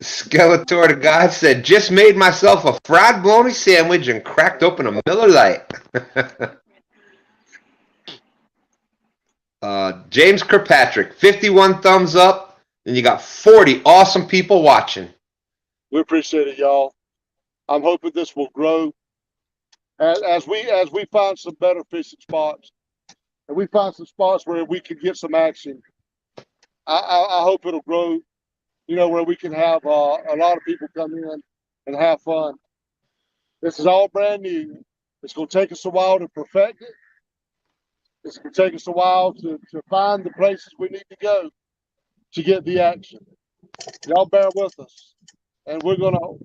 Skeletor to God said, just made myself a fried bologna sandwich and cracked open a Miller Lite. James Kirkpatrick, 51 thumbs up, and you got 40 awesome people watching. We appreciate it, y'all. I'm hoping this will grow as we find some better fishing spots, and we find some spots where we can get some action. I hope it'll grow, where we can have a lot of people come in and have fun. This is all brand new. It's going to take us a while to perfect it. It's going to take us a while to find the places we need to go to get the action. Y'all bear with us, and we're going to,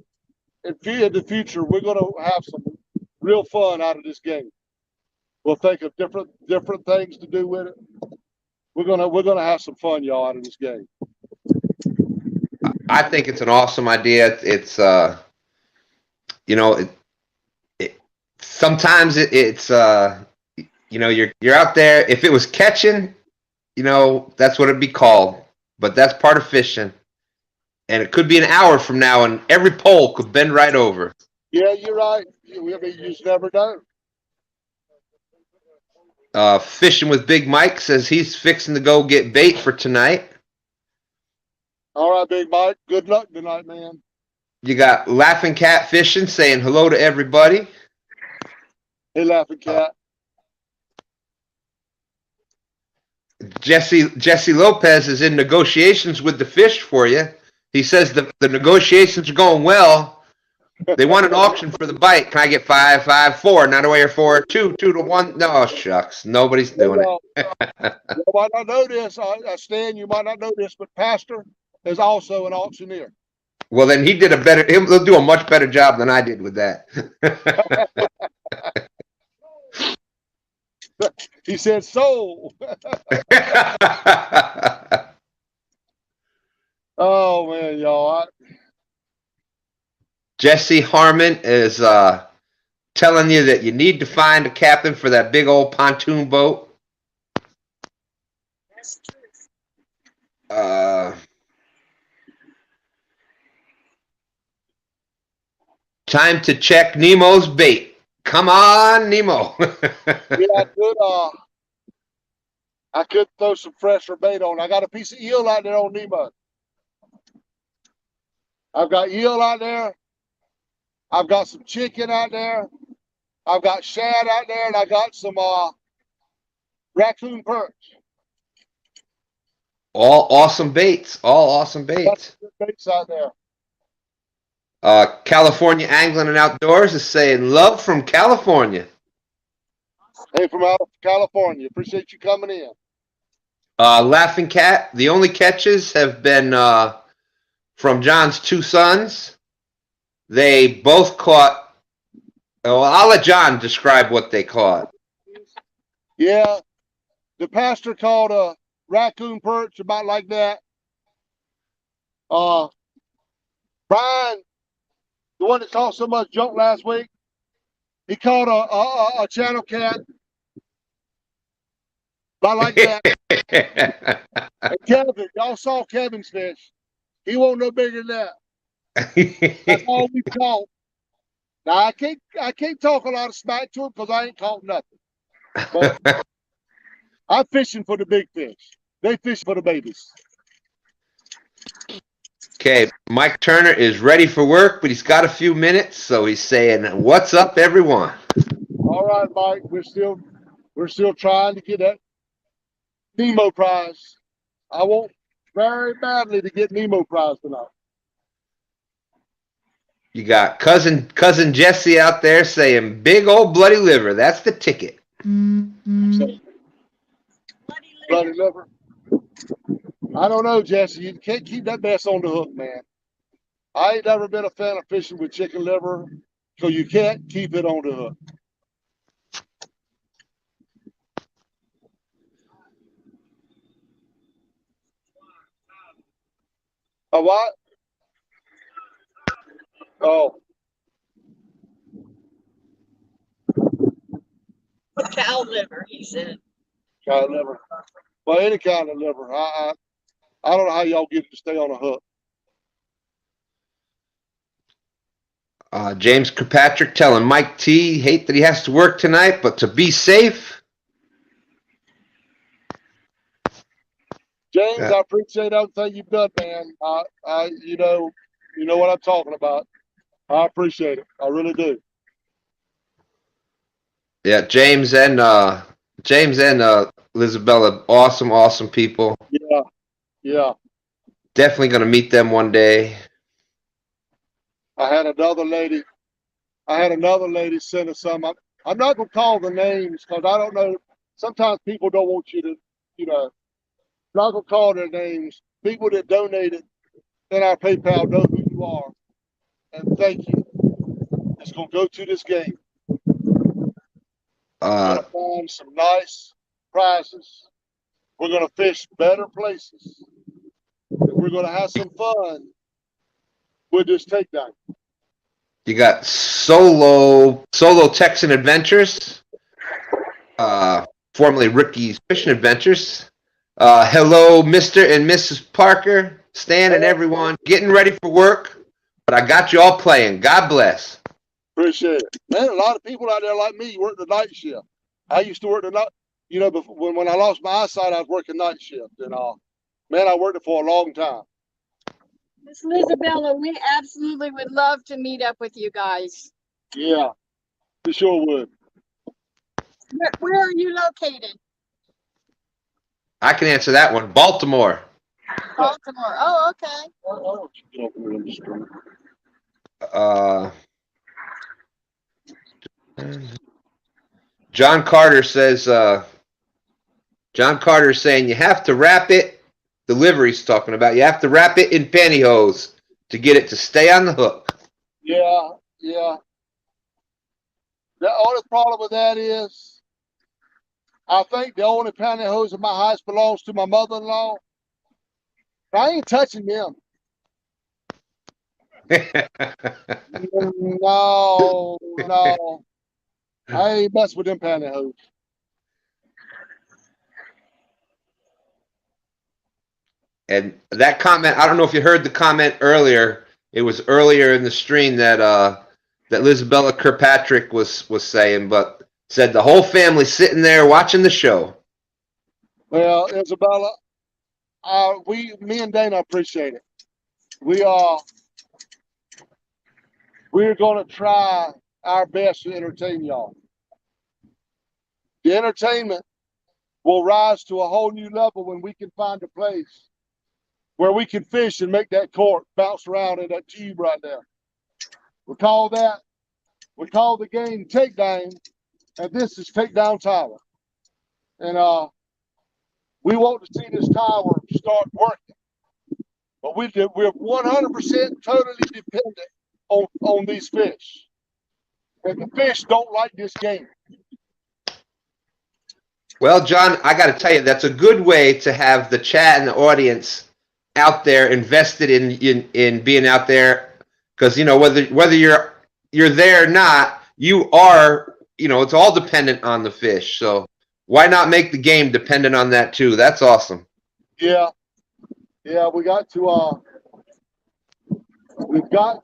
in the future, we're going to have some real fun out of this game. We'll think of different things to do with it. We're gonna have some fun, y'all, out of this game. I think it's an awesome idea. It's sometimes it's you're out there. If it was catching, that's what it'd be called. But that's part of fishing, and it could be an hour from now, and every pole could bend right over. Yeah, you're right. You just never know. Fishing with Big Mike says he's fixing to go get bait for tonight. All right, Big Mike. Good luck tonight, man. You got Laughing Cat Fishing saying hello to everybody. Hey, Laughing Cat. Jesse Lopez is in negotiations with the fish for you. He says the negotiations are going well. They want an auction for the bite. Can I get 5, 5, 4? Not away or 4, 2, 2 to 1. No, shucks. Nobody's doing it. You might not know this, Stan. You might not know this, but Pastor is also an auctioneer. Well, then he did he'll do a much better job than I did with that. He said sold. Oh man, y'all. Jesse Harmon is telling you that you need to find a captain for that big old pontoon boat. That's true. Time to check Nemo's bait. Come on, Nemo. Yeah, I could throw some fresher bait on. I got a piece of eel out there on Nemo. I've got eel out there. I've got some chicken out there. I've got shad out there, and I got some raccoon perch. All awesome baits. All awesome baits. Baits out there. California Angling and Outdoors is saying love from California. Hey, from out of California. Appreciate you coming in. Laughing Cat, the only catches have been from John's two sons. They both caught. Well, I'll let John describe what they caught. Yeah, the pastor caught a raccoon perch about like that. Brian, the one that caught so much junk last week, he caught a channel cat. About like that. And Kevin, y'all saw Kevin's fish. He wasn't no bigger than that. That's all we caught. Now I can't talk a lot of smack to him because I ain't caught nothing. But I'm fishing for the big fish. They fish for the babies. Okay, Mike Turner is ready for work, but he's got a few minutes, so he's saying, "What's up, everyone?" All right, Mike. We're still trying to get that Nemo prize. I want very badly to get Nemo prize tonight. You got cousin Jesse out there saying, "Big old bloody liver. That's the ticket." Bloody liver. I don't know, Jesse. You can't keep that mess on the hook, man. I ain't never been a fan of fishing with chicken liver, so you can't keep it on the hook. A what? Oh. Cow liver, he said. Cow liver. Well, any kind of liver. I don't know how y'all get it to stay on a hook. James Kirkpatrick telling Mike T, hate that he has to work tonight, but to be safe. James, I appreciate everything you've done, man. You know what I'm talking about. I appreciate it. I really do. Yeah, James and Lisabella, awesome people. Yeah. Definitely gonna meet them one day. I had another lady send us some. I'm not gonna call the names because I don't know. Sometimes people don't want you to, not gonna call their names. People that donated in our PayPal know who you are, and thank you. It's gonna go to this game. We're gonna find some nice prizes. We're gonna fish better places. And we're gonna have some fun with this takedown. You got Solo Texan Adventures, formerly Ricky's Fishing Adventures. Hello, Mr. and Mrs. Parker, Stan and everyone, getting ready for work, but I got you all playing. God bless. Appreciate it. Man, a lot of people out there like me work the night shift. I used to work the night, before, when I lost my eyesight, I was working night shift. And man, I worked it for a long time. Miss Lisabella, we absolutely would love to meet up with you guys. Yeah, we sure would. Where are you located? I can answer that one. Baltimore. Baltimore. Oh, okay. John Carter says, John Carter's saying you have to wrap it, the livery's talking about, you have to wrap it in pantyhose to get it to stay on the hook. Yeah. The only problem with that is, I think the only pantyhose in my house belongs to my mother-in-law. I ain't touching them. No. I ain't messing with them pantyhose. And that comment, I don't know if you heard the comment earlier. It was earlier in the stream that Lisabella Kirkpatrick was saying, but said the whole family sitting there watching the show. Well, Isabella, me and Dana appreciate it. We're going to try our best to entertain y'all. The entertainment will rise to a whole new level when we can find a place where we can fish and make that cork bounce around in that tube right there. We call the game takedown, and this is takedown tower. And we want to see this tower start working. But we're 100% totally dependent on these fish. And the fish don't like this game. Well, John, I got to tell you, that's a good way to have the chat and the audience out there invested in being out there, because whether you're there or not, you are, it's all dependent on the fish. So why not make the game dependent on that too? That's awesome. Yeah, we've got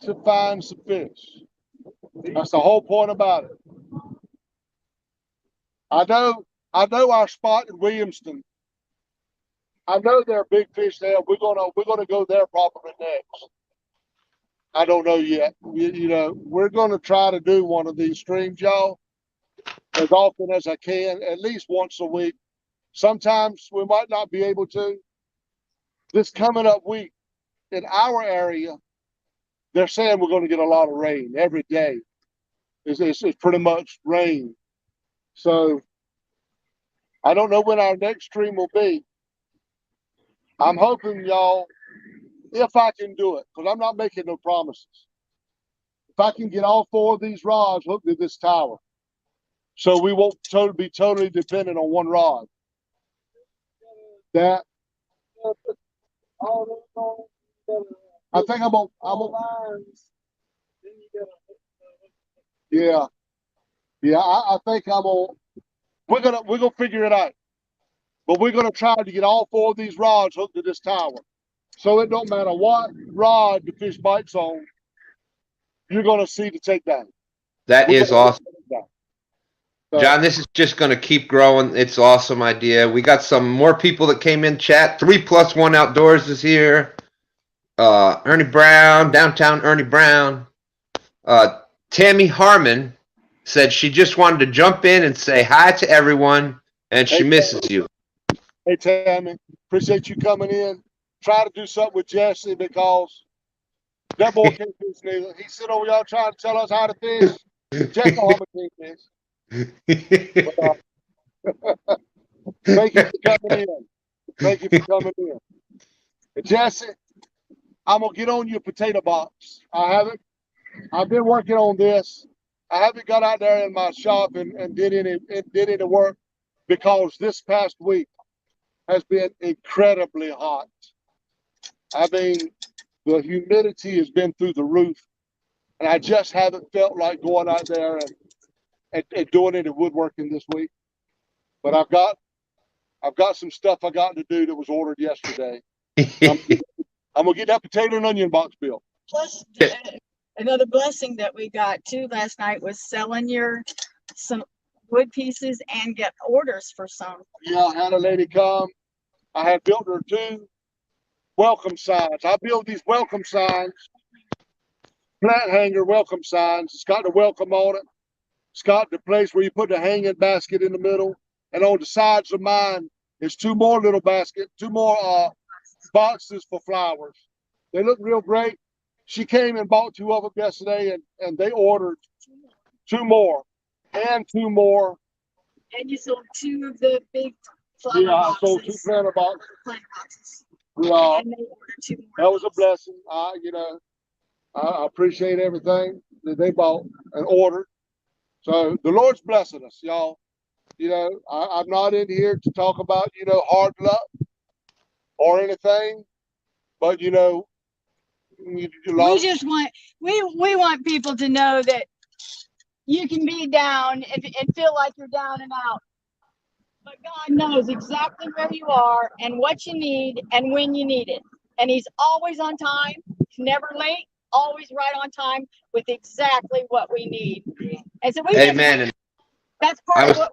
to find some fish. That's the whole point about it. I know our spot in Williamston. I know there are big fish there. We're gonna go there probably next. I don't know yet. We're gonna try to do one of these streams, y'all, as often as I can, at least once a week. Sometimes we might not be able to. This coming up week in our area, they're saying we're going to get a lot of rain every day. It's pretty much rain. So I don't know when our next stream will be. I'm hoping, y'all, if I can do it, because I'm not making no promises. If I can get all 4 of these rods hooked to this tower, so we won't be totally dependent on one rod. That I think I'm on. Yeah. I think I'm on. We're gonna figure it out. But we're gonna try to get all 4 of these rods hooked to this tower. So it don't matter what rod the fish bites on, you're gonna see the takedown. That We're is gonna awesome. so, John, this is just going to keep growing. It's an awesome idea. We got some more people that came in chat. 3+1 Outdoors is here. Ernie Brown, downtown Ernie Brown. Tammy Harmon said she just wanted to jump in and say hi to everyone, and she misses you. Hey Tammy, appreciate you coming in. Try to do something with Jesse because that boy can't fish neither. He sit over y'all trying to tell us how to fish. Jesse Harmon can't fish. But, thank you for coming in. Thank you for coming in. And Jesse, I'm gonna get on your potato box. I've been working on this. I haven't got out there in my shop and did any work because this past week has been incredibly hot. I mean, the humidity has been through the roof, and I just haven't felt like going out there and doing any woodworking this week. But I've got some stuff I got to do that was ordered yesterday. I'm gonna get that potato and onion box built. Plus, another blessing that we got too last night was selling some wood pieces and get orders for some. Yeah, I had a lady come. I had built her 2 welcome signs. I build these welcome signs, plant hanger welcome signs. It's got the welcome on it. It's got the place where you put the hanging basket in the middle. And on the sides of mine is 2 more little baskets, 2 more boxes for flowers. They look real great. She came and bought 2 of them yesterday, and they ordered 2 more and 2 more. And you sold 2 of the big flower Yeah, I boxes. sold 2 planter boxes. Plant boxes. Yeah, And they ordered 2 more. that was a blessing. I appreciate everything that they bought and ordered. So the Lord's blessing us, y'all. I'm not in here to talk about, hard luck or anything, but We just want we want people to know that you can be down and feel like you're down and out. But God knows exactly where you are and what you need and when you need it. And He's always on time. He's never late, always right on time with exactly what we need. And so Amen. That's part of what,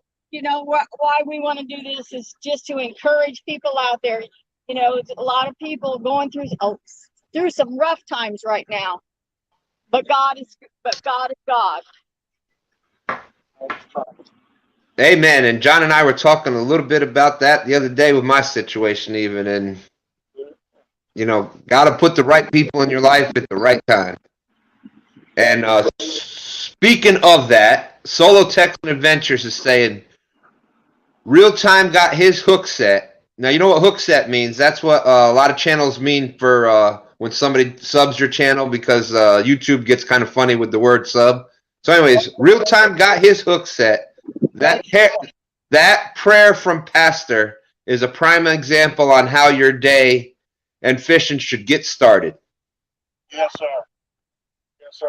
why we want to do this is just to encourage people out there. A lot of people going through some rough times right now. But God is God. Amen. And John and I were talking a little bit about that the other day with my situation even. And, got to put the right people in your life at the right time. And speaking of that, Solo Texan Adventures is saying, Real Time got his hook set. Now, you know what hook set means. That's what a lot of channels mean for when somebody subs your channel because YouTube gets kind of funny with the word sub. So anyways, Real Time got his hook set. That prayer from Pastor is a prime example on how your day and fishing should get started. Yes, sir. Yes, sir.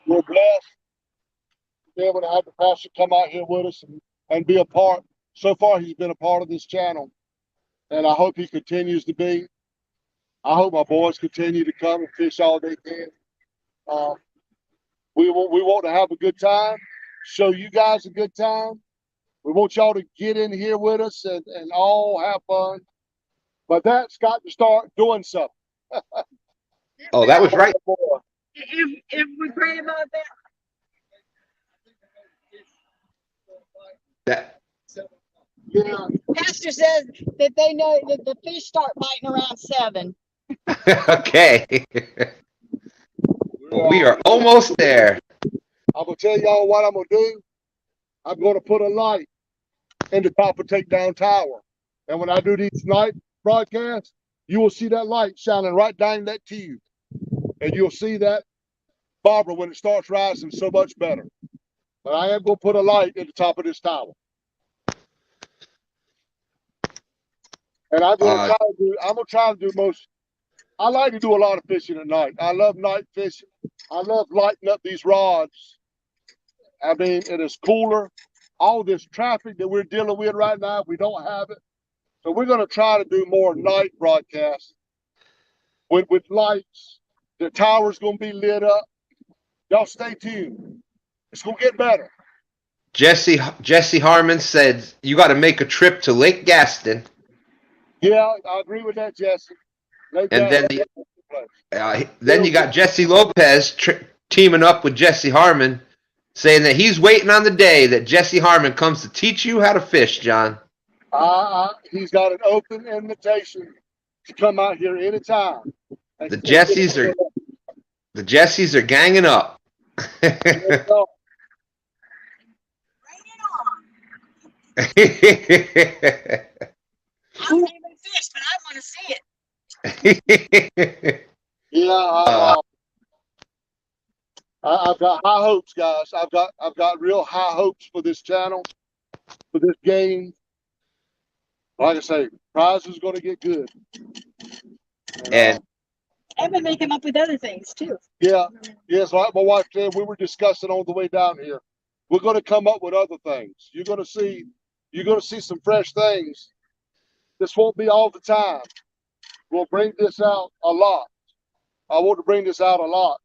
We're blessed to be able to have the pastor come out here with us and be a part. So far, he's been a part of this channel, and I hope he continues to be. I hope my boys continue to come and fish all they can. We want to have a good time, show you guys a good time. We want y'all to get in here with us and all have fun. But that's got to start doing something. Oh, that was right. If we pray about That. Yeah. Pastor says that they know that the fish start biting around 7. Okay. Well, we are almost there. I'm going to tell y'all what I'm going to do. I'm going to put a light in the top of Takedown Tower. And when I do these night broadcasts, you will see that light shining right down that tube. And you'll see that Barbara when it starts rising so much better. But I am going to put a light in the top of this tower. And I'm going to try to do I like to do a lot of fishing at night. I love night fishing. I love lighting up these rods. I mean, it is cooler. All this traffic that we're dealing with right now, we don't have it. So we're going to try to do more night broadcasts with lights. The tower's going to be lit up. Y'all stay tuned. It's going to get better. Jesse Harmon said you got to make a trip to Lake Gaston. Yeah, I agree with that, Jesse. Then you got Jesse Lopez teaming up with Jesse Harmon, saying that he's waiting on the day that Jesse Harmon comes to teach you how to fish, John. He's got an open invitation to come out here anytime. The Jessies are ganging up. Bring it on. I don't even fish, but I want to see it. Yeah, I've got high hopes, guys. I've got real high hopes for this channel, for this game. Like I say, prize is going to get good. And Evan may come up with other things too. yeah, like my wife said, we were discussing on the way down here. We're going to come up with other things. You're going to see some fresh things. This won't be all the time. We'll bring this out a lot. I want to bring this out a lot,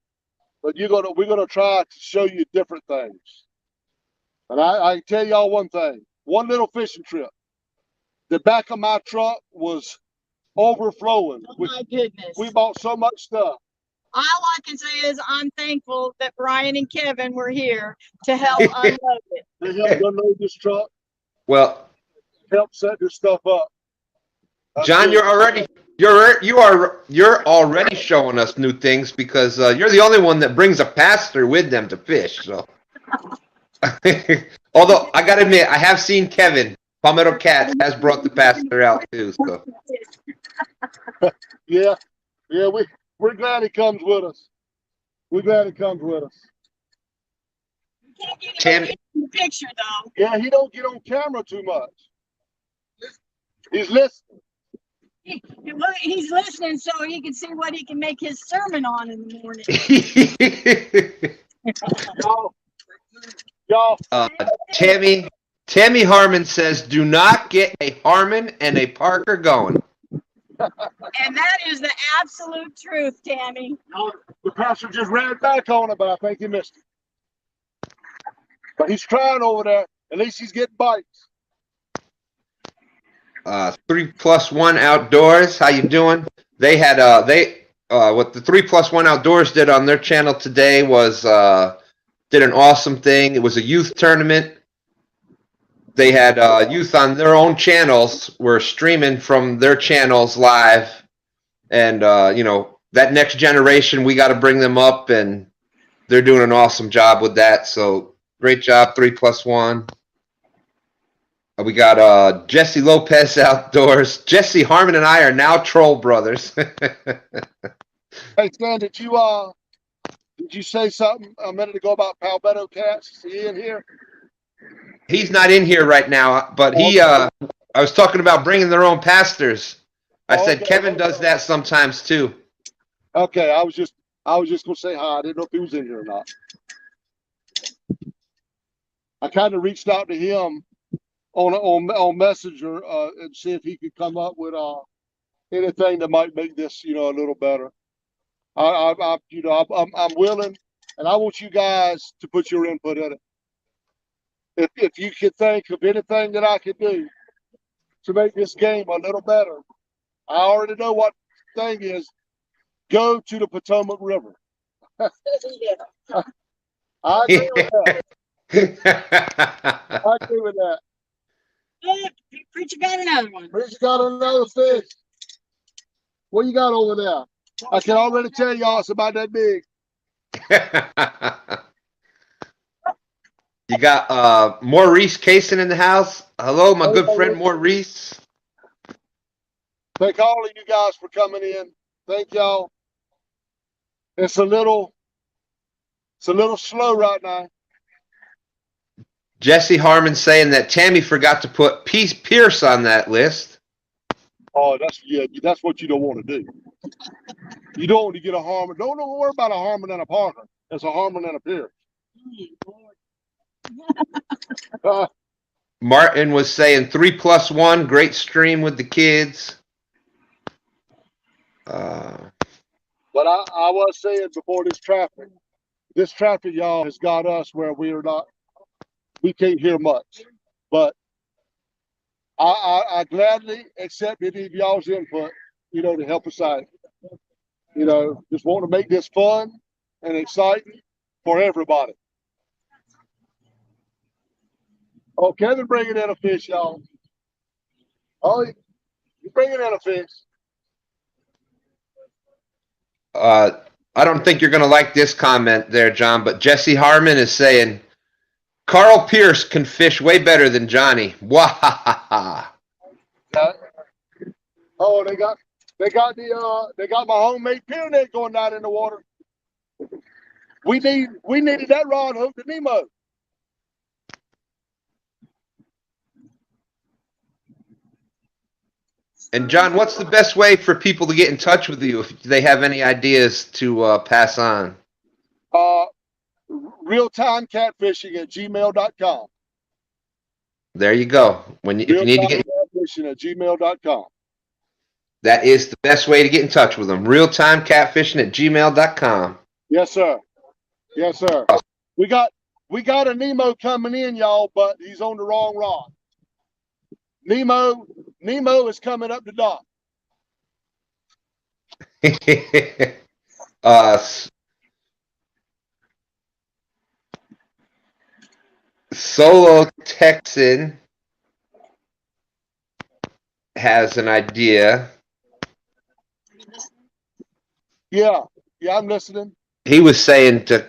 but we're gonna try to show you different things. And I can tell y'all one thing: one little fishing trip, the back of my truck was overflowing. Oh my goodness! We bought so much stuff. All I can say is I'm thankful that Brian and Kevin were here to help unload it. They helped unload this truck. Well, help set this stuff up. John, you're already showing us new things because you're the only one that brings a pastor with them to fish. So, although I gotta admit, I have seen Kevin Palmetto Cats has brought the pastor out too. So, yeah, we're glad he comes with us. We're glad he comes with us. You can't get in the picture though. Yeah, he don't get on camera too much. He's listening. He's listening so he can see what he can make his sermon on in the morning. Y'all. Tammy Harmon says, "Do not get a Harmon and a Parker going." And that is the absolute truth, Tammy. The pastor just ran back on it, but I think he missed it. But he's trying over there. At least he's getting bites. 3+1 Outdoors, how you doing? They had what the 3+1 Outdoors did on their channel today was did an awesome thing. It was a youth tournament. They had youth on their own channels were streaming from their channels live, and that next generation, we got to bring them up, and they're doing an awesome job with that. So great job, 3+1. We got Jesse Lopez Outdoors. Jesse Harmon and I are now troll brothers. Hey, Stan, did you say something a minute ago about Palmetto Cats? Is he in here? He's not in here right now, but I was talking about bringing their own pastors. I said Kevin does that sometimes too. Okay, I was just gonna say hi. I didn't know if he was in here or not. I kind of reached out to him on Messenger and see if he could come up with anything that might make this a little better. I'm willing, and I want you guys to put your input in it. If you could think of anything that I could do to make this game a little better, I already know what the thing is. Go to the Potomac River. I agree with that. I agree with that. Preacher got another one. Preacher got another fish. What you got over there? I can already tell y'all it's about that big. You got Maurice Cason in the house. Hello, my good friend Maurice. Thank all of you guys for coming in. Thank y'all. It's a little slow right now. Jesse Harmon saying that Tammy forgot to put Pierce on that list. Oh, that's what you don't want to do. You don't want to get a Harmon. Don't worry about a Harmon and a Parker. It's a Harmon and a Pierce. Martin was saying 3+1, great stream with the kids. But I was saying before this traffic, y'all, has got us where we can't hear much. But I gladly accept any of y'all's input, to help us out. Just want to make this fun and exciting for everybody. Oh, Kevin bringing in a fish, y'all. Oh, you bringing in a fish. I don't think you're going to like this comment there, John, but Jesse Harmon is saying, Carl Pierce can fish way better than Johnny. Wahahaha. Oh, they got my homemade pier net going down in the water. We needed that rod hooked to Nemo. And John, what's the best way for people to get in touch with you if they have any ideas to pass on? Realtimecatfishing@gmail.com. There you go. If you need to get realtimecatfishing@gmail.com. That is the best way to get in touch with them. realtimecatfishing@gmail.com. Yes, sir. Yes, sir. We got a Nemo coming in, y'all, but he's on the wrong rod. Nemo is coming up the dock. Solo Texan has an idea. Yeah, I'm listening. He was saying to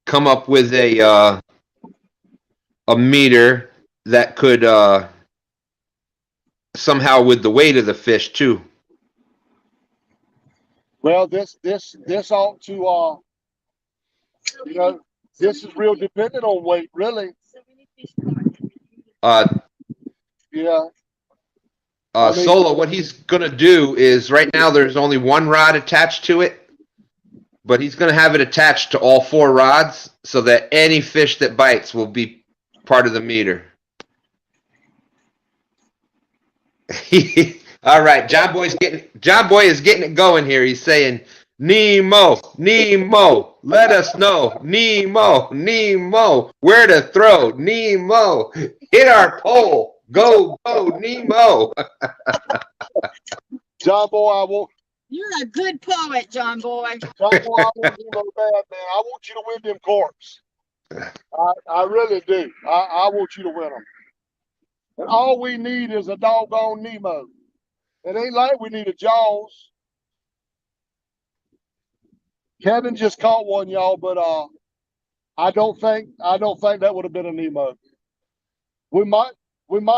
come up with a meter that could somehow with the weight of the fish too. Well, this ought to this is real dependent on weight, really. Yeah. Solo, what he's gonna do is right now there's only one rod attached to it, but he's gonna have it attached to all 4 rods so that any fish that bites will be part of the meter. All right, John Boy is getting it going here. He's saying, Nemo, let us know. Nemo, where to throw. Nemo, hit our pole. Go, Nemo. John Boy, I won't. You're a good poet, John Boy. John Boy, I won't do no bad, man. I want you to win them corks. I really do. I want you to win them. And all we need is a doggone Nemo. It ain't like we need a Jaws. Kevin just caught one, y'all, but I don't think that would have been a Nemo. We might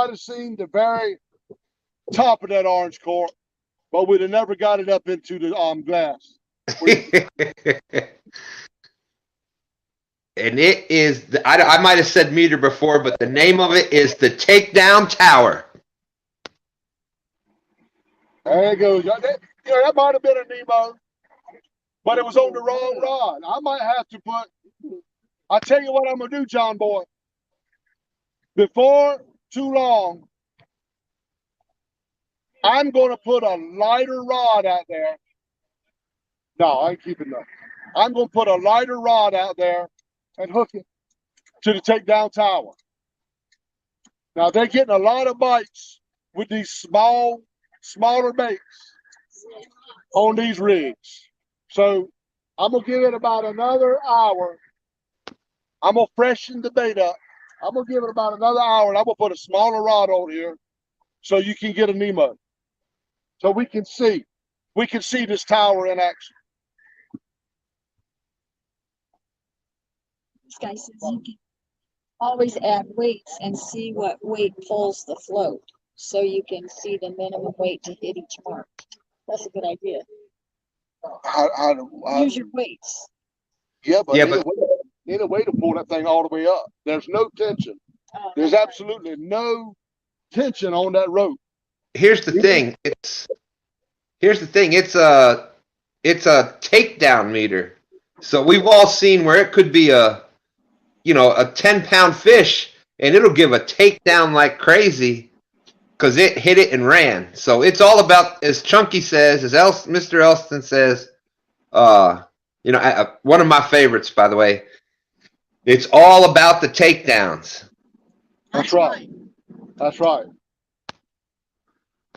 have seen the very top of that orange cork, but we'd have never got it up into the glass. And it is, I might have said meter before, but the name of it is the Takedown Tower. There you go. That might have been a Nemo, but it was on the wrong rod. I might have to I'll tell you what I'm going to do, John Boy. Before too long, I'm going to put a lighter rod out there. No, I ain't keeping that. I'm going to put a lighter rod out there and hook it to the takedown tower. Now, they're getting a lot of bites with these smaller baits on these rigs. So I'm going to give it about another hour. I'm going to freshen the bait up. I'm going to give it about another hour, and I'm going to put a smaller rod on here so you can get a Nemo. So we can see this tower in action. This guy says you can always add weights and see what weight pulls the float, so you can see the minimum weight to hit each mark. That's a good idea. Use your weights. Yeah, but need a way to pull that thing all the way up. There's no tension. There's absolutely no tension on that rope. Here's the thing. here's the thing. It's a takedown meter. So we've all seen where it could be a 10-pound fish, and it'll give a takedown like crazy because it hit it and ran. So it's all about, as Chunky says, as Mr. Elston says, one of my favorites, by the way. It's all about the takedowns. That's right. That's right.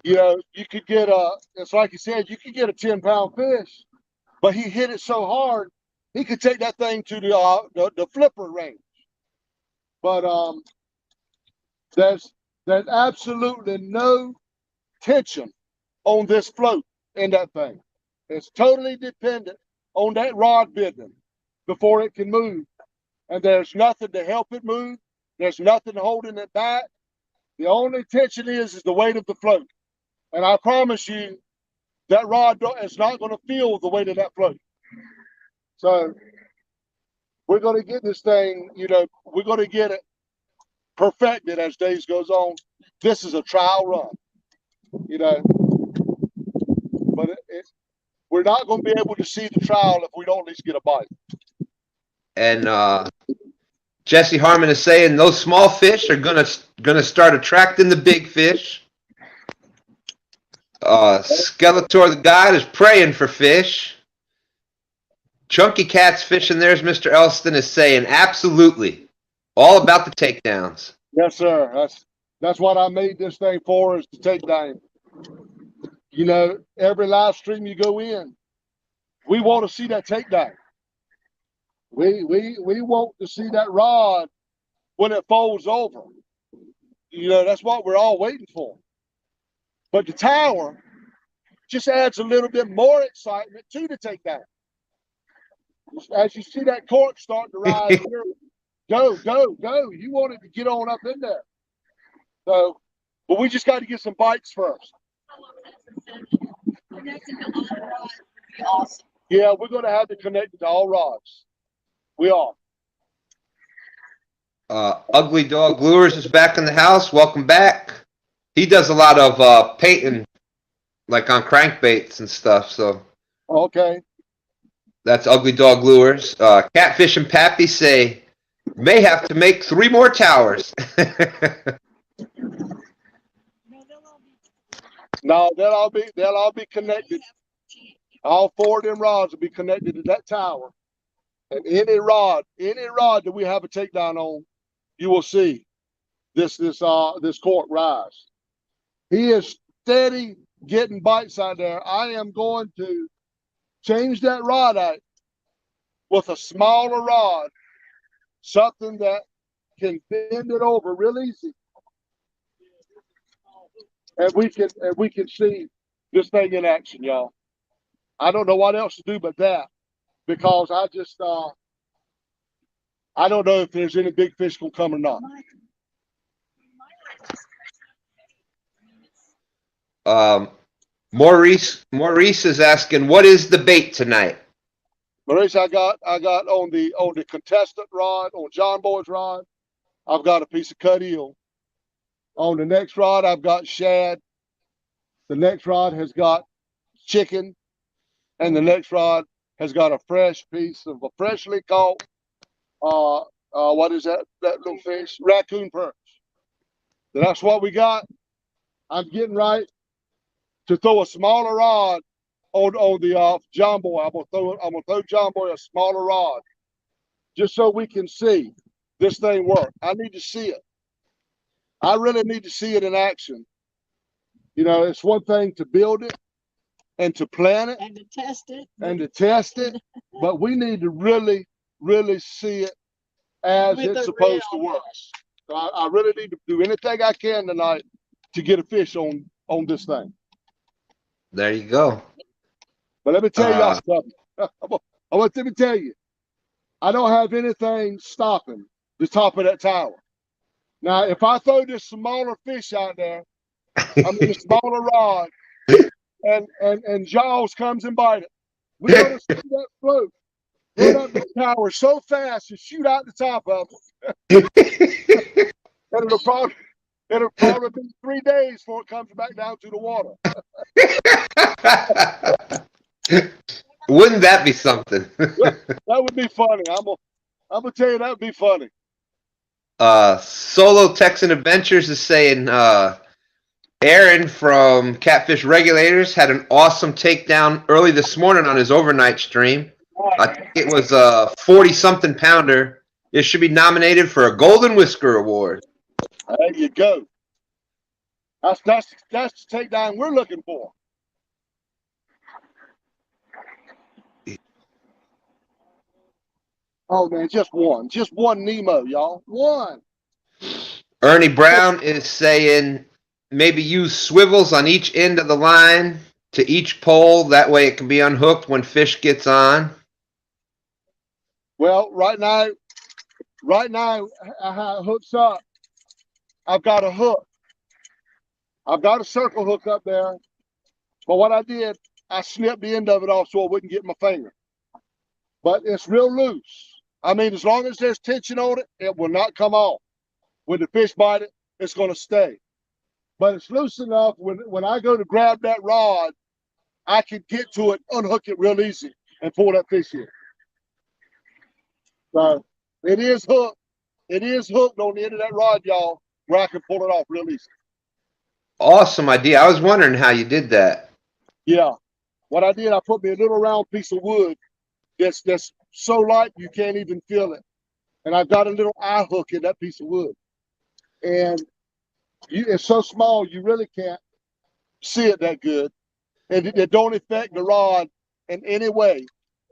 You could get it's like you said, you could get a 10-pound fish, but he hit it so hard, he could take that thing to the flipper range. But there's absolutely no tension on this float in that thing. It's totally dependent on that rod bending before it can move. And there's nothing to help it move. There's nothing holding it back. The only tension is the weight of the float. And I promise you, that rod is not going to feel the weight of that float. So we're going to get this thing, we're going to get it perfected as days goes on. This is a trial run, but we're not going to be able to see the trial if we don't at least get a bite. And Jesse Harmon is saying those small fish are gonna start attracting the big fish. Skeletor the God is praying for fish. Chunky Cat's fishing. There's Mr. Elston is saying absolutely, all about the takedowns. Yes, sir. That's what I made this thing for, is to take down. Every live stream you go in, we want to see that takedown. We want to see that rod when it folds over. That's what we're all waiting for. But the tower just adds a little bit more excitement to the takedown. As you see that cork starting to rise, go. You want it to get on up in there. So, but we just got to get some bites first. Awesome. Yeah, we're going to have to connect it to all rods. We are. Ugly Dog Lures is back in the house. Welcome back. He does a lot of painting, like on crankbaits and stuff. So okay, that's Ugly Dog Lures. Catfish and Pappy say may have to make 3 more towers. No, they'll all be connected. All 4 of them rods will be connected to that tower. And any rod that we have a takedown on, you will see this cork rise. He is steady getting bites out there. I am going to change that rod out with a smaller rod, something that can bend it over real easy. And we can see this thing in action, y'all. I don't know what else to do but that, because I don't know if there's any big fish gonna come or not. Maurice is asking, what is the bait tonight? Maurice, I got on the contestant rod, on John Boy's rod, I've got a piece of cut eel. On the next rod, I've got shad. The next rod has got chicken, and the next rod has got a fresh piece of a freshly caught what is that little fish? Raccoon perch. So that's what we got. I'm getting right to throw a smaller rod on the John Boy. I'm gonna throw John Boy a smaller rod, just so we can see this thing work. I need to see it. I really need to see it in action. It's one thing to build it and to plan it and to test it, but we need to really, really see it as it's supposed to work. So I really need to do anything I can tonight to get a fish on this thing. There you go. But let me tell y'all something. Let me tell you, I don't have anything stopping the top of that tower. Now, if I throw this smaller fish out there, the smaller rod, and Jaws comes and bite it, we're gonna see that float run up the tower so fast and shoot out the top of it. And it'll probably be 3 days before it comes back down to the water. Wouldn't that be something? That would be funny. I'm gonna tell you that would be funny. Solo Texan Adventures is saying Aaron from Catfish Regulators had an awesome takedown early this morning on his overnight stream. I think it was a 40-something pounder. It should be nominated for a Golden Whisker Award. There you go. That's the takedown we're looking for. Oh man, just one Nemo, y'all. One. Ernie Brown is saying maybe use swivels on each end of the line to each pole. That way it can be unhooked when fish gets on. Well, right now, how it hooks up, I've got a hook. I've got a circle hook up there. But what I did, I snipped the end of it off so I wouldn't get my finger. But it's real loose. I mean, as long as there's tension on it, it will not come off. When the fish bite it, it's going to stay. But it's loose enough when I go to grab that rod, I can get to it, unhook it real easy, and pull that fish in. So it is hooked. It is hooked on the end of that rod, y'all, where I can pull it off real easy. Awesome idea. I was wondering how you did that. Yeah. What I did, I put me a little round piece of wood that's so light you can't even feel it. And I've got a little eye hook in that piece of wood. And it's so small you really can't see it that good. And it don't affect the rod in any way.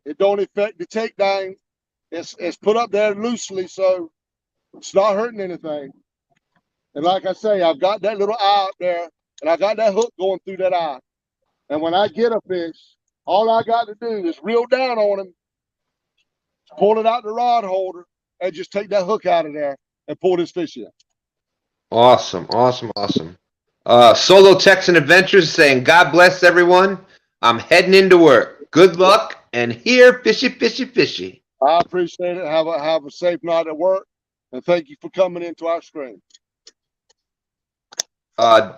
It don't affect the takedown. It's put up there loosely, so it's not hurting anything. And like I say, I've got that little eye out there, and I got that hook going through that eye. And when I get a fish, all I got to do is reel down on him, pull it out the rod holder, and just take that hook out of there and pull this fish in. Awesome. Solo Texan Adventures saying, God bless everyone. I'm heading into work. Good luck, and here, fishy, fishy, fishy. I appreciate it. Have a safe night at work, and thank you for coming into our stream.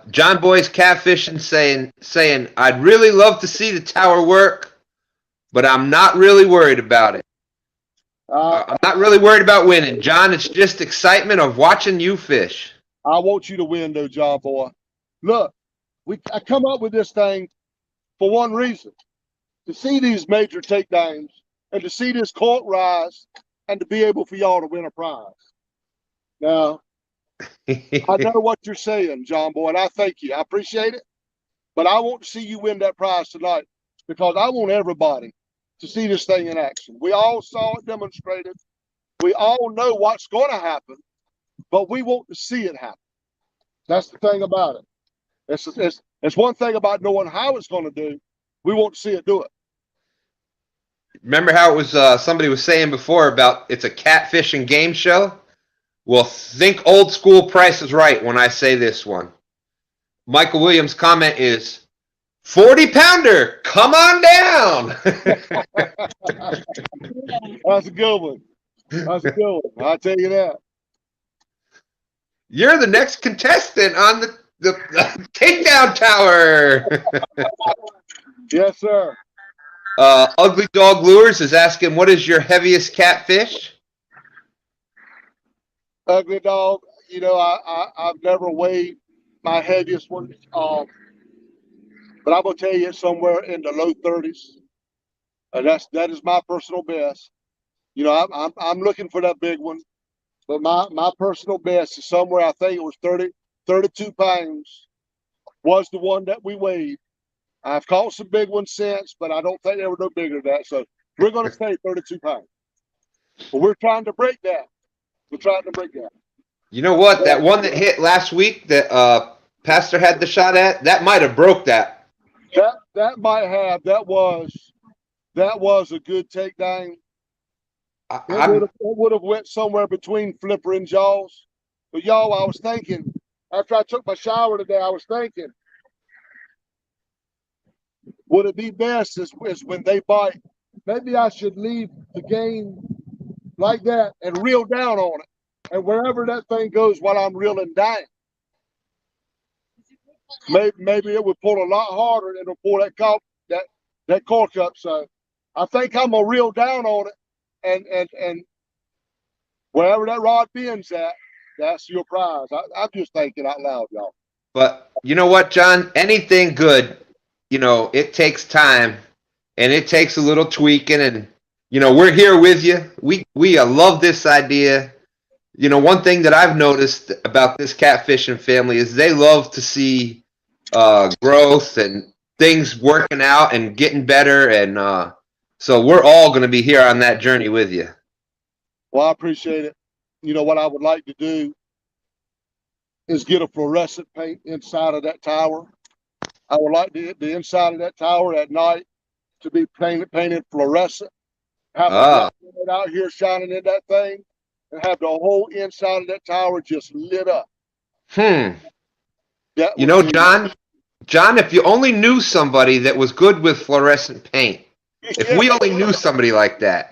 John Boy's Catfishing saying, I'd really love to see the tower work, but I'm not really worried about it. I'm not really worried about winning. John, it's just excitement of watching you fish. I want you to win, though, John Boy. Look, I come up with this thing for one reason, to see these major takedowns and to see this court rise and to be able for y'all to win a prize. Now, I know what you're saying, John Boy, and I thank you. I appreciate it. But I want to see you win that prize tonight because I want everybody to see this thing in action. We all saw it demonstrated. We all know what's going to happen, but we want to see it happen. That's the thing about it. It's one thing about knowing how it's going to do. We want to see it do it. Remember how it was somebody was saying before about it's a catfishing game show? Well, think old school Price is Right when I say this one. Michael Williams' comment is, 40-pounder, come on down. That's a good one. That's a good one. I'll tell you that. You're the next contestant on the takedown tower. Yes, sir. Ugly Dog Lures is asking, what is your heaviest catfish? Ugly Dog, you know, I've never weighed my heaviest one, but I'm gonna tell you it's somewhere in the low 30s, and that is my personal best. You know, I'm looking for that big one, but my personal best is somewhere. I think it was 32 pounds was the one that we weighed. I've caught some big ones since, but I don't think they were no bigger than that. So we're going to say 32 pounds. But we're trying to break that. We're trying to break that. You know what? That one that hit last week that Pastor had the shot at, that might have broke that. That might have. That was a good takedown. It would have went somewhere between flipper and jaws. But y'all, I was thinking, after I took my shower today, I was thinking, would it be best is when they bite, maybe I should leave the game like that and reel down on it. And wherever that thing goes while I'm reeling down. maybe it would pull a lot harder and it'll pull that cork up. So I think I'm gonna reel down on it, and wherever that rod bends at, that's your prize. I'm just thinking out loud, y'all. But you know what, John? Anything good, it takes time and it takes a little tweaking, and we're here with you. We love this idea. One thing that I've noticed about this catfishing family is they love to see growth and things working out and getting better, and so we're all going to be here on that journey with you. Well, I appreciate it. You know what I would like to do is get a fluorescent paint inside of that tower. I would like the inside of that tower at night to be painted fluorescent. Have a light out here shining in that thing, and have the whole inside of that tower just lit up. John, if you only knew somebody that was good with fluorescent paint. If we only knew somebody like that.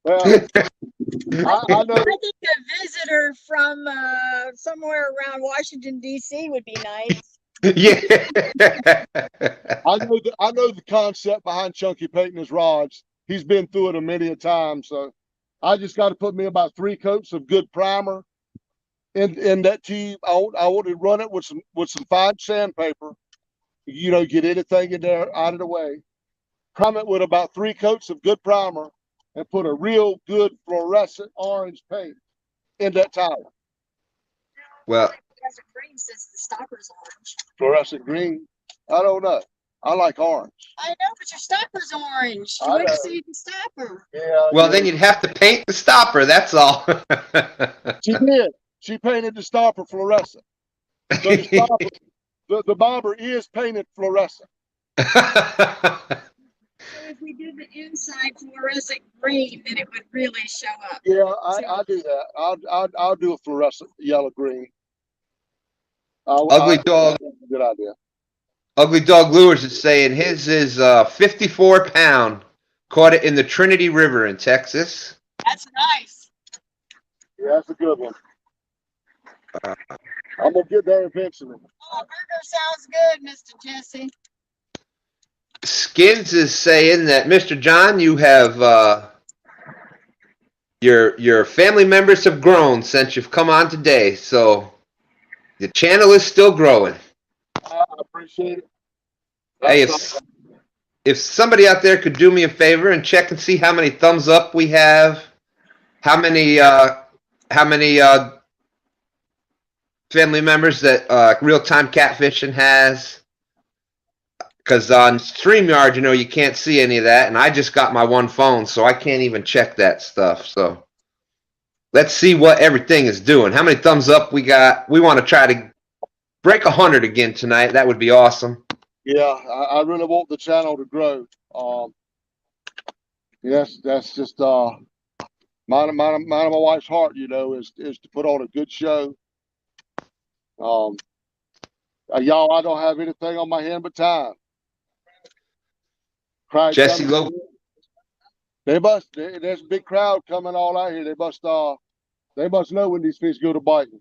Well, I know. I think a visitor from somewhere around Washington, D.C. would be nice. Yeah. I know the concept behind Chunky painting his rods. He's been through it a many a time. So I just got to put me about 3 coats of good primer in that tube. I want to run it with some fine sandpaper. Get anything in there out of the way. Prime it with about 3 coats of good primer and put a real good fluorescent orange paint in that tower. Well, fluorescent green since the stopper's orange. Fluorescent green? I don't know. I like orange. I know, but your stopper's orange. You wouldn't see the stopper. Yeah. Well, then you'd have to paint the stopper. That's all. She did. She painted the stopper fluorescent. So the bobber is painted fluorescent. So if we did the inside fluorescent green, then it would really show up. Yeah, I do that. I'll do a fluorescent yellow green. Ugly Dog. Good idea. Ugly Dog Lures is saying his is 54 pound. Caught it in the Trinity River in Texas. That's nice. Yeah, that's a good one. I'm gonna get there eventually. Oh, burger sounds good, Mr. Jesse. Skins is saying that, Mr. John, you have your family members have grown since you've come on today, so the channel is still growing. I appreciate it. Hey, if somebody out there could do me a favor and check and see how many thumbs up we have, how many family members that Real Time Catfishing has. Because on StreamYard, you can't see any of that, and I just got my one phone, so I can't even check that stuff. So let's see what everything is doing. How many thumbs up we got? We want to try to break 100 again tonight. That would be awesome. Yeah, I really want the channel to grow. Yes, that's just mine and my wife's heart. Is to put on a good show. Y'all, I don't have anything on my hand but time. Jesse Lowe. There's a big crowd coming all out here. They must know when these fish go to biting.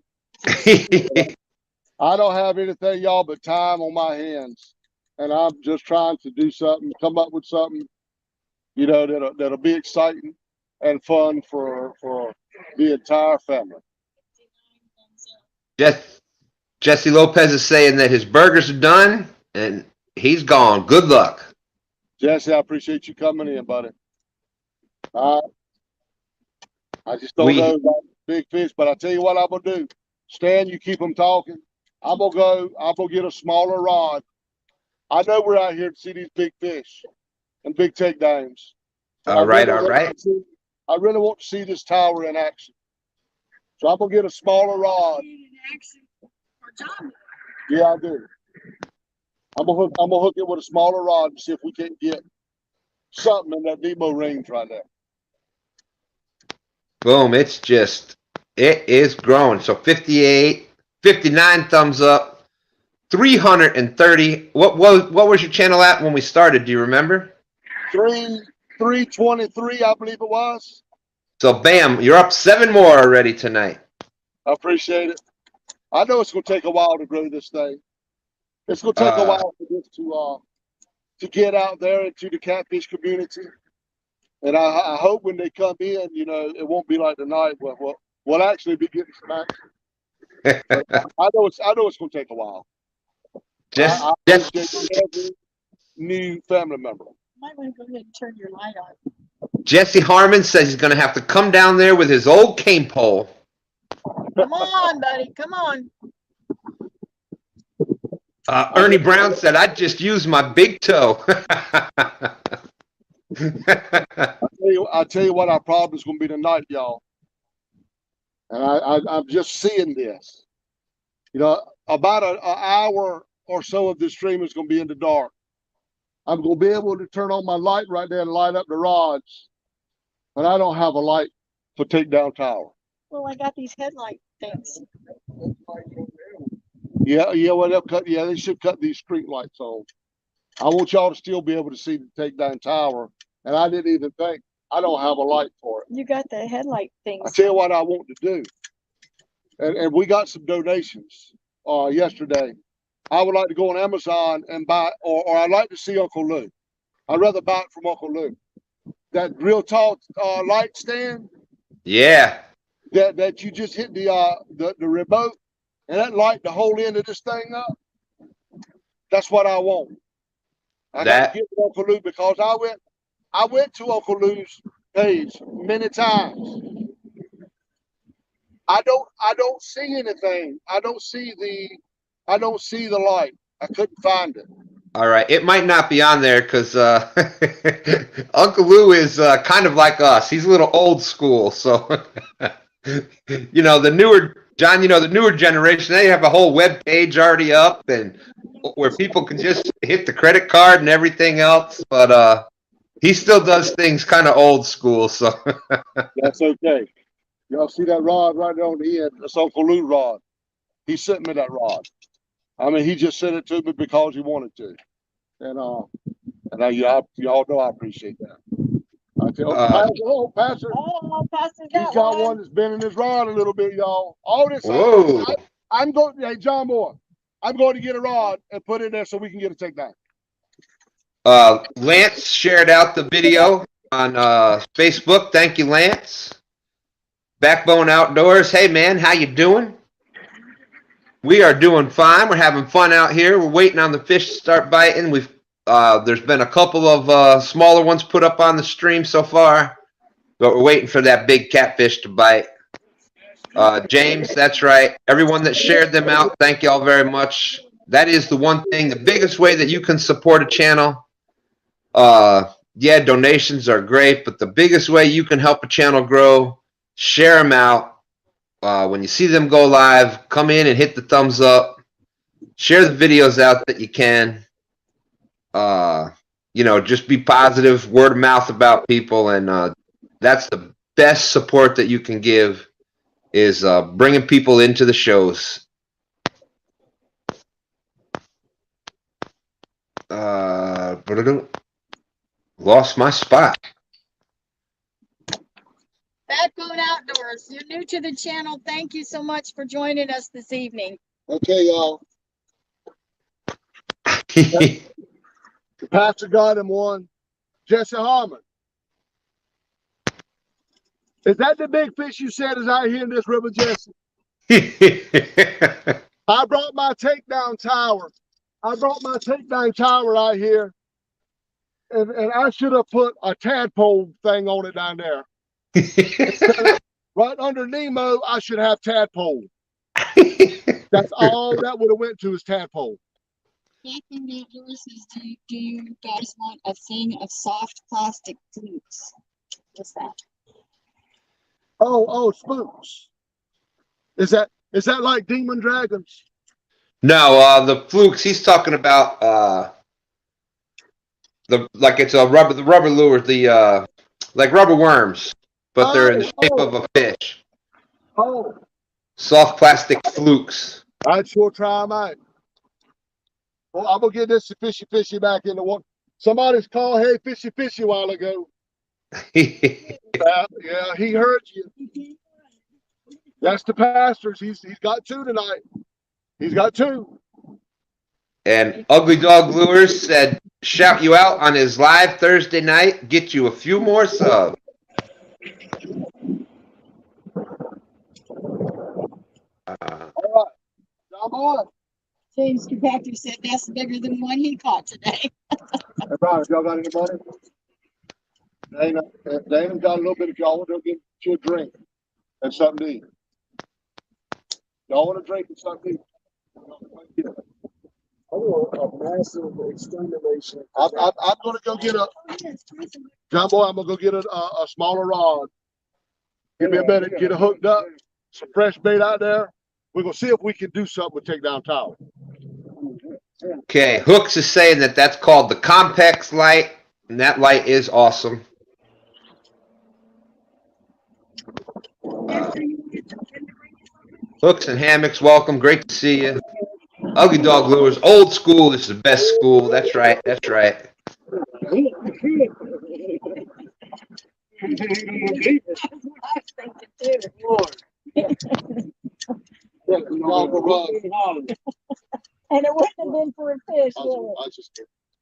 I don't have anything, y'all, but time on my hands, and I'm just trying to do something, come up with something, that'll be exciting and fun for the entire family. Jesse Lopez is saying that his burgers are done and he's gone. Good luck. Jesse, I appreciate you coming in, buddy. I just don't know about big fish, but I tell you what I'm gonna do. Stan, you keep them talking. I'm gonna get a smaller rod. I know we're out here to see these big fish and big takedowns. All right. I really want to see this tower in action. So I'm gonna get a smaller rod. Yeah, I do. I'm gonna hook it with a smaller rod and see if we can get something in that Demo range right there. Boom! It is growing. So 58, 59 thumbs up, 330. What was your channel at when we started? Do you remember? 323, I believe it was. So bam, you're up 7 more already tonight. I appreciate it. I know it's gonna take a while to grow this thing. It's gonna take a while for this to get out there into the catfish community. And I hope when they come in, you know, it won't be like tonight. We'll actually be getting some action. But I know it's gonna take a while. I appreciate every new family member. Might want to go ahead and turn your light on. Jesse Harmon says he's going to have to come down there with his old cane pole. Come on, buddy. Come on. Ernie Brown said, "I'd just use my big toe." I tell you what, our problem is going to be tonight, y'all. And I'm just seeing this. You know, about an hour or so of this stream is going to be in the dark. I'm going to be able to turn on my light right there and light up the rods. But I don't have a light for takedown tower. Well, I got these headlight things. Yeah, well, they'll cut. Yeah, they should cut these street lights on. I want y'all to still be able to see the takedown tower. And I didn't even think I don't have a light for it. You got the headlight things. I tell you what I want to do. And we got some donations yesterday. I would like to go on Amazon and buy, or I'd like to see Uncle Lou. I'd rather buy it from Uncle Lou. That real tall light stand. Yeah. That you just hit the remote and that light the whole end of this thing up. That's what I want. I got to give it Uncle Lou because I went to Uncle Lou's page many times. I don't see anything. I don't see the light. I couldn't find it. All right. It might not be on there because Uncle Lou is kind of like us. He's a little old school. So, you know, the newer generation, they have a whole web page already up and where people can just hit the credit card and everything else. But he still does things kind of old school. So that's okay. Y'all see that rod right there on the end? That's Uncle Lou rod. He sent me that rod. I mean, he just sent it to me because he wanted to. And y'all know I appreciate that. I tell Pastor. Oh, Pastor, He's got one that's been in his rod a little bit, y'all. All this whoa. I'm going, hey, John Moore, I'm going to get a rod and put it there so we can get a takedown. Lance shared out the video on Facebook. Thank you, Lance. Backbone Outdoors. Hey, man, how you doing? We are doing fine. We're having fun out here. We're waiting on the fish to start biting. There's been a couple of smaller ones put up on the stream so far, but we're waiting for that big catfish to bite. James, that's right. Everyone that shared them out, thank you all very much. That is the one thing, the biggest way that you can support a channel. Yeah, donations are great, but the biggest way you can help a channel grow, share them out. When you see them go live, come in and hit the thumbs up. Share the videos out that you can. You know, just be positive, word of mouth about people, and that's the best support that you can give is bringing people into the shows. Lost my spot. Backbone Outdoors. You're new to the channel. Thank you so much for joining us this evening. Okay, y'all. The pastor got him one. Jesse Harmon. Is that the big fish you said is out here in this river, Jesse? I brought my takedown tower. Out here. And I should have put a tadpole thing on it down there. Right under Nemo, I should have tadpole. That's all that would have went to is tadpole. Backbone Outdoors says, do you guys want a thing of soft plastic flutes? What's that? Oh, spooks. Is that like demon dragons? No, the flukes. He's talking about it's the rubber lures, like rubber worms, but they're in the shape of a fish. Oh, soft plastic flukes. I'd sure try them out. Well, I'm gonna get this fishy back in the water. Somebody's called, hey, fishy a while ago. Yeah, he heard you. That's the pastor's. He's got two tonight. He's got two. And Ugly Dog Lures said, shout you out on his live Thursday night, get you a few more subs. All right, John Boy. James Kirkpatrick said that's bigger than one he caught today. Hey, Brian, if y'all got any money? Dana, if Dana got a little bit, if y'all want to get you a drink and something to eat. Y'all want a drink and something to eat? I want a massive extermination. I'm gonna go get a John Boy. I'm gonna go get a smaller rod. Give me a minute. Get it hooked up. Some fresh bait out there. We're gonna see if we can do something with Takedown Tower. Okay, Hooks is saying that that's called the Compex light, and that light is awesome. Hooks and Hammocks, welcome. Great to see you. Ugly Dog Lures, old school is the best school. That's right. That's right. And it wouldn't have been for a fish, would it?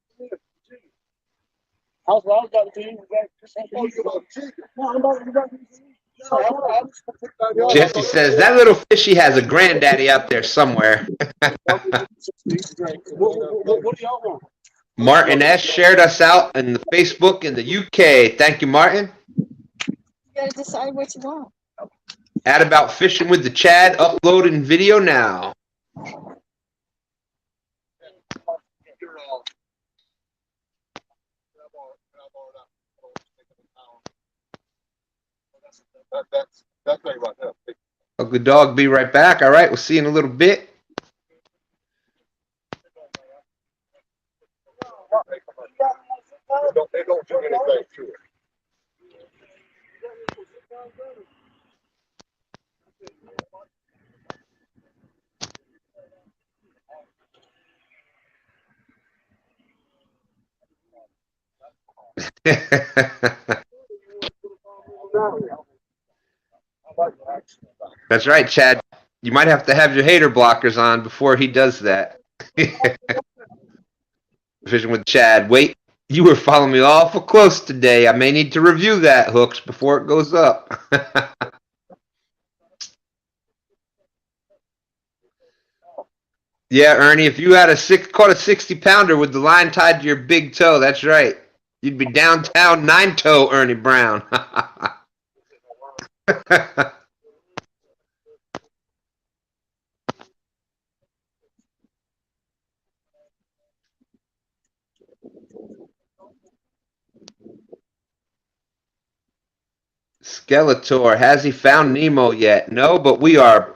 Jesse says that little fishy has a granddaddy out there somewhere. Martin S. shared us out in the Facebook in the UK. Thank you, Martin. You gotta decide what you want. At About Fishing with the Chad, uploading video now. That's right there. Ugly Dog, be right back. All right, we'll see you in a little bit. They don't do anything to it. That's right, Chad. You might have to have your hater blockers on before he does that. Fishing with Chad. Wait, you were following me awful close today. I may need to review that, Hooks, before it goes up. Yeah, Ernie, if you had caught a 60-pounder with the line tied to your big toe, that's right. You'd be downtown 9-toe Ernie Brown. Skeletor, has he found Nemo yet? No, but we are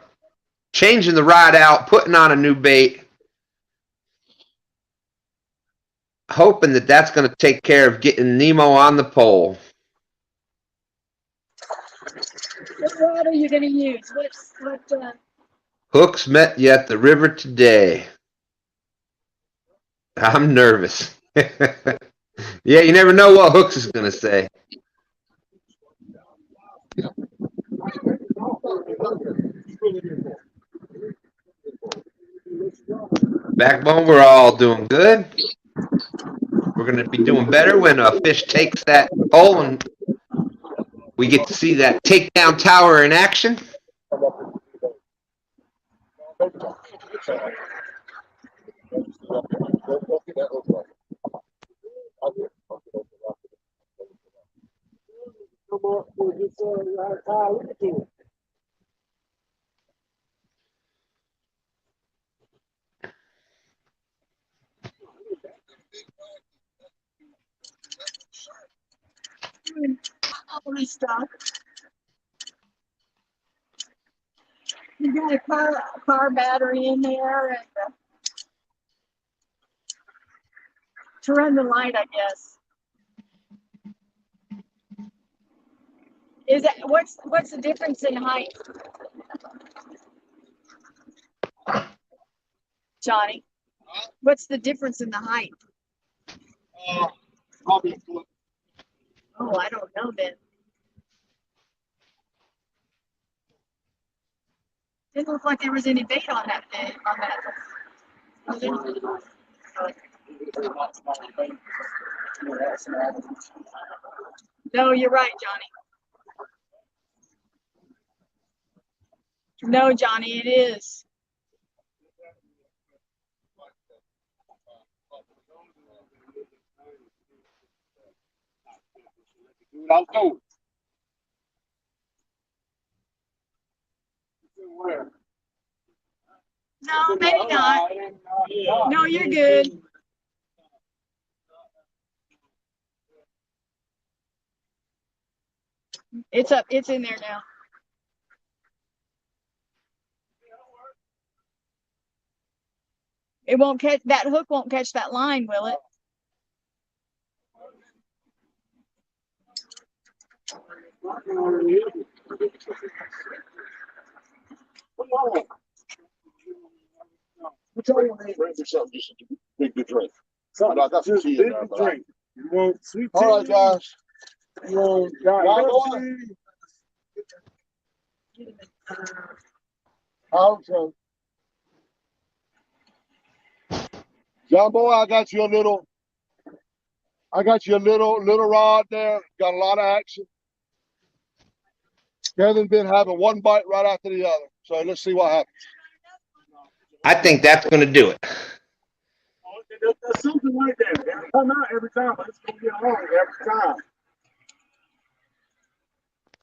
changing the rod out, putting on a new bait, hoping that that's going to take care of getting Nemo on the pole. What rod are you gonna use? Hooks met you at the river today. I'm nervous. Yeah, you never know what Hooks is going to say. Backbone, we're all doing good. We're going to be doing better when a fish takes that pole and we get to see that takedown tower in action. All this stuff. You got a car battery in there and to run the light, I guess. Is that what's the difference in height, Johnny? What's the difference in the height? Probably a foot. Oh, I don't know then. Didn't look like there was any bait on that day. On that. No, you're right, Johnny. No, Johnny, it is. I'll go. No, maybe not. No, you're good. It's up. It's in there now. It won't catch, that hook won't catch that line, will it? Just a big good drink. I got some tea in there, but drink. You want sweet tea? all right, guys. You want Also, John Boy, I got you a little rod there. Got a lot of action. Kevin's been having one bite right after the other. So let's see what happens. I think that's going to do it. There's something like that. It'll come out every time, but it's going to get hard every time.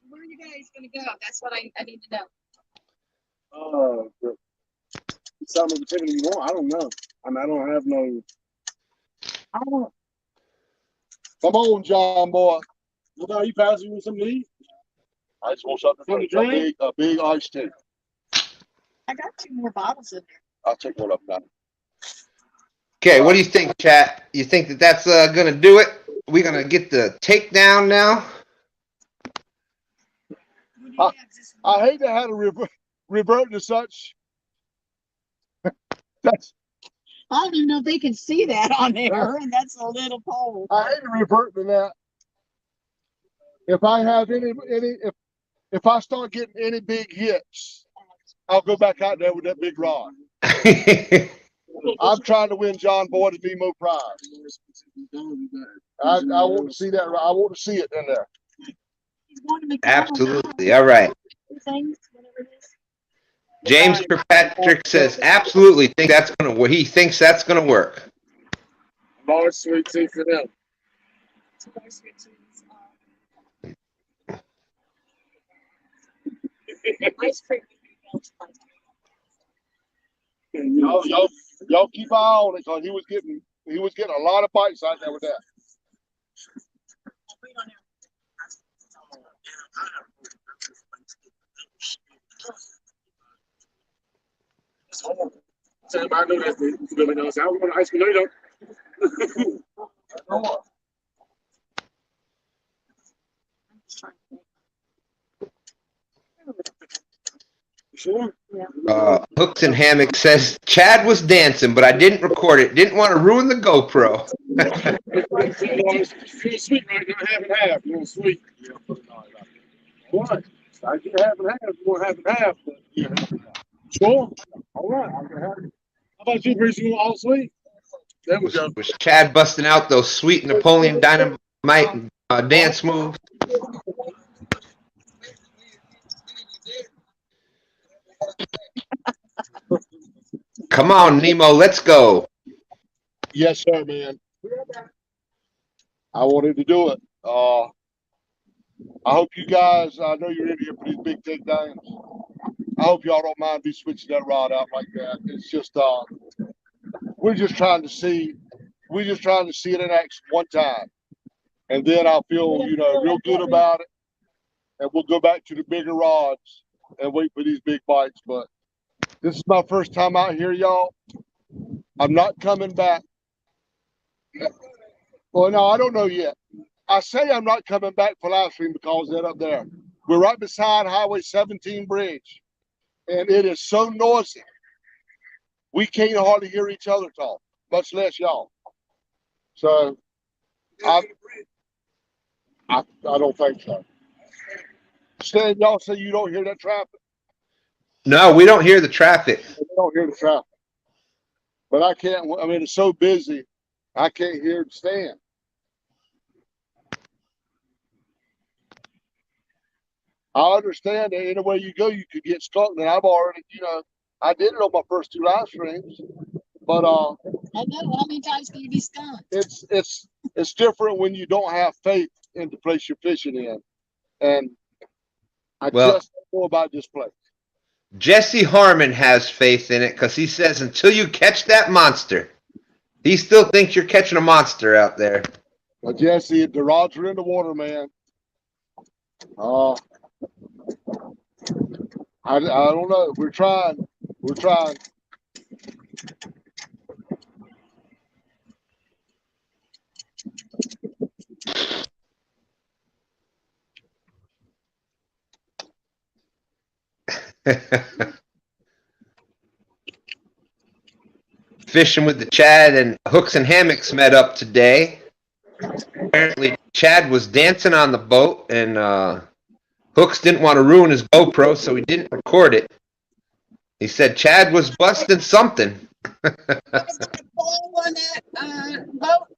Where are you guys gonna go? That's what I need to know. Some of the activity you want, I don't know. I mean, I don't have no. I don't. Come on, John Boy. What about you passing me some lead? I just want something to drink. A big iced tea. I got 2 more bottles in there. I'll take one up now. Okay, what do you think, chat? You think that that's going to do it? We're going to get the takedown now? I hate to have to revert to such. That's. I don't even know if they can see that on there, and that's a little pole. I hate to revert to that. If I have if I start getting any big hits, I'll go back out there with that big rod. I'm trying to win John Boy the Nemo prize. I want to see that. I want to see it in there. Absolutely. All right. James Kirkpatrick says absolutely think that's going to work. He thinks that's going to work. More sweet tea for them. Ice cream. Y'all keep eye on it because he was getting a lot of bites out there with that. Time I know that's the really knows. I was going to ice cream, you know. Sure. Hooks and Hammock says Chad was dancing, but I didn't record it. Didn't want to ruin the GoPro. Sweet right now, half and half. You want sweet? What? I get half and half. You want half and half? But yeah. Sure. All right. I can have it. How about you, Bruce? You want all sweet? There we go. Was Chad busting out those sweet Napoleon Dynamite dance moves? Come on, Nemo, let's go. Yes, sir, man. I wanted to do it. I hope you guys, I know you're in here for these big takedowns. I hope y'all don't mind me switching that rod out like that. It's just, we're just trying to see it in action one time. And then I'll feel, real good about it. And we'll go back to the bigger rods and wait for these big bites. But this is my first time out here, y'all. I'm not coming back. Well, no, I don't know yet. I say I'm not coming back for live stream because they're up there. We're right beside Highway 17 bridge. And it is so noisy. We can't hardly hear each other talk, much less y'all. So I don't think so. Stan, y'all say you don't hear that traffic? No, we don't hear the traffic. We don't hear the traffic. But I can't. I mean, it's so busy, I can't hear him stand. I understand that anywhere you go, you could get stuck. And I've already, I did it on my first 2 live streams, but I know. How many times can you be stunned? it's different when you don't have faith in the place you're fishing in, and I just don't know about this place. Jesse Harmon has faith in it because he says until you catch that monster, he still thinks you're catching a monster out there. Well, Jesse, the rods are in the water, man. I don't know. We're trying. We're trying. Fishing with the Chad and Hooks and Hammocks met up today. Apparently, Chad was dancing on the boat, and Hooks didn't want to ruin his GoPro, so he didn't record it. He said Chad was busting something. Was there a pole on that boat?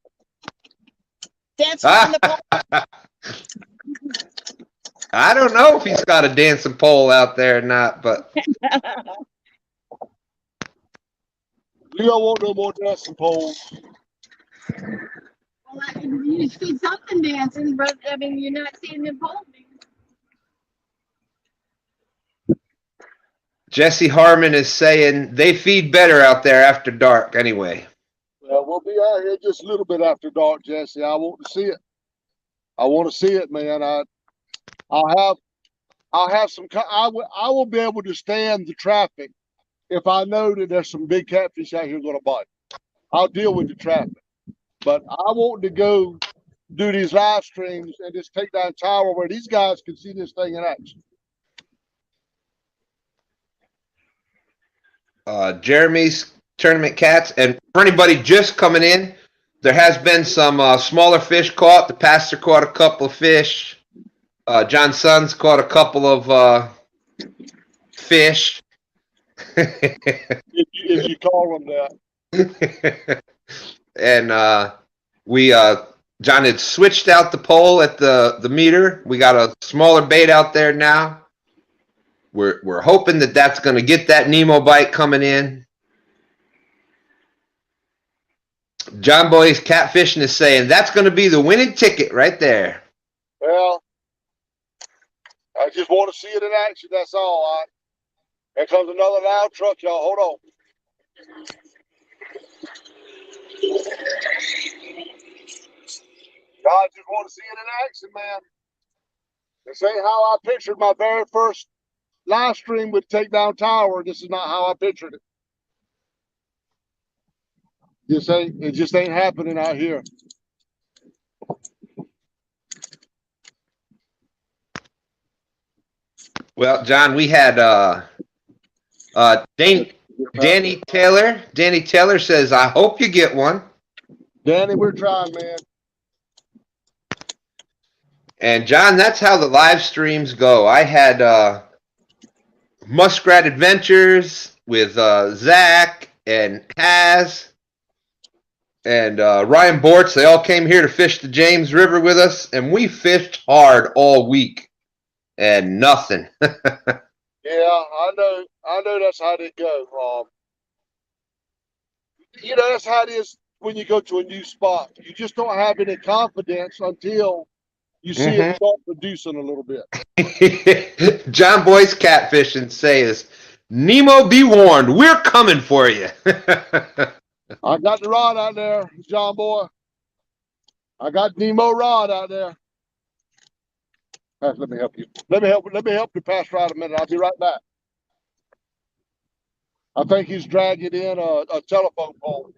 Dancing on the pole? I don't know if he's got a dancing pole out there or not, but You don't want no more dancing poles. Well, you see something dancing, but I mean, you're not seeing the pole. Jesse Harmon is saying they feed better out there after dark anyway. Well, we'll be out here just a little bit after dark, Jesse. I want to see it. I want to see it, man. I'll have some. I will be able to stand the traffic if I know that there's some big catfish out here going to bite. I'll deal with the traffic, but I want to go do these live streams and just take down tower where these guys can see this thing in action. Jeremy's Tournament Cats, and for anybody just coming in, there has been some smaller fish caught. The pastor caught a couple of fish. John Sons caught a couple of fish. if you call them that. And John had switched out the pole at the meter. We got a smaller bait out there now. We're hoping that that's going to get that Nemo bite coming in. John Boy's Catfishing is saying that's going to be the winning ticket right there. Well, I just want to see it in action. That's all. All right. Here comes another loud truck, y'all. Hold on. I just want to see it in action, man. This ain't how I pictured my very first live stream with Takedown Tower. This is not how I pictured it. It just ain't happening out here. Well, John, we had Danny Taylor. Danny Taylor says, I hope you get one. Danny, we're trying, man. And John, that's how the live streams go. I had Muskrat Adventures with Zach and Haz and Ryan Bortz. They all came here to fish the James River with us, and we fished hard all week and nothing. Yeah, I know that's how they go. That's how it is when you go to a new spot. You just don't have any confidence until you see it start producing a little bit. John Boy's Catfishing says, Nemo, be warned, we're coming for you. I got the rod out there, John Boy. I got Nemo rod out there. Let me help you. Let me help you, Pastor, right a minute. I'll be right back. I think he's dragging in a telephone pole.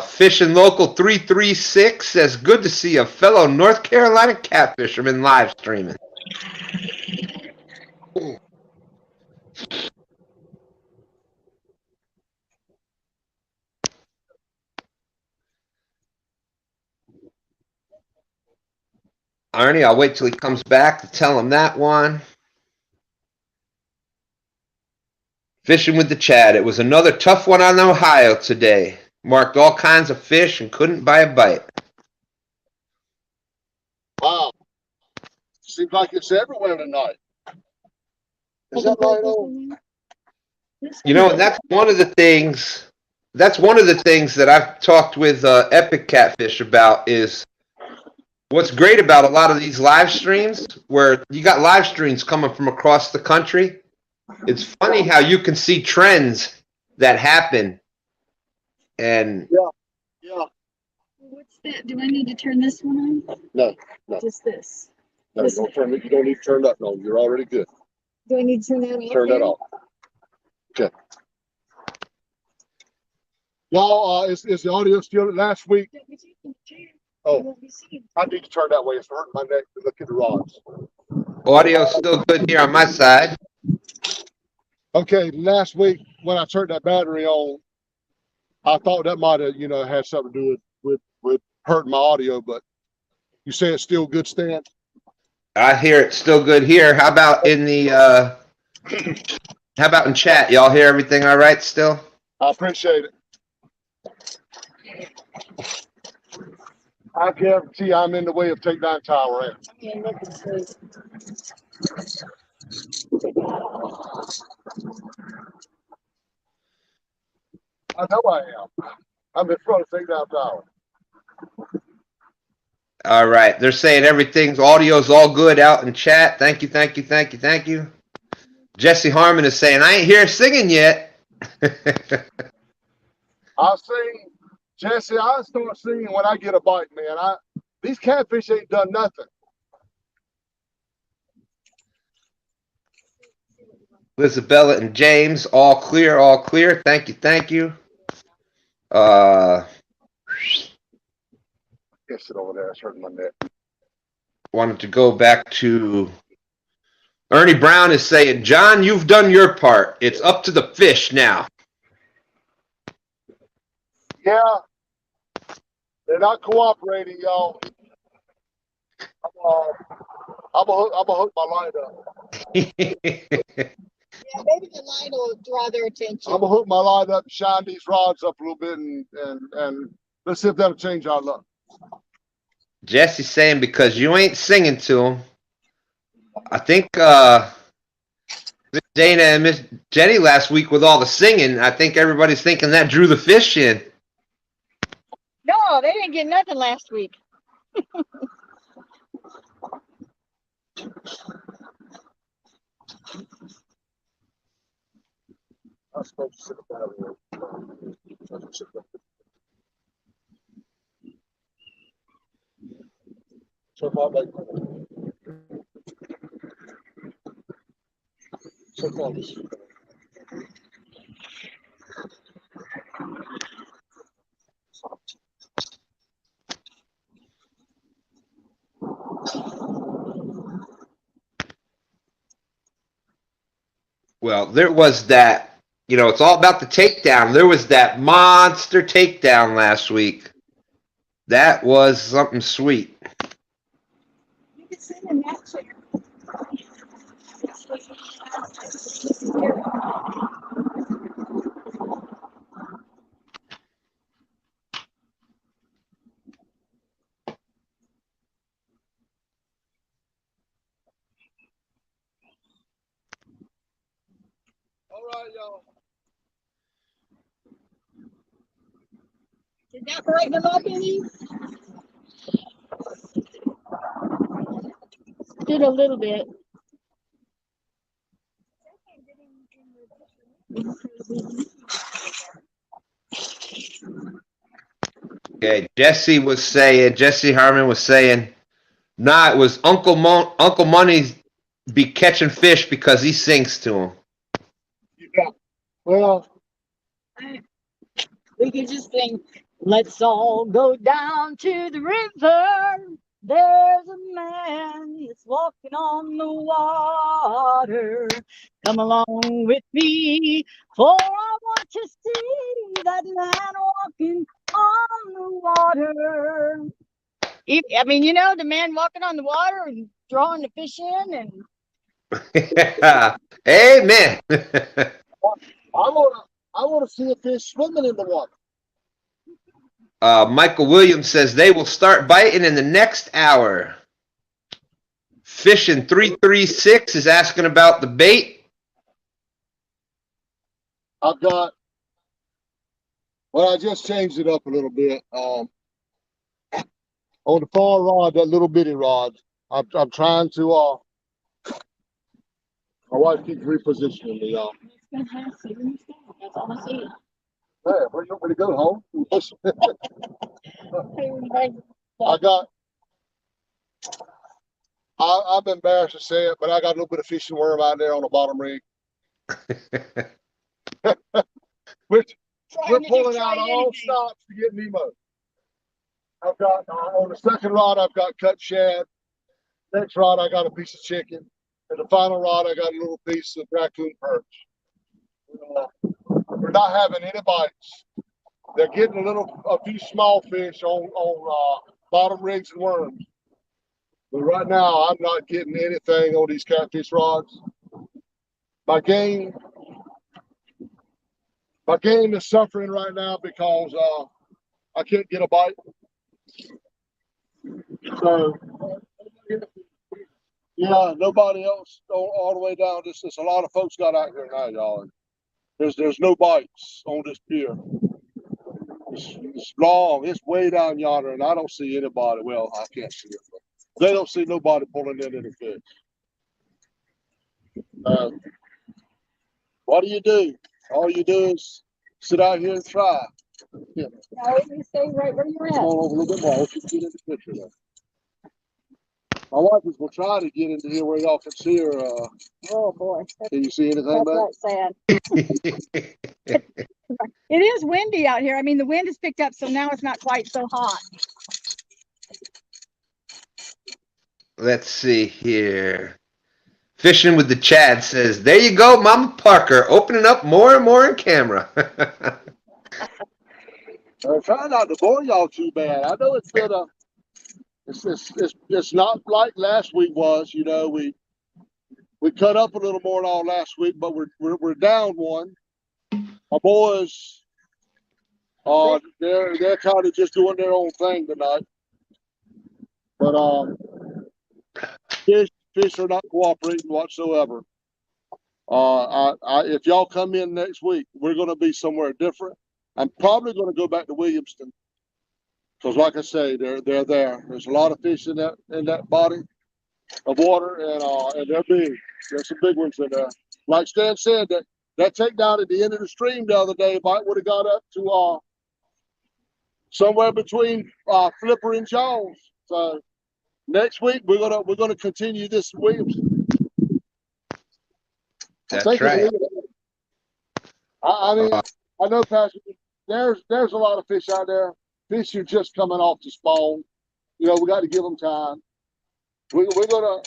Fishing Local 336 says, good to see a fellow North Carolina catfisherman live streaming. Arnie, I'll wait till he comes back to tell him that one. Fishing with the Chad. It was another tough one on Ohio today. Marked all kinds of fish and couldn't buy a bite. Wow. Seems like it's everywhere tonight. Is that light on? You know, and that's one of the things. That's one of the things that I've talked with Epic Catfish about is what's great about a lot of these live streams where you got live streams coming from across the country. It's funny how you can see trends that happen. And Yeah. What's that? Do I need to turn this one on? No. Just this. No, you don't turn it. You don't need to turn that on. You're already good. Do I need to turn that on? Turn that off. Okay. Y'all, is the audio still last week? Oh, I need to turn that way. It's hurting my neck to look at the rods. audio's still good here on my side. Okay, last week when I turned that battery on, I thought that might have, had something to do with hurting my audio, but you say it's still good, Stan? I hear it's still good here. How about in the how about in chat? Y'all hear everything all right still? I appreciate it. I guarantee I'm in the way of Takedown Tower. I know I am. I'm in front of Takedown Tower. All right. They're saying everything's audio's all good out in chat. Thank you. Jesse Harmon is saying, I ain't here singing yet. I'll sing, Jesse, I start singing when I get a bite, man. These catfish ain't done nothing. Isabella and James, all clear. Thank you. Get it over there, it's hurting my neck. Wanted to go back to Ernie Brown is saying, John, you've done your part. It's up to the fish now. Yeah. They're not cooperating, y'all. I'm gonna hook my line up. Yeah, maybe the light will draw their attention. I'm gonna hook my line up, shine these rods up a little bit, and let's see if that'll change our luck. Jesse's saying because you ain't singing to him. I think Miss Dana and Miss Jenny last week with all the singing, I think everybody's thinking that drew the fish in. No, they didn't get nothing last week. I'm supposed to sit down here. So far back. So far this. Well, there was that, it's all about the takedown. There was that monster takedown last week. That was something sweet. You can sit in that chair. All right, y'all. Did that brighten them up any? Did a little bit. Okay, Jesse Harmon was saying, nah, it was Uncle Money be catching fish because he sings to him. Yeah. Well, we could just think, let's all go down to the river. There's a man that's walking on the water. Come along with me, for I want to see that man walking on the water. The man walking on the water and drawing the fish in and Amen. I wanna see a fish swimming in the water. Michael Williams says they will start biting in the next hour. Fishing 336 is asking about the bait. I've got, well, I just changed it up a little bit. On the far rod, that little bitty rod, I'm trying to, my wife keeps repositioning me, y'all. It's fantastic. That's all I see. Hey, where you want me to go home? I got, I'm embarrassed to say it, but I got a little bit of fishing worm out there on the bottom rig. We're pulling out all stops to get Nemo. I've got, on the second rod, I've got cut shad. Next rod, I got a piece of chicken. And the final rod, I got a little piece of raccoon perch. We're not having any bites. They're getting a few small fish on bottom rigs and worms. But right now, I'm not getting anything on these catfish rods. My game is suffering right now because I can't get a bite. So, yeah, nobody else all the way down. Just a lot of folks got out here now, y'all. There's no bites on this pier. It's long. It's way down yonder, and I don't see anybody. Well, I can't see it. But they don't see nobody pulling in any fish. What do? All you do is sit out here and try. No, you stay right where you're Come at. on over a little bit more. Let's just get in the picture there. My wife is gonna try to get into here where y'all can see her. Oh boy, Can you see anything, man? that's sad. It is windy out here. I mean, the wind has picked up, so now it's not quite so hot. Let's see here. Fishing with the Chad says, there you go, Mama Parker, opening up more and more in camera. I'm trying not to bore y'all too bad. I know it's been it's not like last week was. You know, we cut up a little more than all last week, but we're down one. My boys, they're kind of just doing their own thing tonight. But fish are not cooperating whatsoever. If y'all come in next week, we're going to be somewhere different. I'm probably going to go back to Williamston because, like I say, they're there. There's a lot of fish in that body of water, and they're big. There's some big ones in there. Like Stan said, that takedown at the end of the stream the other day might would have got up to somewhere between Flipper and Jones. So next week we're gonna continue this Williamson. That's right. I mean, I know, Pastor. There's a lot of fish out there. Fish are just coming off the spawn. You know, we got to give them time. We're gonna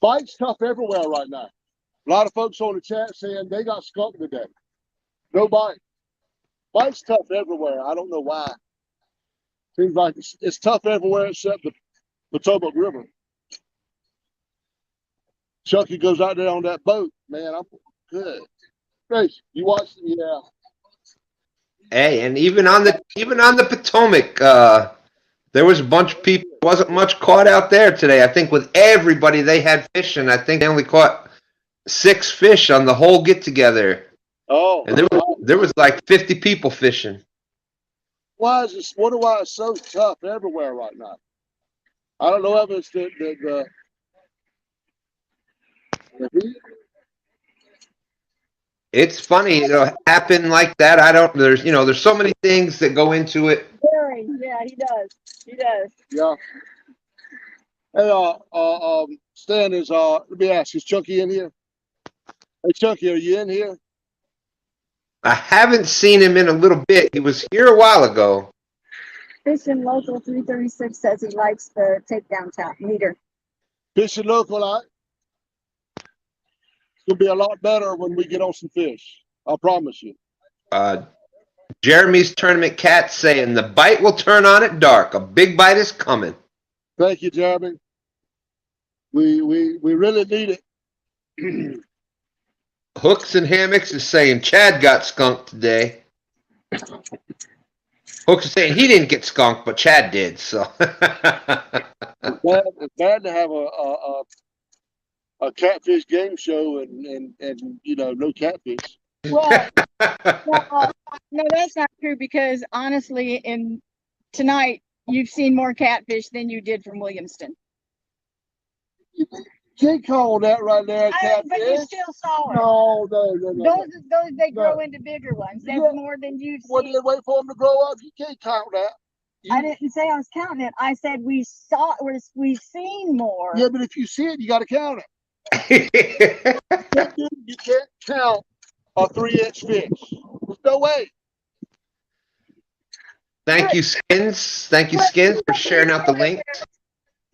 bites tough everywhere right now. A lot of folks on the chat saying they got skunked today. No bite. Bites tough everywhere. I don't know why. Seems like it's tough everywhere except the Potomac River. Chucky goes out there on that boat. Man, I'm good. Grace, you watched it? Yeah. Hey, and even on the Potomac, there was a bunch of people. Wasn't much caught out there today. I think with everybody they had fishing. I think they only caught 6 fish on the whole get together. Oh, and there was like 50 people fishing. Why is this? Wonder why it's so tough everywhere right now. I don't know if it's the heat. It's funny, happen like that. I don't. There's so many things that go into it. Very, yeah, he does. He does. Yeah. Hey, Stan is. Let me ask, is Chunky in here? Hey, Chunky, are you in here? I haven't seen him in a little bit. He was here a while ago. Fishing Local 336 says he likes the takedown meter. Fishing Local, it's gonna be a lot better when we get on some fish. I promise you. Jeremy's Tournament Cat saying the bite will turn on at dark. A big bite is coming. Thank you, Jeremy. We really need it. Hooks and Hammocks is saying Chad got skunked today. Hooks is saying he didn't get skunked, but Chad did. So It's bad to have a catfish game show and no catfish. Well, no, that's not true because honestly, in tonight you've seen more catfish than you did from Williamston. Can't call that right there catfish. But you still saw it. No. Those they grow into bigger ones. That's more than you've Well, seen. then wait for them to grow up. You can't count that. I didn't say I was counting it. I said we've seen more. Yeah, but if you see it, you got to count it. You can't count a 3-inch fish. There's no way. Thank you, Skins. Thank you, Skins, for sharing out the link.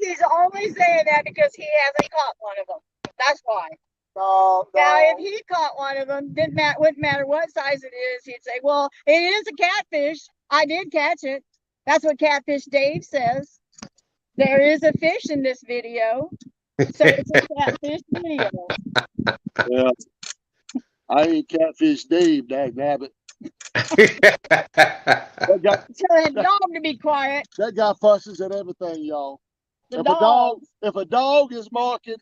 He's only saying that because he hasn't caught one of them. That's why. No. Now, if he caught one of them, wouldn't matter what size it is. He'd say, "Well, it is a catfish. I did catch it." That's what Catfish Dave says. There is a fish in this video, so it's a catfish video. Yeah. I ain't catfish Dave, dag nabbit. Tell that dog to be quiet. That guy fusses at everything, y'all. Dog. If a dog is marking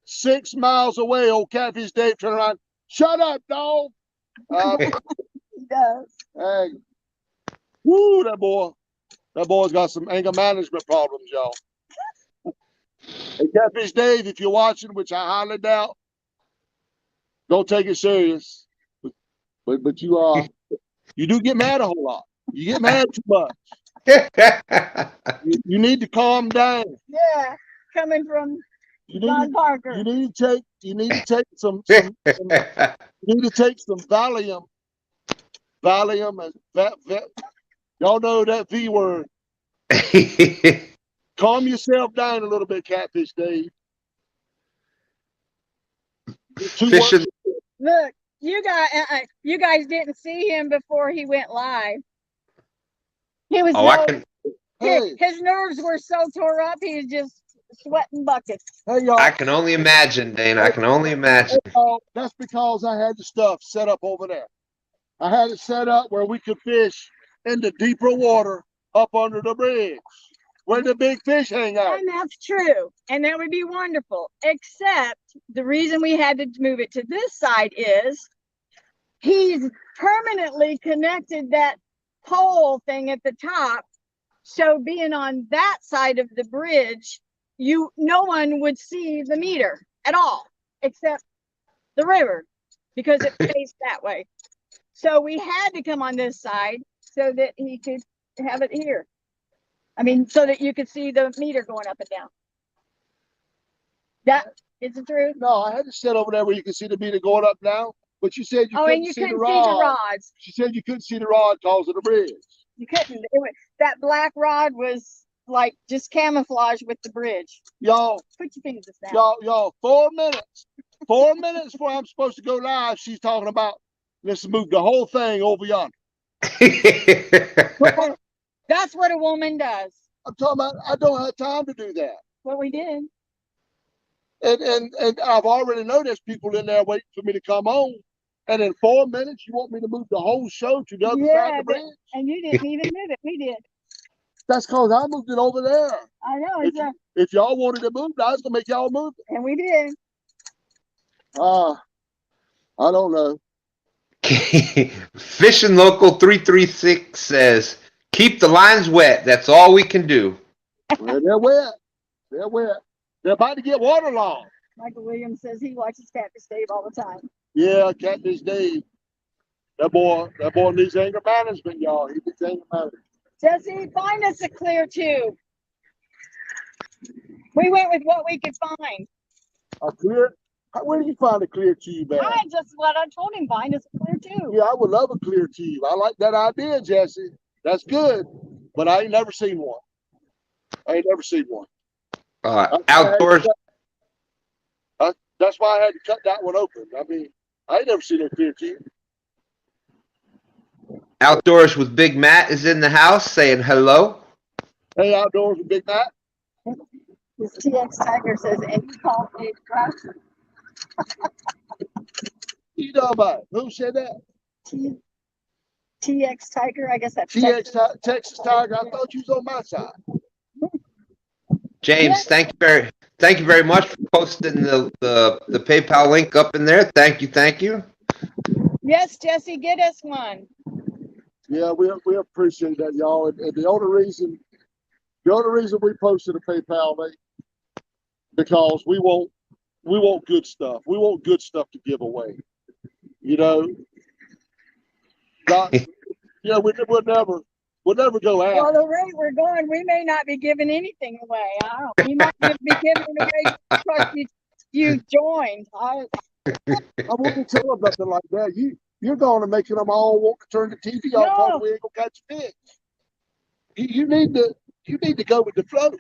6 miles away, old Catfish Dave turn around, shut up, dog. He does. Hey, woo, that boy's got some anger management problems, y'all. Hey, Catfish Dave, if you're watching, which I highly doubt, don't take it serious. But you do get mad a whole lot. You get mad too much. You need to calm down. Yeah, coming from John Parker. You need to take some you need to take some Valium. Valium and y'all know that V word. Calm yourself down a little bit, Catfish Dave. Fishing. Look, you guys didn't see him before he went live. He was his nerves were so tore up, he was just sweating buckets. Hey, y'all. I can only imagine, Dane. I can only imagine. That's because I had the stuff set up over there. I had it set up where we could fish in the deeper water up under the bridge where the big fish hang out. And that's true. And that would be wonderful. Except the reason we had to move it to this side is he's permanently connected that pole thing at the top. So being on that side of the bridge, no one would see the meter at all, except the river, because it faced that way. So we had to come on this side so that he could have it here. I mean, so that you could see the meter going up and down. That is it true? No, I had to sit over there where you can see the meter going up now. But you said you couldn't see the rods. She said you couldn't see the rod because of the bridge. You couldn't. That black rod was like just camouflage with the bridge. Y'all, put your fingers down. Y'all, 4 minutes. 4 minutes before I'm supposed to go live, she's talking about let's move the whole thing over yonder. Well, that's what a woman does. I'm talking about I don't have time to do that. Well, we did. And I've already noticed people in there waiting for me to come on. And in 4 minutes, you want me to move the whole show to the other side of the bridge? And you didn't even move it. We did. That's because I moved it over there. I know. If y'all wanted to move it, I was going to make y'all move it. And we did. I don't know. Fishing Local 336 says, keep the lines wet. That's all we can do. Well, they're wet. They're wet. They're about to get waterlogged. Michael Williams says he watches Catfish Dave all the time. Yeah, Catfish Dave. That boy needs anger management, y'all. He needs anger management. Jesse, find us a clear tube. We went with what we could find. A clear? Where did you find a clear tube at? Just what I told him, find us a clear tube. Yeah, I would love a clear tube. I like that idea, Jesse. That's good. But I ain't never seen one. Outdoors. That's why I had to cut that one open. I mean, I ain't never seen a clear tube. Outdoors with Big Matt is in the house saying hello. Hey, Outdoors with Big Matt. This TX Tiger says, and you called me a crusher. You know about it. Who said that? TX Tiger, I guess that's Texas Tiger. I thought you was on my side. James, thank you very much for posting the PayPal link up in there. Thank you. Yes, Jesse, get us one. Yeah, we appreciate that, y'all. And the only reason we posted a PayPal link because we want good stuff. We want good stuff to give away. You know, not yeah. We'll never go out. Well, the rate we're going, we may not be giving anything away. I don't know. We might just be giving away because you joined. I wouldn't tell them nothing like that. You're going to making them all want to turn the TV off because we ain't gonna catch fish. You need to go with the flow.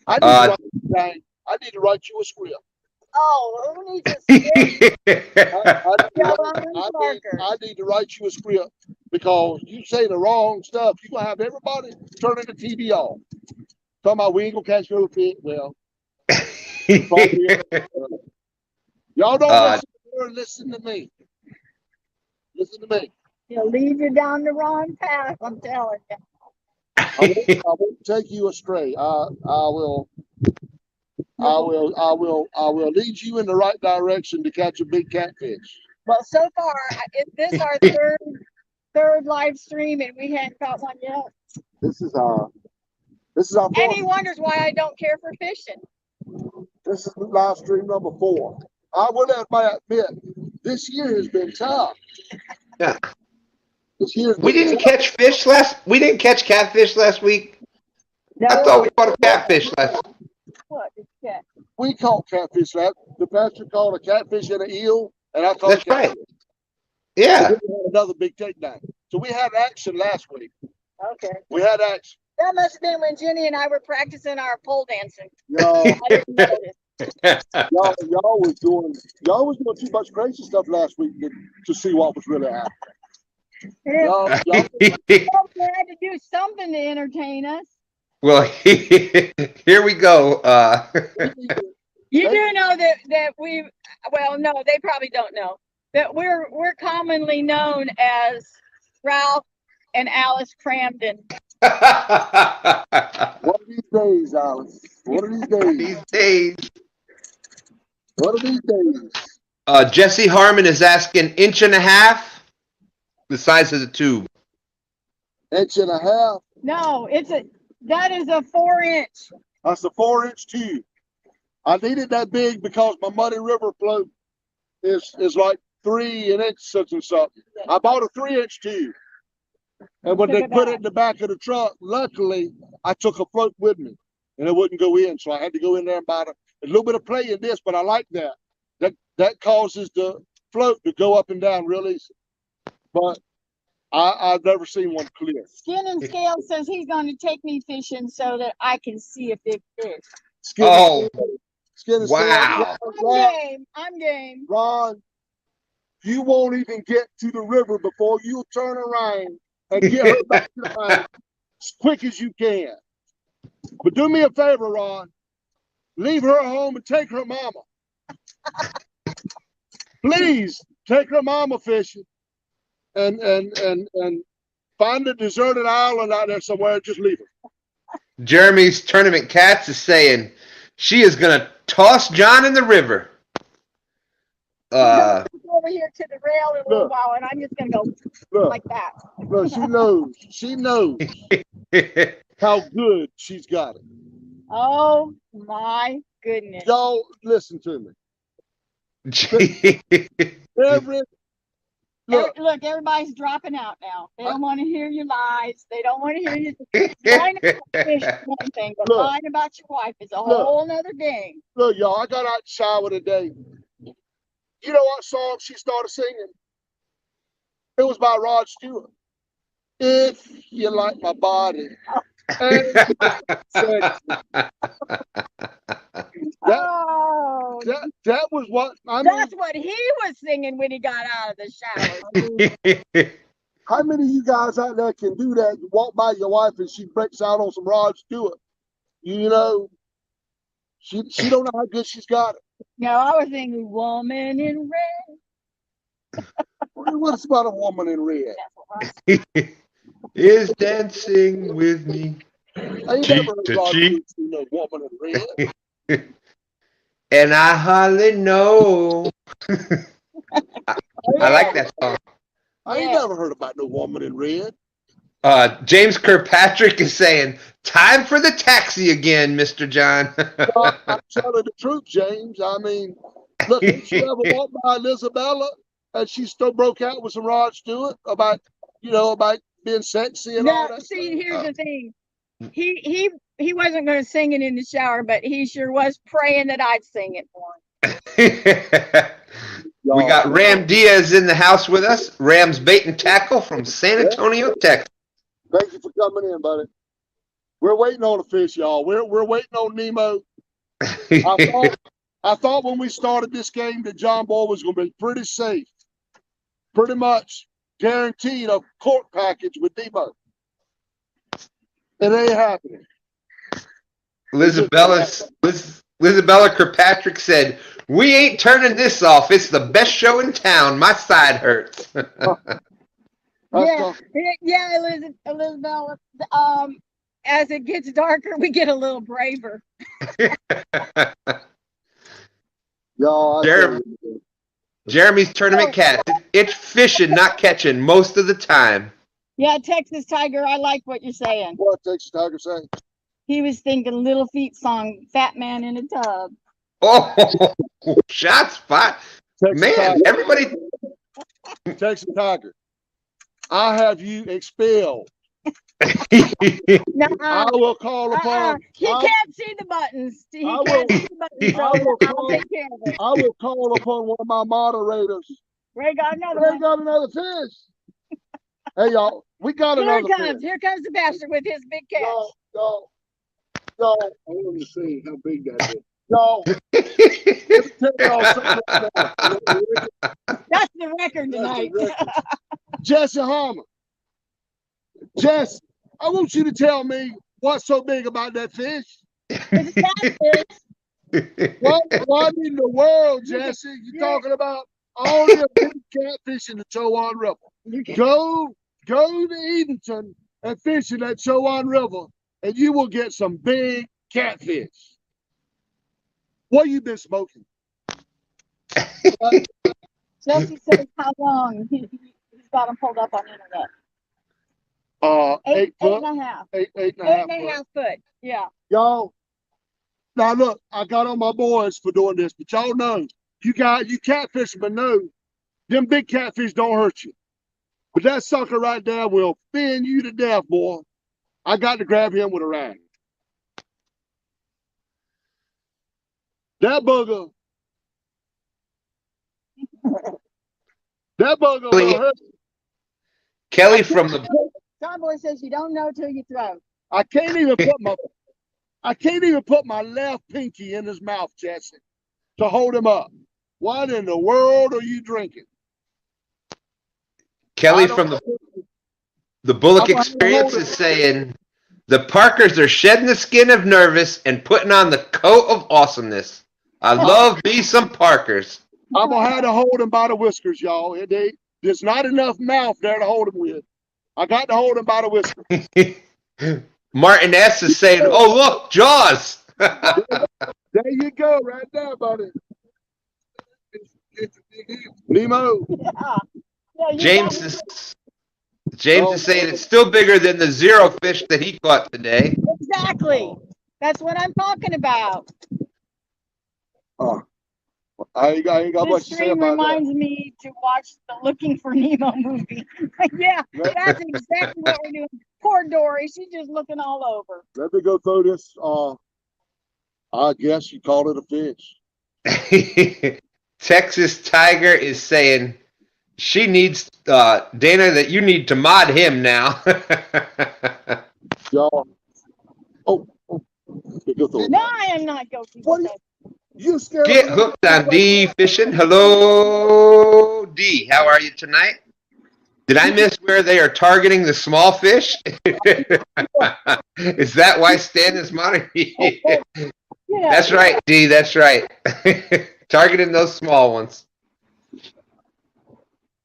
I need to write you a script. Oh, who needs a script? I need to write you a script because you say the wrong stuff. You're gonna have everybody turning the TV off. Talking about we ain't gonna catch no fish. Well, y'all don't listen to me. Listen to me. He'll lead you down the wrong path, I'm telling you. I won't take you astray. I will lead you in the right direction to catch a big catfish. Well, so far, this is our third live stream, and we hadn't caught one yet. This is our. And he wonders why I don't care for fishing. This is live stream number 4. I will admit, this year has been tough. Yeah. We didn't catch catfish last week. No, I thought we caught a catfish last. What is that? We caught catfish last. The pastor caught a catfish and an eel, and I caught That's a catfish. right. Yeah. And then we had another big takedown. So we had action last week. Okay. We had action. That must have been when Jenny and I were practicing our pole dancing. Y'all, I didn't notice. y'all was doing too much crazy stuff last week to see what was really happening. Y'all We had to do something to entertain us. Well, here we go. You do know that no, they probably don't know that we're commonly known as Ralph and Alice Cramden. One of these days, Alice. One of these days. One of these days. Jesse Harmon is asking 1.5 inches, the size of the tube. 1.5 inches? No, that is a 4-inch. That's a 4-inch tube. I needed that big because my Muddy River float is like 3 inches such and something. I bought a 3-inch tube. And when they put it in the back of the truck, luckily I took a float with me and it wouldn't go in. So I had to go in there and buy a little bit of play in this, but I like that. That causes the float to go up and down real easy. But I've never seen one clear. Skin and Scale says he's going to take me fishing so that I can see a big fish. Skin and wow. Scale. I'm game. Ron, you won't even get to the river before you turn around and get her back to the house as quick as you can. But do me a favor, Ron. Leave her home and take her mama. Please take her mama fishing and find a deserted island out there somewhere and just leave her. Jeremy's Tournament Cats is saying she is going to toss John in the river. Over here to the rail in a little while, and I'm just going to go like that. Look, she knows how good she's got it. Oh my goodness. Y'all listen to me. Look, everybody's dropping out now. They don't want to hear your lies. They don't want to hear you. Lying about fish is one thing, but lying about your wife is a whole nother game. Look, y'all, I got out the shower today. You know what song she started singing? It was by Rod Stewart. If you like my body. That was what I mean. That's what he was singing when he got out of the shower. How many of you guys out there can do that? You walk by your wife and she breaks out on some Rod Stewart. You know, she don't know how good she's got it. No, I was thinking woman in red. What's about a woman in red? Is dancing with me. I ain't Cheek never heard to Rod cheek. Stewart sing no woman in red. And I hardly know. I like that song. I ain't never heard about no woman in red. James Kirkpatrick is saying, time for the taxi again, Mr. John. Well, I'm telling the truth, James. I mean, look, ain't you ever walked by Isabella and she still broke out with some Rod Stewart about, about being sexy and all No, that see, stuff? here's the thing. He wasn't going to sing it in the shower, but he sure was praying that I'd sing it for him. We got Ram Diaz in the house with us. Ram's bait and tackle from San Antonio, Texas. Thank you for coming in, buddy. We're waiting on the fish, y'all. We're waiting on Nemo. I thought when we started this game that John Boy was going to be pretty safe, pretty much guaranteed a court package with Nemo. It ain't happening. Lizabella Kirkpatrick said, "We ain't turning this off. It's the best show in town. My side hurts." Elizabeth. As it gets darker, we get a little braver. Jeremy's tournament cat. It's fishing, not catching, most of the time. Yeah, Texas Tiger, I like what you're saying. What Texas Tiger say? He was thinking Little Feet song, Fat Man in a Tub. Oh, shots fired. Man, Tiger. Everybody. Texas Tiger, I have you expelled. I will call upon. He can't see the buttons. I'll take care of it. I will call upon one of my moderators. Ray got another fish. Hey, y'all, we got another fish. Here comes the bastard with his big catch. Yo, I want to see how big that is. Yo, that's the record tonight. Jesse Harmon. Jesse, I want you to tell me what's so big about that fish. It's a catfish. What in the world, Jesse? You're talking about only a big catfish in the Chowan River. Go to Edenton and fish in that Chowan River, and you will get some big catfish. What you been smoking? Jesse says how long he's got them pulled up on the internet. 8 foot. 8.5. 8.5 foot. Yeah. Y'all, now look, I got on my boys for doing this, but y'all know, you catfishermen know, them big catfish don't hurt you. But that sucker right there will fin you to death, boy. I got to grab him with a rag. That bugger will hurt you. Kelly from the John Boy says you don't know till you throw. I can't even put my left pinky in his mouth, Jesse, to hold him up. What in the world are you drinking? Kelly from the Bullock Experience is saying the Parkers are shedding the skin of nervous and putting on the coat of awesomeness. I love me some Parkers. I'm gonna have to hold him by the whiskers, y'all. There's not enough mouth there to hold him with. I got to hold him by the whiskers. Martin S. is saying, "Oh look, Jaws." There you go, right there, buddy. Nemo. Yeah, James is saying it's still bigger than the zero fish that he caught today. Exactly. That's what I'm talking about. I ain't got much to say about that. Reminds me to watch the Looking for Nemo movie. Yeah, that's exactly what we're doing. Poor Dory, she's just looking all over. Let me go throw this. I guess you called it a fish. Texas Tiger is saying she needs Dana, that you need to mod him now. Y'all. Oh. No, I am not guilty. You scared? Get hooked on D fishing. Hello, D. How are you tonight? Did I miss where they are targeting the small fish? Is that why Stan is modding? Yeah. That's right, D. That's right. Targeting those small ones.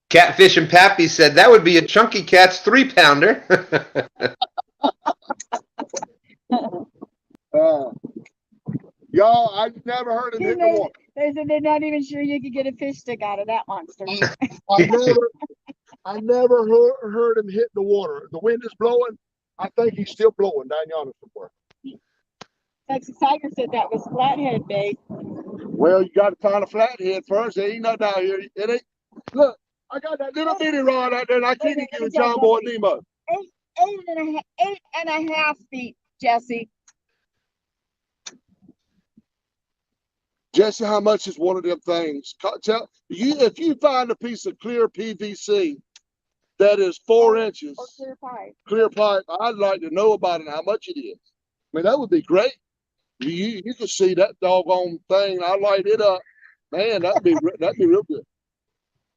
Catfish and Pappy said that would be a chunky cat's 3-pounder. Y'all, I never heard him hit the water. They said they're not even sure you could get a fish stick out of that monster. I never heard him hit the water. The wind is blowing. I think he's still blowing down yonder somewhere. Texas Tiger said that was flathead bait. Well, you got to find a flathead first. There ain't nothing out here. It ain't. Look, I got that little bitty rod out there, and I can't give John Boy Nemo. 8.5 feet, Jesse. Jesse, how much is one of them things? Tell you if you find a piece of clear PVC that is 4 inches, Or clear pipe, I'd like to know about it, how much it is. I mean, that would be great. You could see that doggone thing. I light it up, man. That'd be real good.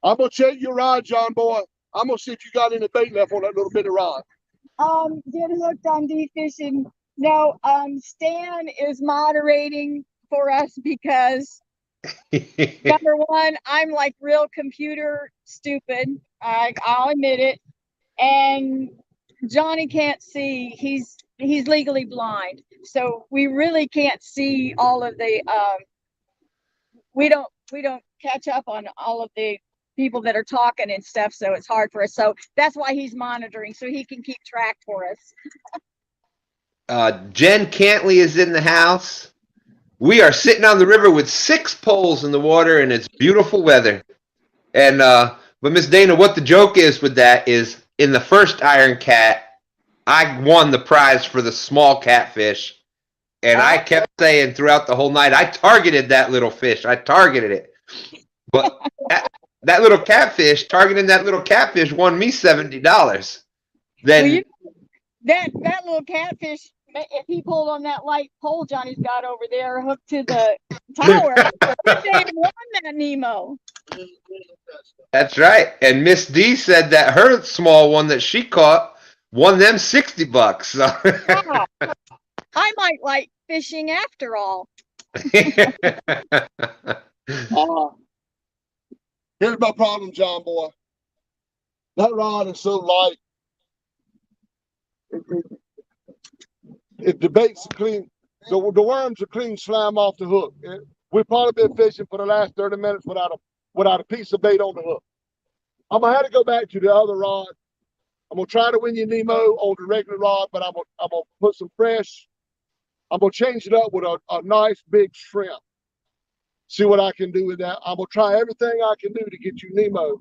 I'm gonna check your rod, John Boy. I'm gonna see if you got any bait left on that little bit of rod. Get hooked on defishing. No, Stan is moderating for us because number one, I'm like real computer stupid. I'll admit it. And Johnny can't see. He's legally blind, so we really can't see all of the. We don't catch up on all of the people that are talking and stuff, so it's hard for us. So that's why he's monitoring, so he can keep track for us. Jen Cantley is in the house. We are sitting on the river with 6 poles in the water, and it's beautiful weather. And but Miss Dana, what the joke is with that is in the first Iron Cat, I won the prize for the small catfish, and I kept saying throughout the whole night, I targeted that little fish. I targeted it, but that little catfish, targeting that little catfish, won me $70. Then that little catfish, if he pulled on that light pole Johnny's got over there hooked to the tower, they won that Nemo. That's right. And Miss D said that her small one that she caught won them $60. So. Wow. I might like fishing after all. Here's my problem, John Boy. That rod is so light. If the bait's clean, the worms are clean slam off the hook. We've probably been fishing for the last 30 minutes without a piece of bait on the hook. I'm gonna have to go back to the other rod. I'm gonna try to win you Nemo on the regular rod, but I'm gonna put some fresh. I'm gonna change it up with a nice big shrimp. See what I can do with that. I'm gonna try everything I can do to get you Nemo.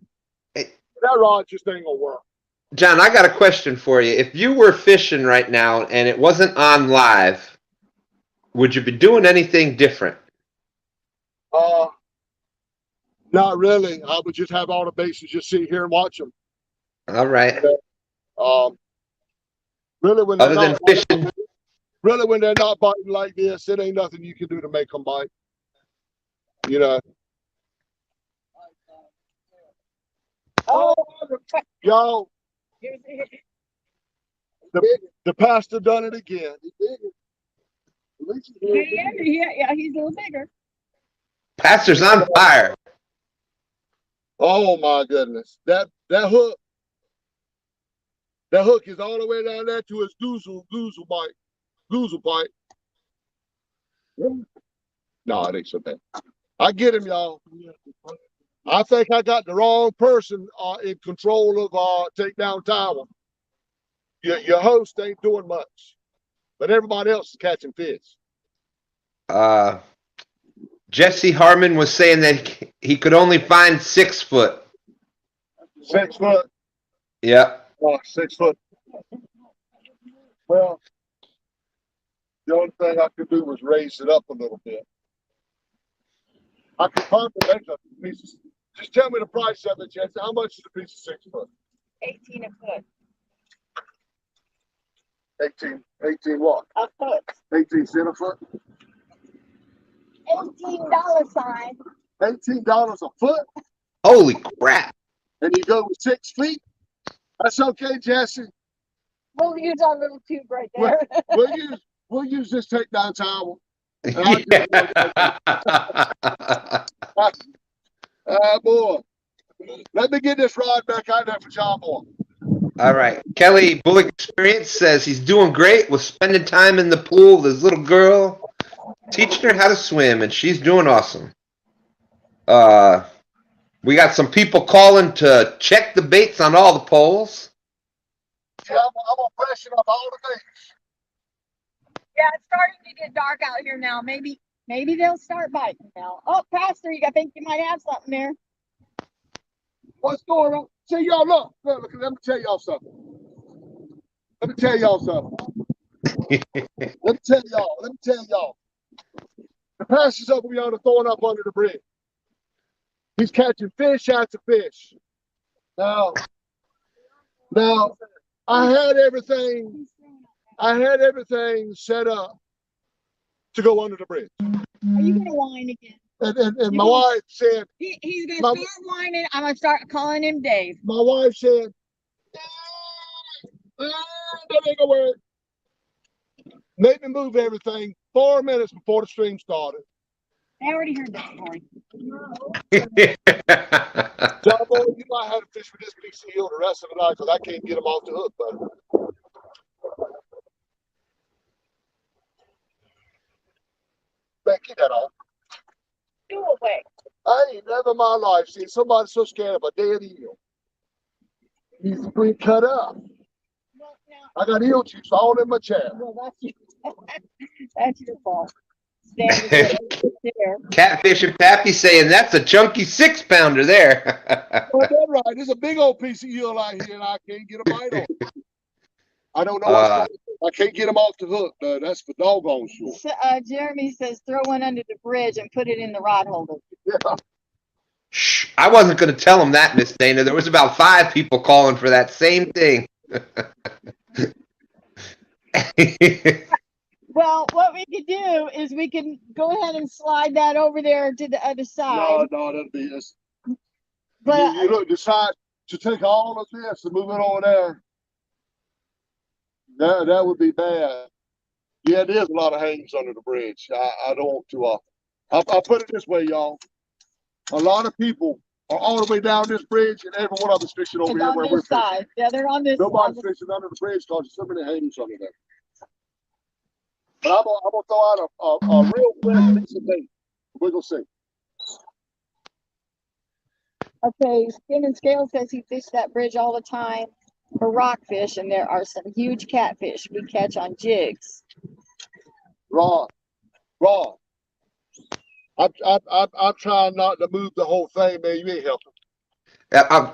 That rod just ain't gonna work. John, I got a question for you. If you were fishing right now and it wasn't on live, would you be doing anything different? Not really. I would just have all the bases, just sit here and watch them. All right. Really, when other than fishing, really when they're not biting like this, it ain't nothing you can do to make them bite. You know. Y'all, the pastor done it again. Yeah, he's a little bigger. Pastor's on fire. Oh my goodness. That hook is all the way down there to his goozle bite. No, it ain't so bad. I get him, y'all. I think I got the wrong person in control of Takedown Tower. Your host ain't doing much, but everybody else is catching fish. Jesse Harmon was saying that he could only find 6 foot. 6 foot? Yeah. 6 foot. Well, the only thing I could do was raise it up a little bit. I could probably make a piece. Just tell me the price of it, Jesse. How much is a piece of 6 foot? 18 a foot. 18 what? A foot. 18 cents a foot? $18 sign. $18 a foot? Holy crap. And you go with 6 feet? That's okay, Jesse. We'll use our little tube right there. We'll use this takedown towel. Boy, let me get this rod back out there for John Boy. All right. Kelly Bullock Experience says he's doing great with spending time in the pool with his little girl, teaching her how to swim, and she's doing awesome. We got some people calling to check the baits on all the poles. Yeah, I'm gonna freshen up all the things. Yeah, it's starting to get dark out here now. Maybe they'll start biting now. Oh, Pastor, I think you might have something there. What's going on? See y'all, look, let me tell y'all something. Let me tell y'all something. The pastor's over yonder throwing up under the bridge. He's catching fish after fish. Now, I had everything set up to go under the bridge. Are you gonna whine again? And my wife said, he's gonna start whining. I'm gonna start calling him Dave. my wife said, that ain't gonna work. Made me move everything 4 minutes before the stream started. I already heard that story. John Boy, you might have to fish with this piece of eel the rest of the night because I can't get them off the hook, buddy. Man, get that off. Go away. I ain't never in my life seen somebody so scared of a dead eel. He's been cut up. Well, now, I got eel juice all in my chair. well, that's your fault. Stand there. Catfishing Pappy saying that's a chunky 6-pounder there. Well, that's right. There's a big old piece of eel out here, and I can't get a bite on it. I don't know what's going on. I can't get them off the hook. That's for doggone sure. So, Jeremy says throw one under the bridge and put it in the rod holder. Yeah. Shh, I wasn't going to tell him that, Miss Dana. There was about 5 people calling for that same thing. Well, what we could do is we can go ahead and slide that over there to the other side. No, that'd be this. But You look, decide to take all of this and move it over there. That would be bad. Yeah, there's a lot of hangings under the bridge. I don't want to. I'll put it this way, y'all. A lot of people are all the way down this bridge, and every one of us fishing over it's here on where we're this side. fishing. Yeah, they're on this Nobody's side. fishing under the bridge because there's so many hangings under there. But I'm gonna throw out a real quick piece of bait. We're gonna see. Okay, Skin and Scale says he fished that bridge all the time for rockfish, and there are some huge catfish we catch on jigs. Ron. I'm trying not to move the whole thing, man. You ain't helping.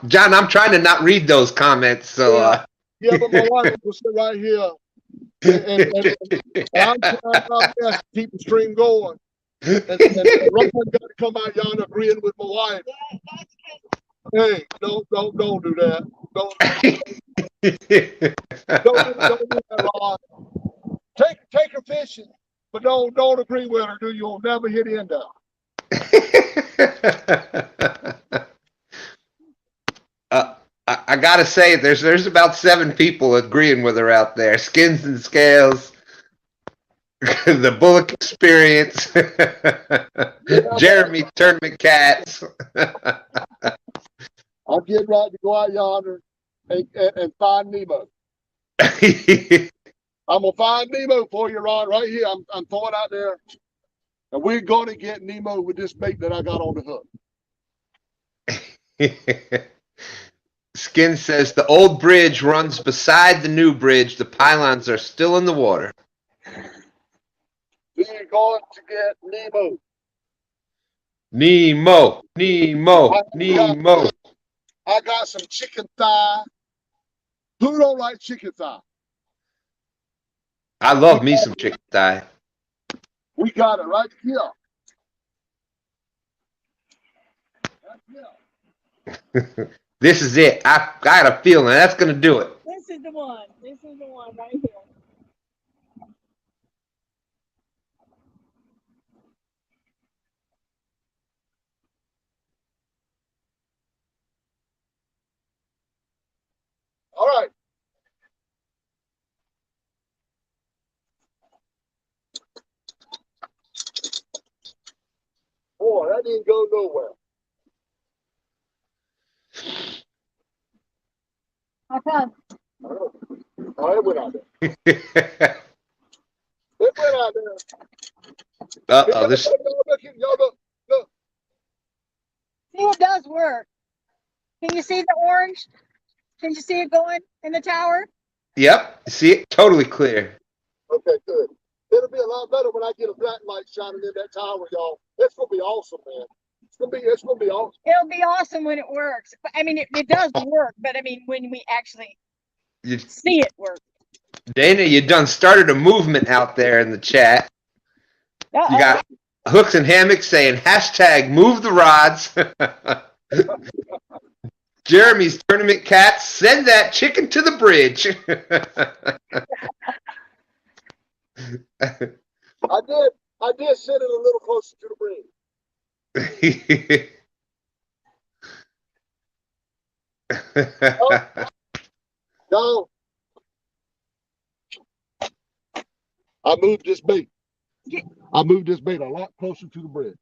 John, I'm trying to not read those comments. So, yeah, but my wife will sit right here, and I'm trying my best to keep the stream going. And Ron got to come out yonder agreeing with my wife. Hey, don't do that. Don't do that, Ron. Take her fishing, but don't agree with her. You'll never hit the end up. I gotta say, there's about 7 people agreeing with her out there. Skins and Scales, the Bullock Experience, Jeremy Tournament Cats. I'm getting ready to go out yonder and find Nemo. I'm gonna find Nemo for you, Ron, right here. I'm throwing out there, and we're gonna get Nemo with this bait that I got on the hook. Skin says the old bridge runs beside the new bridge. The pylons are still in the water. We're going to get Nemo. Nemo. I got some chicken thigh. Who don't like chicken thigh? I love me some chicken thigh. We got it right here. Right here. This is it. I got a feeling that's going to do it. This is the one. This is the one right here. All right. I didn't go nowhere. How come? Oh, it went out there. It went out there. Uh-oh, this Y'all look. See, it does work. Can you see the orange? Can you see it going in the tower? Yep, see it totally clear. Okay, good. It'll be a lot better when I get a black light shining in that tower, y'all. It's gonna be awesome, man. It's gonna be awesome. It'll be awesome when it works. I mean, it does work, but I mean, when we actually see it work. Dana, you done started a movement out there in the chat. You got Hooks and Hammocks saying hashtag move the rods. Jeremy's Tournament Cats, send that chicken to the bridge. I did send it a little closer to the bridge. No. I moved this bait. I moved this bait a lot closer to the bridge.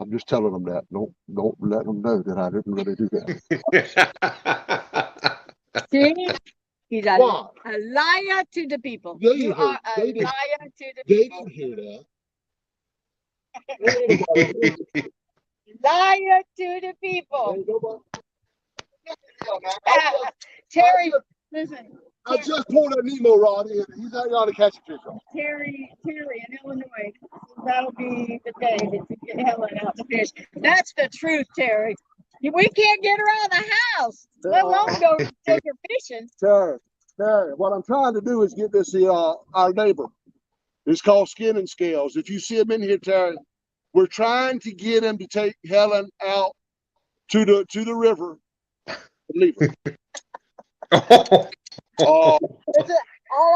I'm just telling them that. Don't let them know that I didn't really do that. See? He's a liar to the people. You are a liar to the people. They didn't hear that. Liar to the people. Terry, listen. I just pulled a Nemo rod in. He's not going to catch a fish on. Terry in Illinois. That'll be the day that you get Helen out to fish. That's the truth, Terry. We can't get around the house, let alone go take her fishing. Terry, what I'm trying to do is get this our neighbor. It's called Skin and Scales. If you see him in here, Terry, we're trying to get him to take Helen out to the river and leave her. All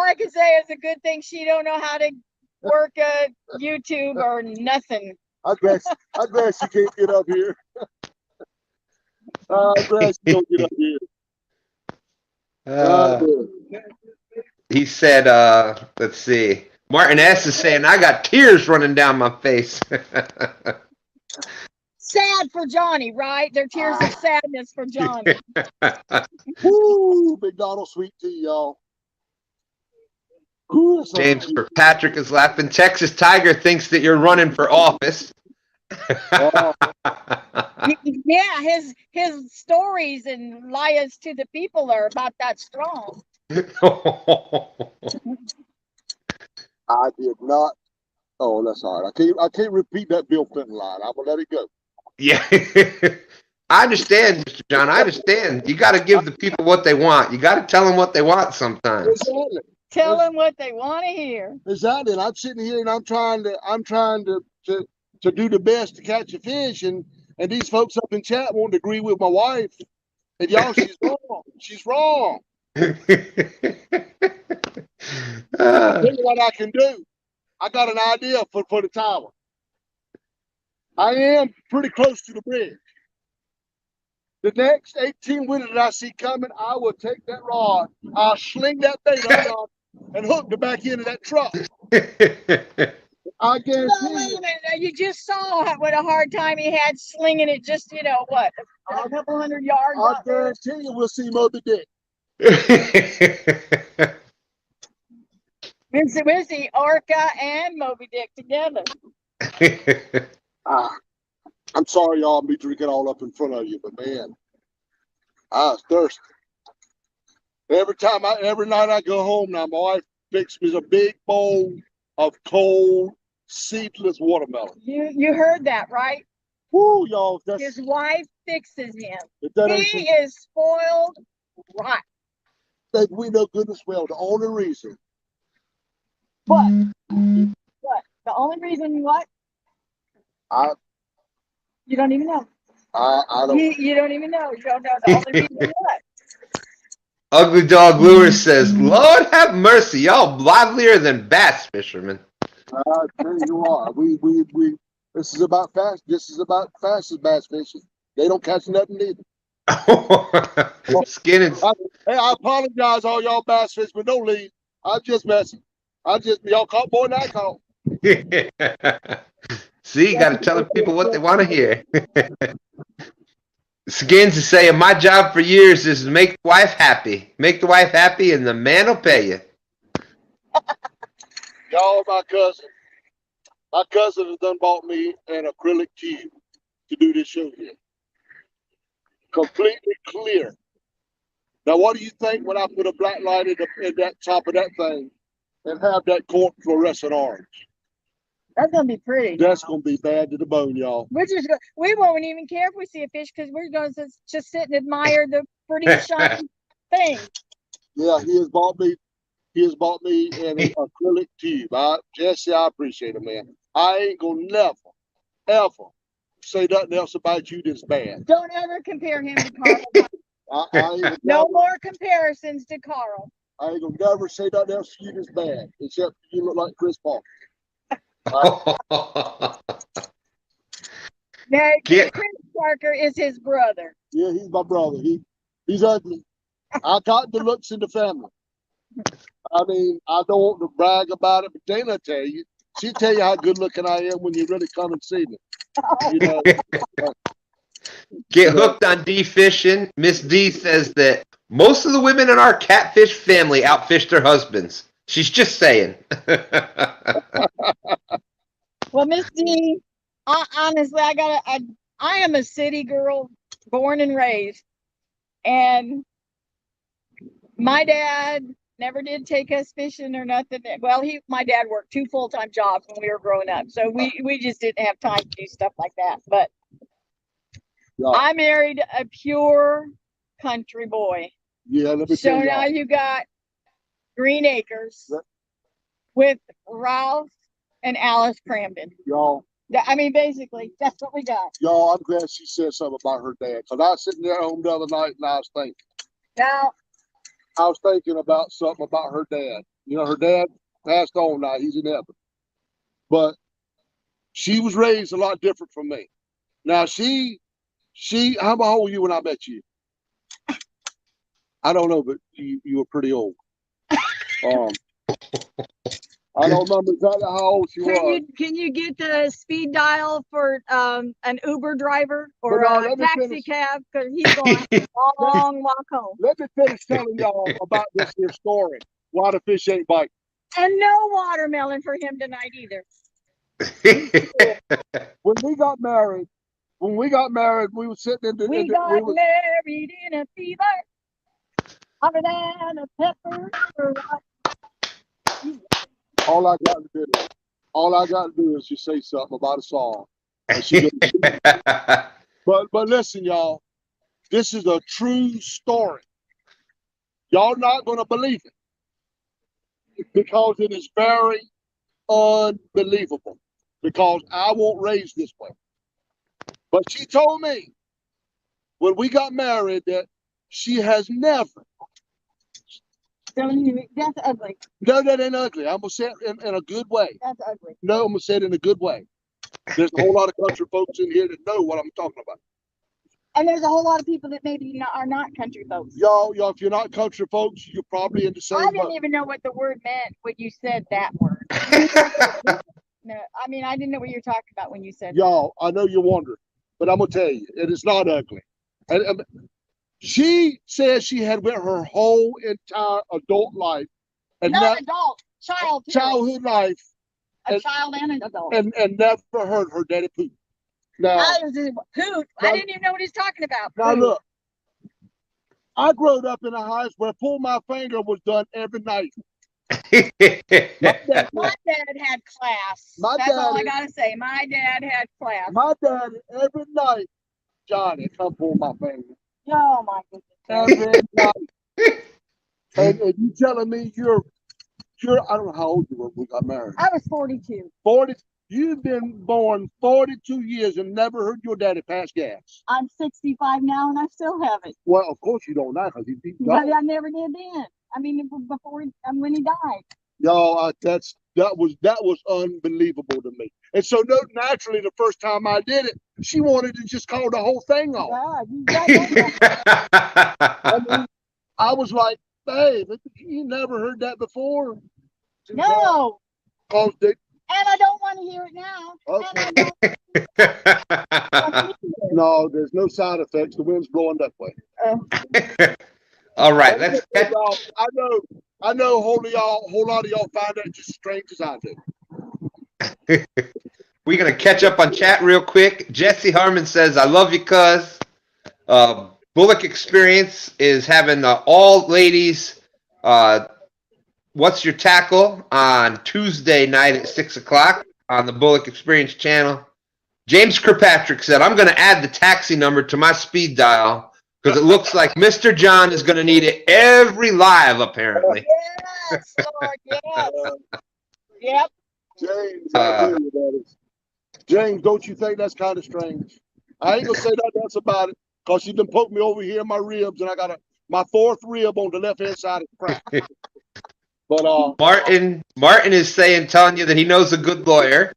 I can say is a good thing she don't know how to work a YouTube or nothing. I'm glad she can't get up here. I'm glad she don't get up here. He said, let's see. Martin S. is saying, I got tears running down my face. Sad for Johnny, right? They're tears of sadness for Johnny. Woo, McDonald's sweet tea, y'all. James Kirkpatrick is laughing. Texas Tiger thinks that you're running for office. Yeah, his stories and liars to the people are about that strong. I did not. Oh, that's all right. I can't repeat that Bill Clinton line. I'm gonna let it go. Yeah. I understand, Mr. John. I understand. You got to give the people what they want. You got to tell them what they want sometimes. Exactly. Tell them what they want to hear. Exactly. And I'm sitting here and I'm trying to do the best to catch a fish, and these folks up in chat won't agree with my wife. And y'all, she's wrong. She's wrong. Tell you what I can do. I got an idea for the tower. I am pretty close to the bridge. The next 18-wheeler that I see coming, I will take that rod, I'll sling that bait up and hook the back end of that truck. I guarantee wait a minute. You just saw what a hard time he had slinging it just, what, a couple hundred yards. I guarantee you we'll see Moby Dick. We'll see Orca and Moby Dick together. I'm sorry, y'all, me drinking all up in front of you, but man, I was thirsty. Every night I go home now, my wife fixes me a big bowl of cold, seedless watermelon. You heard that, right? Woo, y'all. His wife fixes him. He is is spoiled right. That we know goodness well. The only reason. What? What? The only reason what? You don't even know. I don't. You don't even know. You don't know the only reason what. Ugly Dog Lewis says, Lord have mercy, y'all livelier than bass fishermen. I tell you what, we this is about fast. This is about fast as bass fishing. They don't catch nothing either. Skin and Hey, I apologize, all y'all bass fishermen. Don't leave. I'm just messing. Y'all caught more than I caught. See, you got to tell the people what they want to hear. Skins is saying, my job for years is to make the wife happy. Make the wife happy, and the man will pay you. Y'all, my cousin has done bought me an acrylic cube to do this show here. Completely clear. Now, what do you think when I put a black light in that top of that thing and have that cork fluorescent orange? That's gonna be pretty. That's gonna be bad to the bone, y'all. We won't even care if we see a fish because we're gonna just sit and admire the pretty shiny thing. Yeah, he has bought me an acrylic tube. Jesse, I appreciate it, man. I ain't gonna never, ever say nothing else about you that's bad. Don't ever compare him to Carl. No more comparisons to Carl. I ain't gonna never say nothing else to you that's bad, except you look like Chris Paul. Now, Chris Parker is his brother. Yeah, he's my brother. He's ugly. I got the looks in the family. I mean, I don't want to brag about it, but Dana tell you. She'll tell you how good looking I am when you really come and see me. You know. Get hooked on D-fishing. Miss D says that most of the women in our catfish family outfish their husbands. She's just saying. Well, Miss D, honestly, I am a city girl, born and raised, and my dad never did take us fishing or nothing. Well, my dad worked 2 full-time jobs when we were growing up, so we just didn't have time to do stuff like that. But yeah. I married a pure country boy. Yeah, let me so now you got Green Acres with Ralph and Alice Cramden. Y'all. I mean, basically, that's what we got. Y'all, I'm glad she said something about her dad. Because I was sitting there at home the other night and I was thinking. Now, I was thinking about something about her dad. You know, her dad passed on now. He's in heaven. But she was raised a lot different from me. Now, how old were you when I met you? I don't know, but you were pretty old. I don't remember exactly how old she was. Can you get the speed dial for an Uber driver or a taxi cab? Because he's going a long walk home. Let me finish telling y'all about this here story. Why the fish ain't biting. And no watermelon for him tonight either. When we got married, we were sitting in the. We got married in a fever, hotter than a pepper. All I got to do is just say something about a song. But listen, y'all, this is a true story. Y'all not gonna believe it because it is very unbelievable. Because I won't raise this way. But she told me when we got married that she has never. That's ugly. No, that ain't ugly. I'm gonna say it in a good way. That's ugly. No, I'm gonna say it in a good way. There's a whole lot of country folks in here that know what I'm talking about. And there's a whole lot of people that maybe are not country folks. Y'all, if you're not country folks, you're probably in the same. I didn't even know what the word meant when you said that word. No, I mean, I didn't know what you were talking about when you said y'all, I know you're wondering, but I'm gonna tell you, it is not ugly. And she said she had went her whole entire adult life, and childhood life, child and an adult, and never heard her daddy poop. Now, I didn't even know what he's talking about. Now look, I grew up in a house where pull my finger was done every night. My dad had class. That's all I gotta say. My dad had class. My dad every night, Johnny, come pull my finger. Oh my goodness. Every night. And you telling me you're I don't know how old you were when we got married. I was 42. 40. You've been born 42 years and never heard your daddy pass gas. I'm 65 now and I still haven't. Well, of course you don't now because he's but I never did then. I mean, before when he died. Y'all, that was unbelievable to me. And so, naturally, the first time I did it, she wanted to just call the whole thing off. I was like, babe, you never heard that before? No. And And I don't want to hear it now. Okay. And I don't want to hear it. No, there's no side effects. The wind's blowing that way. All right, Let me let's tell y'all, I know a whole lot of y'all find that just as strange as I do. we're gonna catch up on chat real quick. Jesse Harmon says, "I love you, cuz." Bullock Experience is having the all ladies. What's your tackle on Tuesday night at 6 o'clock on the Bullock Experience channel. James Kirkpatrick said, "I'm gonna add the taxi number to my speed dial because it looks like Mr. John is gonna need it every live apparently." Yes, Lord, yes. Yep. James, I tell you that is. James, don't you think that's kind of strange? I ain't gonna say nothing else about it because you done poked me over here in my ribs, and I got my fourth rib on the left hand side is cracked. But Martin is telling you that he knows a good lawyer.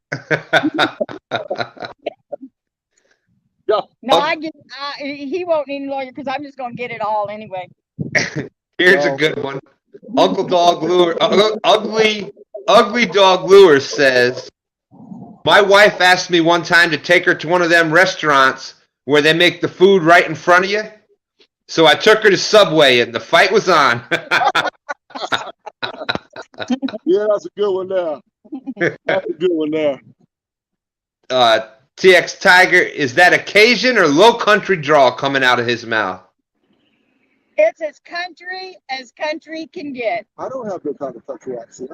yeah. No, I get. He won't need a lawyer because I'm just gonna get it all anyway. Here's a good one. Uncle Dog Lure, ugly Dog Lure says, "My wife asked me one time to take her to one of them restaurants where they make the food right in front of you. So I took her to Subway and the fight was on." Yeah, that's a good one there. That's a good one there. TX Tiger, is that occasion or low country drawl coming out of his mouth? It's as country can get. I don't have good kind of country accent.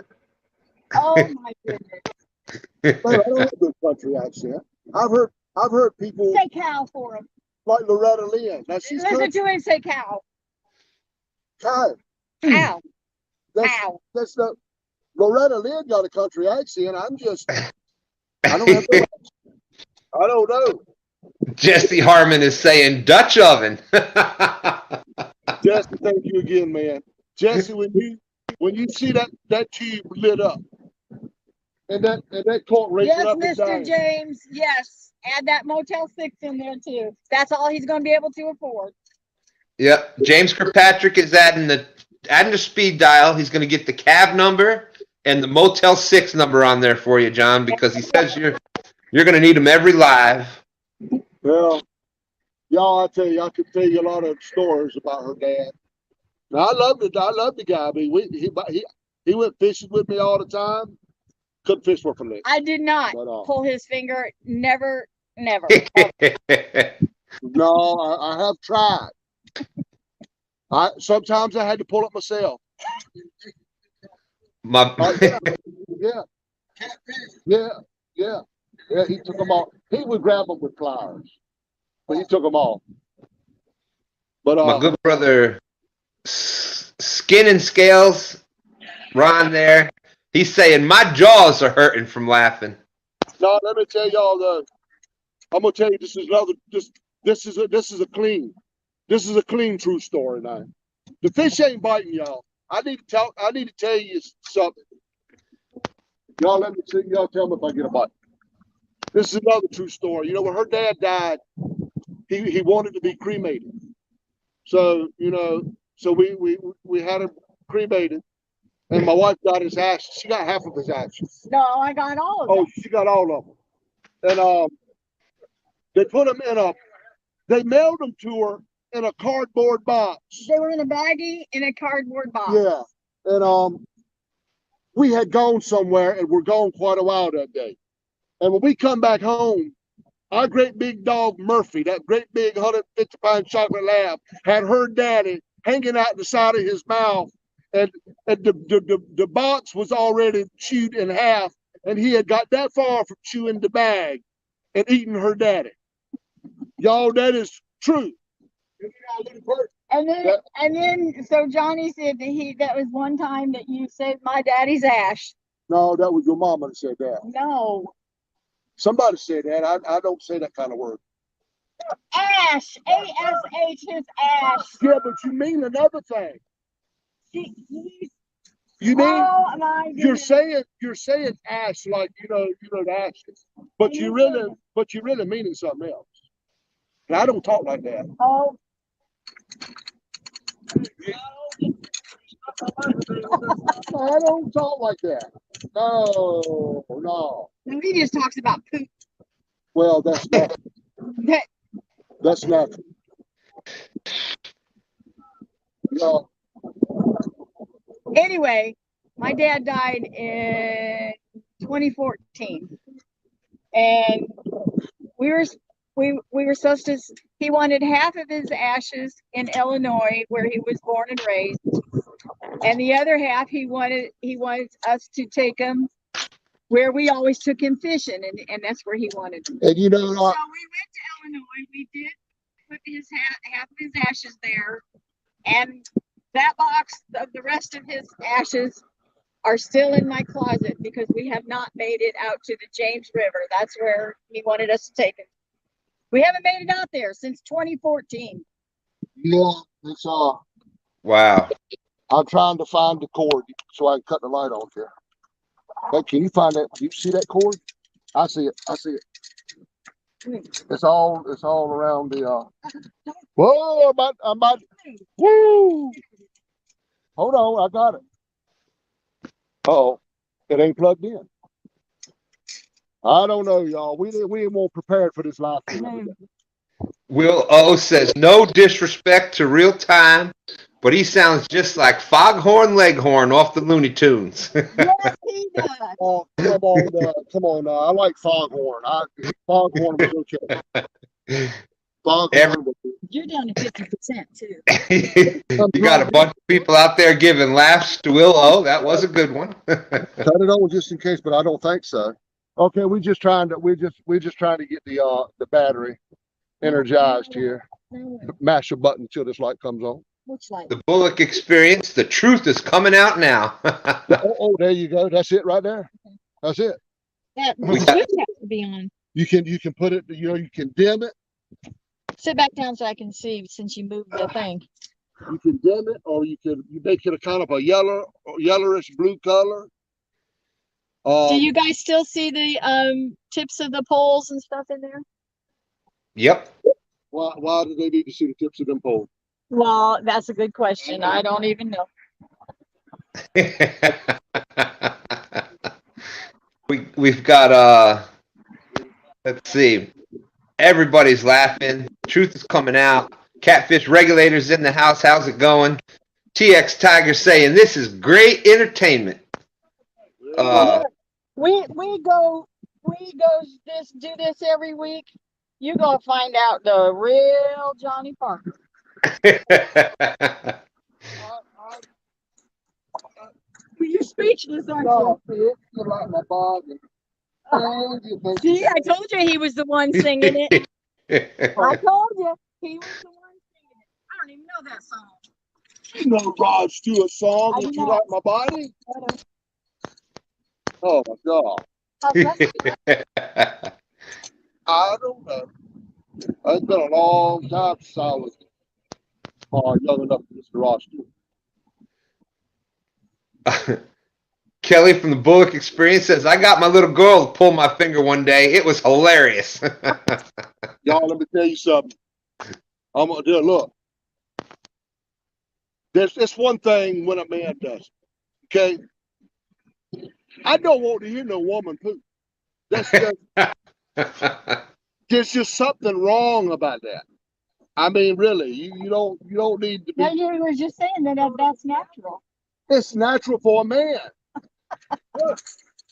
Oh my goodness. I don't have good country accent. I've heard people Say cow for him. like Loretta Lynn. Now she's Listen country. to him say cow. Cow. Cow. That's not Loretta Lynn got a country accent. I don't have no accent. I don't know. Jesse Harmon is saying Dutch oven. Jesse, thank you again, man. Jesse, when you see that tube lit up and that court racing Yes, up and Mr. down. James. Yes. Add that Motel 6 in there too. That's all he's gonna be able to afford. Yep. James Kirkpatrick is adding the speed dial. He's going to get the cab number and the Motel 6 number on there for you, John, because he says you're going to need them every live. Well, y'all, I tell you, I could tell you a lot of stories about her dad. Now, I love the guy. I mean, he went fishing with me all the time. Couldn't fish worth a lick. I did not But, pull his finger. Never. No, I have tried. Sometimes I had to pull it myself. Yeah. He took them all. He would grab them with pliers, but he took them all. But my good brother, Skin and Scales, Ron there. He's saying my jaws are hurting from laughing. No, let me tell y'all though. I'm gonna tell you this is a clean true story now. The fish ain't biting y'all. I need to tell you something. Y'all tell me if I get a bite. This is another true story. You know, when her dad died, he wanted to be cremated. So, we had him cremated, and my wife got his ashes. She got half of his ashes. No, I got all of them. Oh, she got all of them. And they put them they mailed them to her in a cardboard box. They were in a baggie in a cardboard box. Yeah. And we had gone somewhere and we're gone quite a while that day. And when we come back home, our great big dog Murphy, that great big 150-pound chocolate lab, had her daddy hanging out the side of his mouth, and the box was already chewed in half, and he had got that far from chewing the bag and eating her daddy. Y'all, that is true. And then, so Johnny said that was one time that you saved my daddy's ash. No, that was your mama that said that. No. Somebody said that. I don't say that kind of word. Ash, A-S-H, his ash. Yeah, but you mean another thing. You mean you're saying ash like the ashes, but you really meaning something else. And I don't talk like that. Oh. I don't talk like that. No, no. No, he just talks about poop. Well, that's not. That- That's not. No. Anyway, my dad died in 2014, and we were we were supposed to. He wanted half of his ashes in Illinois, where he was born and raised, and the other half he wanted us to take him where we always took him fishing, and that's where he wanted him. And you know, So we went to Illinois. We did put his half of his ashes there, and that box of the rest of his ashes are still in my closet because we have not made it out to the James River. That's where he wanted us to take him. We haven't made it out there since 2014. yeah, it's Wow. I'm trying to find the cord so I can cut the light on here. Hey, can you find that? Do you see that cord? I see it. I see it. It's all around the whoa, I'm about woo. Hold on, I got it. Oh, it ain't plugged in. I don't know, y'all. We ain't more prepared for this live stream. Will O says, no disrespect to real time, but he sounds just like Foghorn Leghorn off the Looney Tunes. Yes, he does. Oh, come on now. I like Foghorn. Foghorn was okay. Foghorn was You're down to 50% too. You got a bunch of people out there giving laughs to Will O. That was a good one. cut it on just in case, but I don't think so. Okay, we're just trying to get the battery energized here. Mash the button until this light comes on. Which light? The Bullock Experience. The truth is coming out now. Oh, there you go. That's it right there. That's it. That We switch got- has to be on. You can put it. You can dim it. Sit back down so I can see since you moved the thing. You can dim it, or you make it a kind of a yellowish blue color. Do you guys still see the tips of the poles and stuff in there? Yep. Why do they need to see the tips of them poles? Well, that's a good question. I don't even know. We've got let's see. Everybody's laughing. Truth is coming out. Catfish regulators in the house. How's it going? TX Tiger saying this is great entertainment. We go do this every week. You're gonna find out the real Johnny Parker. You're speechless, aren't you? Like my body. See, I told you he was the one singing it. I told you he was the one singing it. I don't even know that song. You know Rod Stewart song, I If do You not. Like My Body? Oh my God. I don't know. It's been a long time since I was young enough to listen to Rod Stewart. Kelly from the Bullock Experience says, I got my little girl to pull my finger one day. It was hilarious. Y'all, let me tell you something. I'm gonna do it. Look. There's one thing when a man does it, okay? I don't want to hear no woman poop. There's just something wrong about that. I mean, really, you don't need to be. No, you were just saying that's natural. It's natural for a man. Look,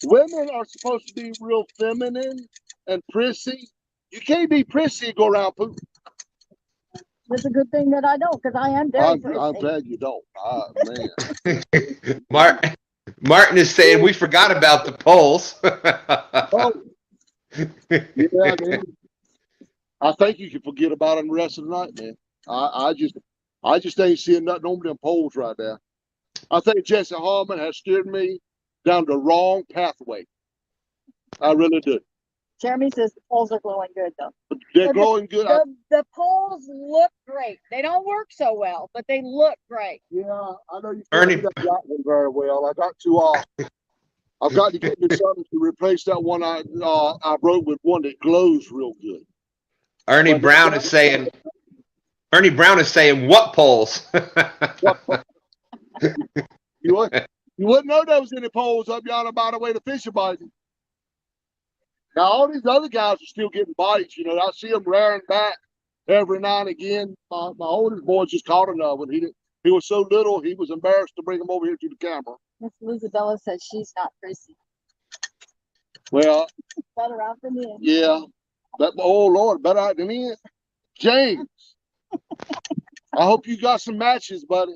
women are supposed to be real feminine and prissy. You can't be prissy and go around pooping. It's a good thing that I don't, because I am very I'm prissy. glad you don't. Man. Martin is saying we forgot about the polls. Oh, yeah, man. I think you can forget about them the rest of the night, man. I just ain't seeing nothing on them polls right now. I think Jesse Harmon has steered me down the wrong pathway. I really do. Jeremy says the polls are glowing good, though. They're glowing good. The polls look great. They don't work so well, but they look great. Yeah, I know you Ernie. that one very well. I've got to get me something to replace that one I broke with one that glows real good. Ernie Brown is saying, what polls? You want wouldn't know there was any poles up yonder by the way the fish are biting. Now, all these other guys are still getting bites. You know, I see them rearing back every now and again. My oldest boy just caught another one. He was so little, he was embarrassed to bring him over here to the camera. Miss Isabella says she's not prissy. Well, Better out than in. yeah. Oh, Lord, better out than in. James, I hope you got some matches, buddy.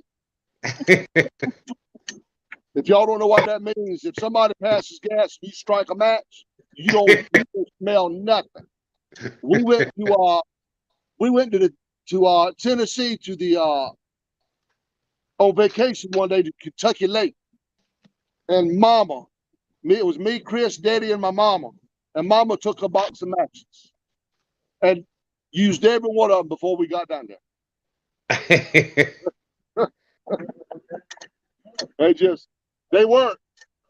If y'all don't know what that means, if somebody passes gas and you strike a match, you don't smell nothing. We went to Tennessee to the on vacation one day to Kentucky Lake, and it was me, Chris, Daddy, and my mama, and Mama took a box of matches and used every one of them before we got down there. They weren't.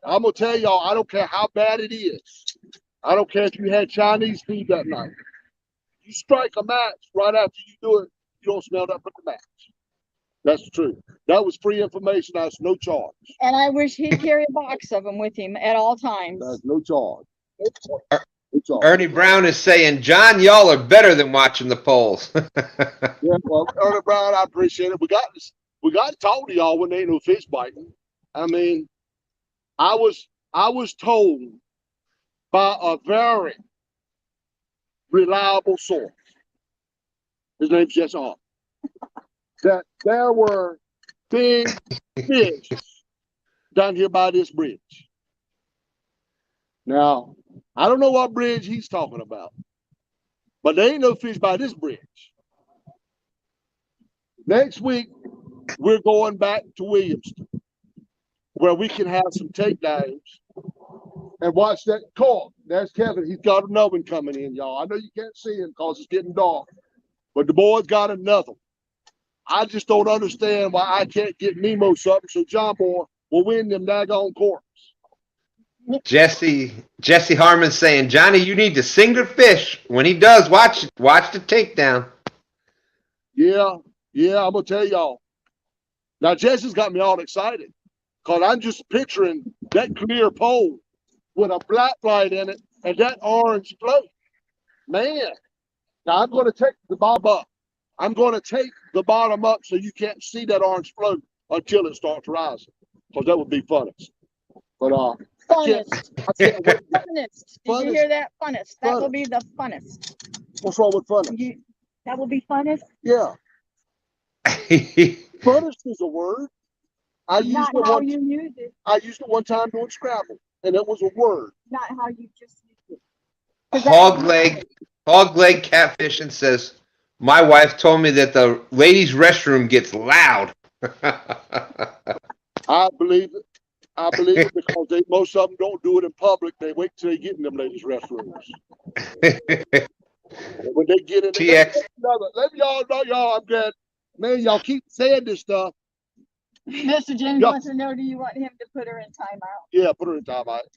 I'm gonna tell y'all, I don't care how bad it is. I don't care if you had Chinese food that night. You strike a match right after you do it, you don't smell that but the match. That's the truth. That was free information. That's no charge. And I wish he'd carry a box of them with him at all times. That's no charge. Ernie Brown is saying, John, y'all are better than watching the polls. Yeah, well, Ernie Brown, I appreciate it. We got to talk to y'all when there ain't no fish biting. I mean, I was told by a very reliable source, his name's Jesse Hart, that there were big fish down here by this bridge. Now, I don't know what bridge he's talking about, but there ain't no fish by this bridge. Next week, we're going back to Williamston, where we can have some takedowns and watch that caught. There's Kevin. He's got another one coming in, y'all. I know you can't see him because it's getting dark, but the boy's got another one. I just don't understand why I can't get Nemo something so John Boy will win them daggone courts. Jesse Harmon saying, Johnny, you need to sing the fish. When he does, watch the takedown. Yeah, I'm gonna tell y'all. Now Jesse's got me all excited because I'm just picturing that clear pole with a black light in it and that orange float. Man, now I'm gonna take the bottom up. I'm gonna take the bottom up so you can't see that orange float until it starts rising, because that would be funnest. But funnest. I can't wait. Funnest. Did you hear that? Funnest. That will be the funnest. What's wrong with funnest? That will be funnest? Yeah. Funnest is a word. I used it one time doing Scrabble, and it was a word. Not how you just used it. Hogleg Catfishing says, my wife told me that the ladies' restroom gets loud. I believe it. Because most of them don't do it in public. They wait till they get in them ladies' restrooms. When they get in there, let y'all know, y'all, I'm glad. Man, y'all keep saying this stuff. Mr. James wants to know, do you want him to put her in timeout? Yeah, put her in timeout.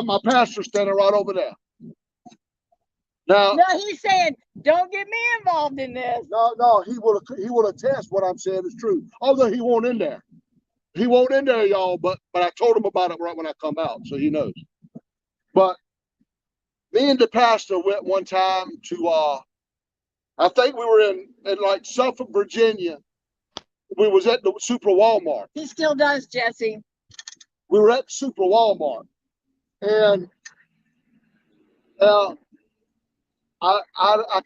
My pastor's standing right over there. Now, no, he's saying, don't get me involved in this. No, he will attest what I'm saying is true. Although he won't in there. He won't in there, y'all, but I told him about it right when I come out, so he knows. But me and the pastor went one time to I think we were in like Suffolk, Virginia. We was at the Super Walmart. He still does, Jesse. We were at the Super Walmart, and I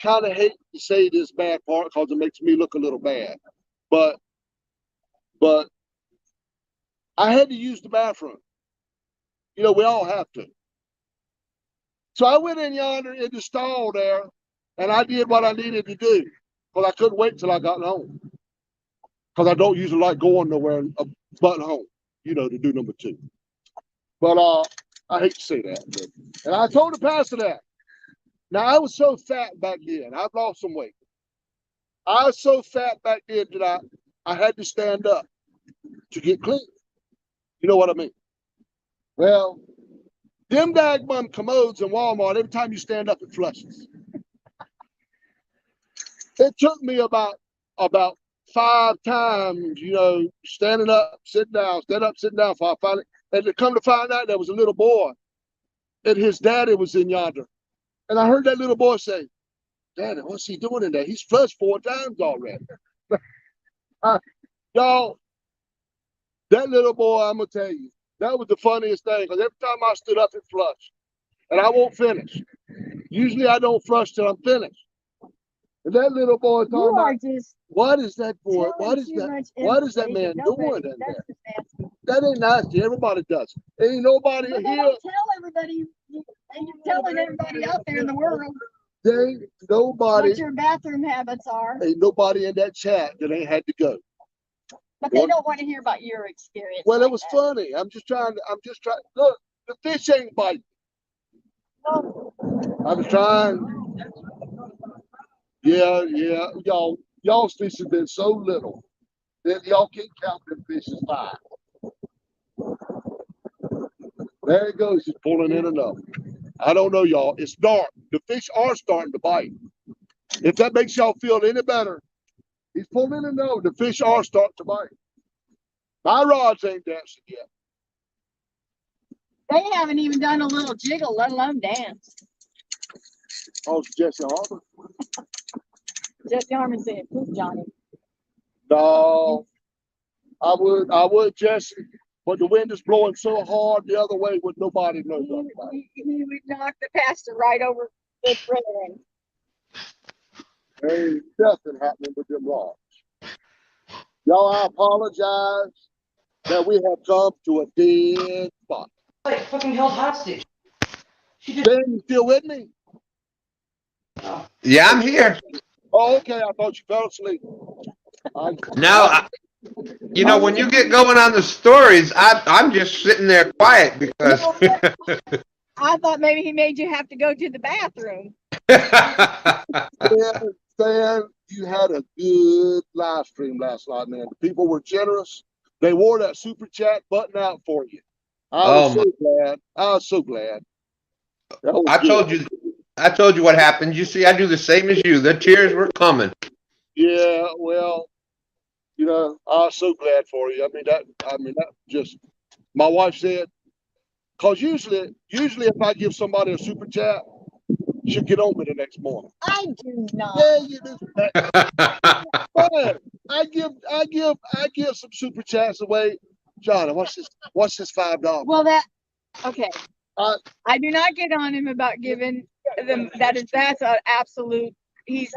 kind of hate to say this bad part because it makes me look a little bad, but I had to use the bathroom. You know, we all have to. So I went in yonder in the stall there, and I did what I needed to do because I couldn't wait till I got home. Because I don't usually like going nowhere but home, you know, to do number two. But I hate to say that. And I told the pastor that. Now, I was so fat back then. I've lost some weight. I was so fat back then that I had to stand up to get clean. You know what I mean? Well, them daggum commodes in Walmart, every time you stand up, it flushes. It took me about 5 times, standing up, sitting down, stand up, sitting down. For I finally, and to come to find out, there was a little boy, and his daddy was in yonder. And I heard that little boy say, "Daddy, what's he doing in there? He's flushed 4 times already." Y'all, that little boy, I'm gonna tell you, that was the funniest thing. Because every time I stood up, it flushed, and I won't finish. Usually, I don't flush till I'm finished. And that little boy You talking are about, just what is that boy? telling too much What is that man information. doing Nobody, in that's there? just nasty. That ain't nasty. Everybody does it. Ain't nobody But they here. don't tell everybody. And you're telling everybody out there in the world There ain't nobody. what your bathroom habits are. Ain't nobody in that chat that ain't had to go. But they don't want to hear about your experience. Well, like it was that. funny. I'm just trying. Look, the fish ain't biting. Oh, I was trying. Yeah. Y'all's fish have been so little that y'all can't count them fish as 5. There it goes. He's pulling in enough. I don't know, y'all. It's dark. The fish are starting to bite. If that makes y'all feel any better, he's pulling in enough. The fish are starting to bite. My rods ain't dancing yet. they haven't even done a little jiggle, let alone dance. Oh, it's Jesse Harper. Jesse Harmon said, "Poop, Johnny." No, I would, Jesse, but the wind is blowing so hard the other way, with nobody knows nothing about it. He would knock the pastor right over the brethren. There ain't nothing happening with them rods. Y'all, I apologize that we have come to a dead spot. Like fucking held hostage. Dan, you still with me? Yeah, I'm here. Oh, okay. I thought you fell asleep. No, when you get going on the stories, I'm just sitting there quiet because. I thought maybe he made you have to go to the bathroom. Stan, you had a good live stream last night, man. The people were generous. They wore that super chat button out for you. I was so glad. I was so glad. I told you what happened. You see, I do the same as you. The tears were coming. Yeah, well, I was so glad for you. I mean that just, my wife said, because usually if I give somebody a super chat, she'll get on me the next morning. I do not. Yeah, you do. Man, I give some super chats away. Johnny, what's this $5? Well, okay. I do not get on him about giving them. That's an absolute. He's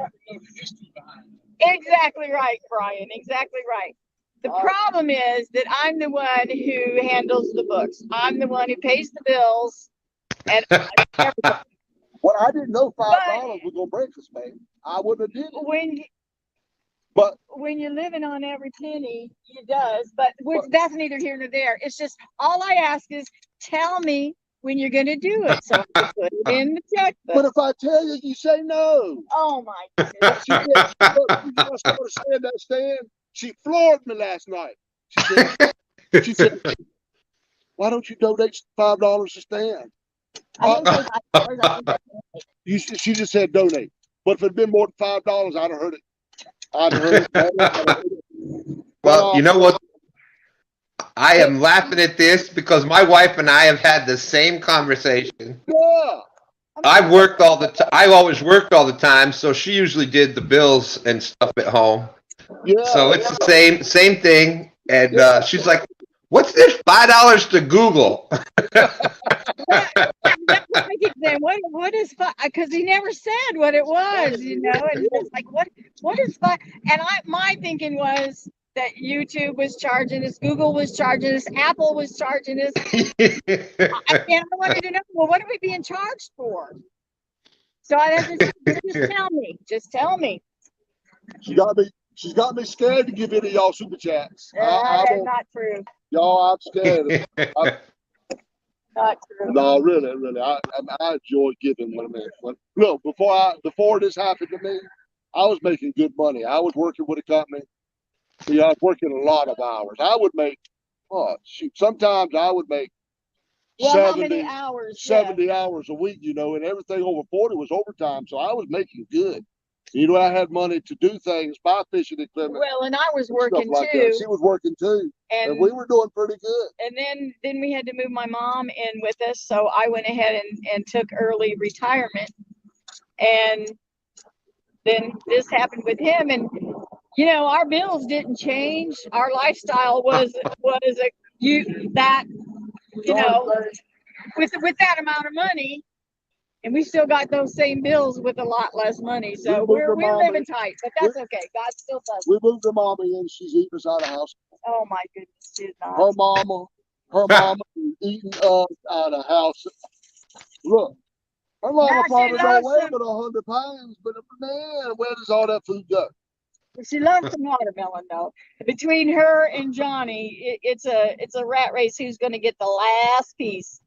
exactly right, Brian. Exactly right. The problem is that I'm the one who handles the books. I'm the one who pays the bills, and everything. Well, I didn't know $5 was gonna break us, man. I wouldn't have did it. When you're living on every penny, it does. But that's neither here nor there. It's just all I ask is tell me when you're gonna do it, so I can put it in the checkbook. But if I tell you, you say no. Oh my goodness! She said, I started saying that, Stan. She floored me last night. She said, "Why don't you donate $5 to Stan?" She just said donate. But if it'd been more than $5, I'd have heard it. Well, you know what? I am laughing at this because my wife and I have had the same conversation. Yeah. I always worked all the time, so she usually did the bills and stuff at home. Yeah. So it's the same thing. And she's like, "What's this $5 to Google?" That's what I keep saying. What is fun? Because he never said what it was, and it's like what is fun? And my thinking was that YouTube was charging us, Google was charging us, Apple was charging us. I wanted to know, well, what are we being charged for? So just tell me. She's got me scared to give any of y'all super chats. That's not true. Y'all, I'm scared. Not true. No, really. I enjoy giving when look, before this happened to me, I was making good money. I was working with a company. I was working a lot of hours. I would make, sometimes I would make 70 hours? 70 hours a week, and everything over 40 was overtime. So I was making good. You know, I had money to do things, buy fishing equipment. Well, and I was and stuff working like too. that. She was working too, and we were doing pretty good. And then we had to move my mom in with us, so I went ahead and took early retirement. And then this happened with him, and you know, our bills didn't change. Our lifestyle was that you know, with that amount of money, and we still got those same bills with a lot less money. So we're living tight, but that's okay. God still does. We moved her mama in. She's eating us out of the house. Oh my goodness, she's not. Her mama is eating us out of the house. Look, her mama probably don't weigh but 100 pounds, but man, where does all that food go? She loves some watermelon though. Between her and Johnny, it's a rat race who's going to get the last piece.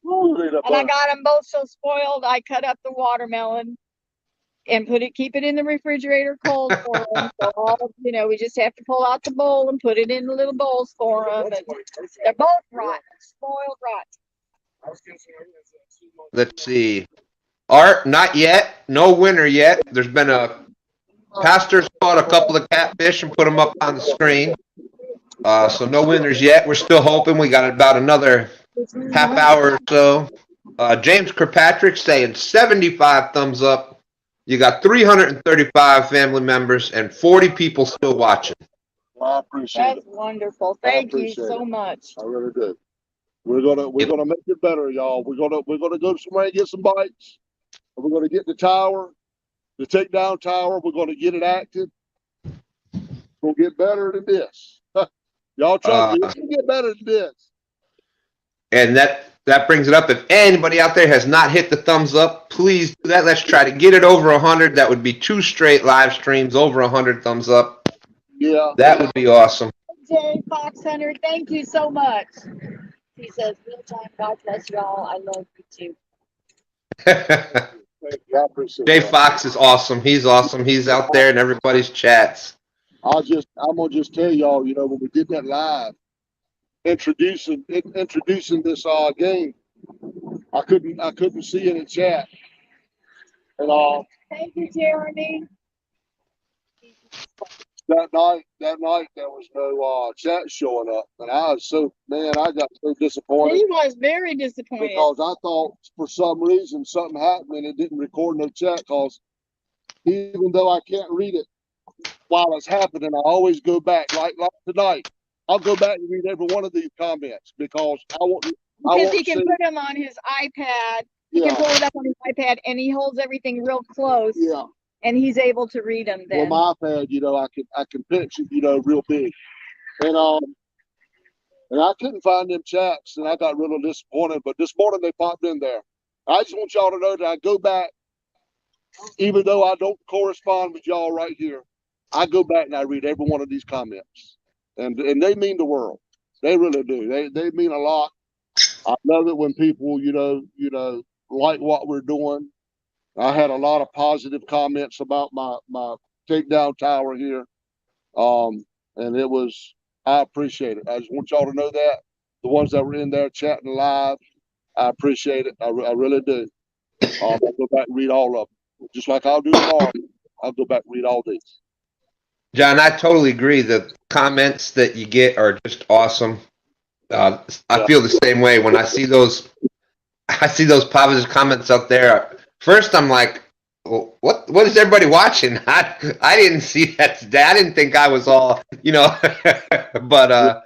And I got them both so spoiled. I cut up the watermelon and keep it in the refrigerator cold for them. So you know, we just have to pull out the bowl and put it in the little bowls for them. And they're both rotten, spoiled rotten. Let's see. Art, not yet. No winner yet. There's been a pastor's caught a couple of catfish and put them up on the screen. So no winners yet. We're still hoping. We got about another half hour or so. James Kirkpatrick saying 75 thumbs up. You got 335 family members and 40 people still watching. Well, I appreciate it. That's wonderful. Thank you so much. I really do. We're gonna make it better, y'all. We're gonna go somewhere and get some bites. We're gonna get the tower, the takedown tower. We're gonna get it active. We'll get better than this. Y'all trust me, it's gonna get better than this. And that brings it up. If anybody out there has not hit the thumbs up, please do that. Let's try to get it over 100. That would be 2 straight live streams over 100 thumbs up. Yeah, that would be awesome. Jay Fox Hunter, thank you so much. He says, real time, God bless y'all. I love you too. Jay Fox is awesome. He's awesome. He's out there in everybody's chats. I'm gonna just tell y'all, you know, when we did that live, introducing this game, I couldn't see it in chat. And thank you, Jeremy. That night there was no chat showing up, and I got so disappointed. He was very disappointed because I thought for some reason something happened and it didn't record no chat. Because even though I can't read it while it's happening, I always go back. Like tonight, I'll go back and read every one of these comments because he can put them on his iPad. He can pull it up on his iPad, and he holds everything real close. Yeah. And he's able to read them then. Well, my iPad, you know, I can picture, you know, real big. And I couldn't find them chats, and I got really disappointed. But this morning they popped in there. I just want y'all to know that I go back, even though I don't correspond with y'all right here, I go back and I read every one of these comments. And they mean the world. They really do. They mean a lot. I love it when people, you know, like what we're doing. I had a lot of positive comments about my takedown tower here. And I appreciate it. I just want y'all to know that. The ones that were in there chatting live, I appreciate it. I really do. I'll go back and read all of them. Just like I'll do tomorrow. I'll go back and read all these. John, I totally agree. The comments that you get are just awesome. I feel the same way when I see those positive comments out there. First, I'm like, well, what is everybody watching? I didn't see that today. I didn't think I was all, you know, but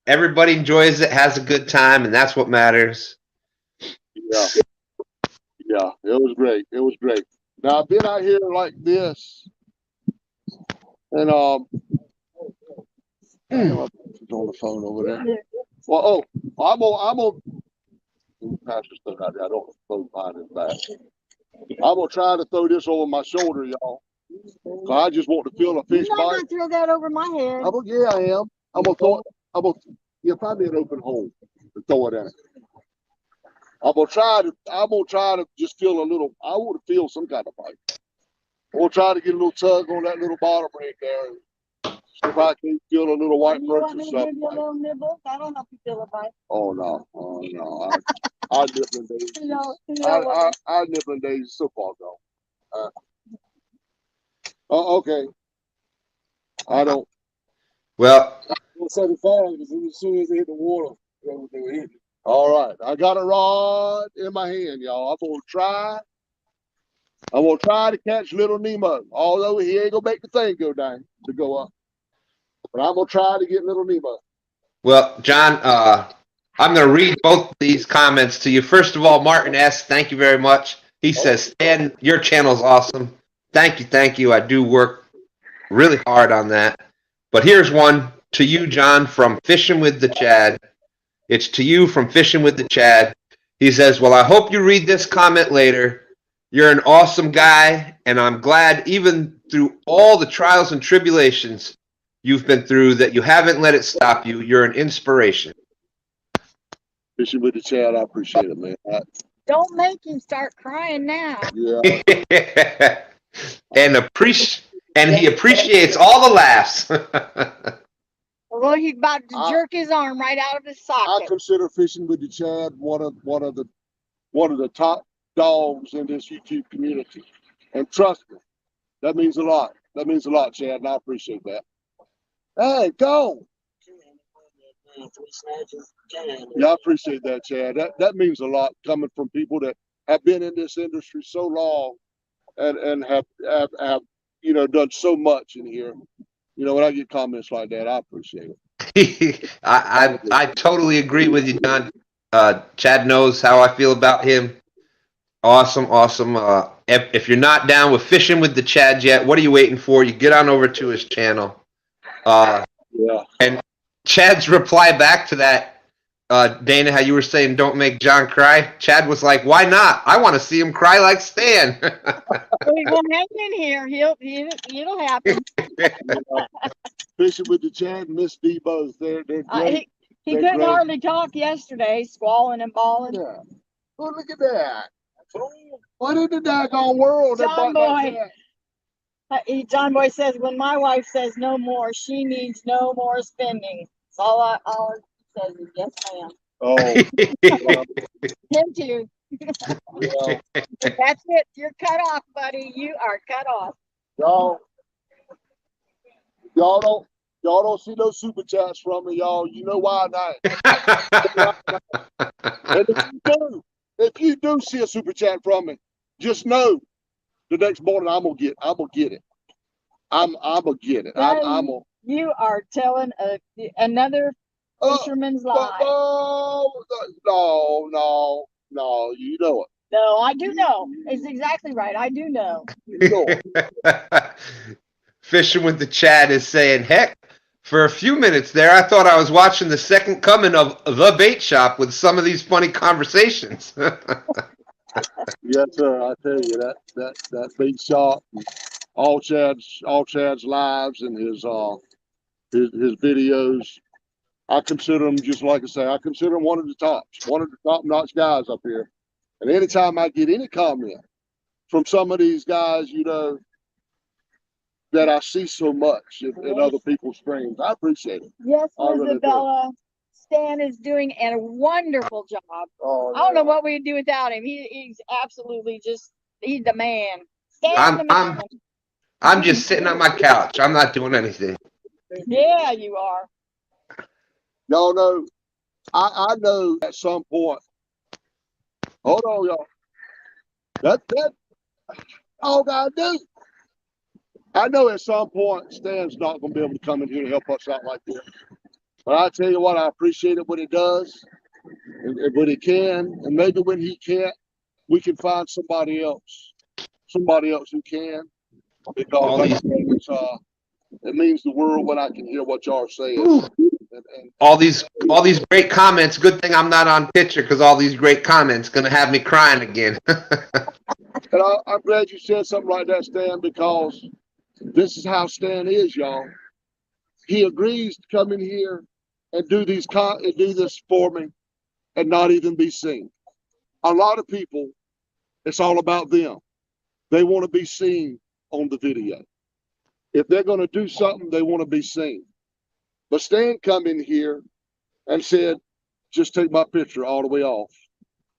everybody enjoys it, has a good time, and that's what matters. Yeah, it was great. It was great. Now I've been out here like this, and on the phone over there. Well, I'm on. Pastor stuff out there. I don't throw behind his back. I'm gonna try to throw this over my shoulder, y'all. So I just want to feel a fish bite. You're not gonna throw that over my head. Yeah, I am. I'm gonna throw it. Find me an open hole to throw it in it. I'm gonna try to just feel a little. I want to feel some kind of bite. I'm gonna try to get a little tug on that little bottom ring there. See if I can feel a little white perch or something. Give you a little nibble? That'll help you feel a bite. Oh no! I nibbling days. You know I nibbling days so far gone. Oh, okay. I don't. Well, 175 because as soon as they hit the water, they were hitting. All right. I got a rod in my hand, y'all. I'm gonna try. I'm gonna try to catch little Nemo, although he ain't gonna make the thing go down to go up. But I'm gonna try to get little Nemo. well, John, I'm going to read both these comments to you. First of all, Martin S., thank you very much. He says, Stan, your channel's awesome. Thank you, thank you. I do work really hard on that. But here's one to you, John, from Fishing with the Chad. It's to you from Fishing with the Chad. He says, well, I hope you read this comment later. You're an awesome guy, and I'm glad even through all the trials and tribulations you've been through that you haven't let it stop you. You're an inspiration. Fishing with the Chad, I appreciate it, man. Don't make him start crying now. Yeah. and he appreciates all the laughs. Well, he's about to jerk his arm right out of his I socket. consider Fishing with the Chad one of the top dogs in this YouTube community. And trust me, that means a lot. That means a lot, Chad, and I appreciate that. Hey, go. Yeah, I appreciate that, Chad. That means a lot coming from people that have been in this industry so long and have done so much in here. When I get comments like that, I appreciate it. I totally agree with you, John. Chad knows how I feel about him. Awesome. If you're not down with Fishing with the Chad yet, what are you waiting for? You get on over to his channel. Yeah. And Chad's reply back to that, Dana, how you were saying, don't make John cry. Chad was like, why not? I want to see him cry like Stan. Well, hang in here. It'll happen. Fishing with the Chad and Miss D both. They're great. He couldn't hardly talk yesterday, squalling and bawling. Yeah. Well, look at that. What in the daggone world? John Boy. John Boy says, when my wife says no more, she means no more spending. That's all he says is yes, ma'am. Oh. Him too. Yeah. That's it. You're cut off, buddy. You are cut off. Y'all don't see no super chats from me, y'all. You know why not? And if you do see a super chat from me, just know the next morning I'm gonna get it. I'm gonna get it. You are telling another fisherman's lie. No, you know it. No, I do know. It's exactly right. I do know. Fishing with the Chad is saying, heck, for a few minutes there, I thought I was watching the second coming of The Bait Shop with some of these funny conversations. Yes, sir. I tell you that bait shop, all Chad's lives and his videos. I consider him, just like I say, I consider him one of the top-notch guys up here. And anytime I get any comment from some of these guys, that I see so much in other people's streams, I appreciate it. Yes, Isabella. Stan is doing a wonderful job. Oh, I don't know what we'd do without him. He's absolutely he's the man. Stan's the man. I'm just sitting on my couch. I'm not doing anything. Yeah, you are. Y'all know, I know at some point. Hold on, y'all. That all I do. I know at some point Stan's not going to be able to come in here and help us out like this. But I tell you what, I appreciate it when he does, and when he can, and maybe when he can't, we can find somebody else who can. Because like I said, it means the world when I can hear what y'all are saying. And all these great comments. Good thing I'm not on picture, because all these great comments gonna have me crying again. And I'm glad you said something like that, Stan, because this is how Stan is, y'all. He agrees to come in here and do this for me and not even be seen. A lot of people, it's all about them. They want to be seen on the video. If they're going to do something, they want to be seen. But Stan come in here and said, just take my picture all the way off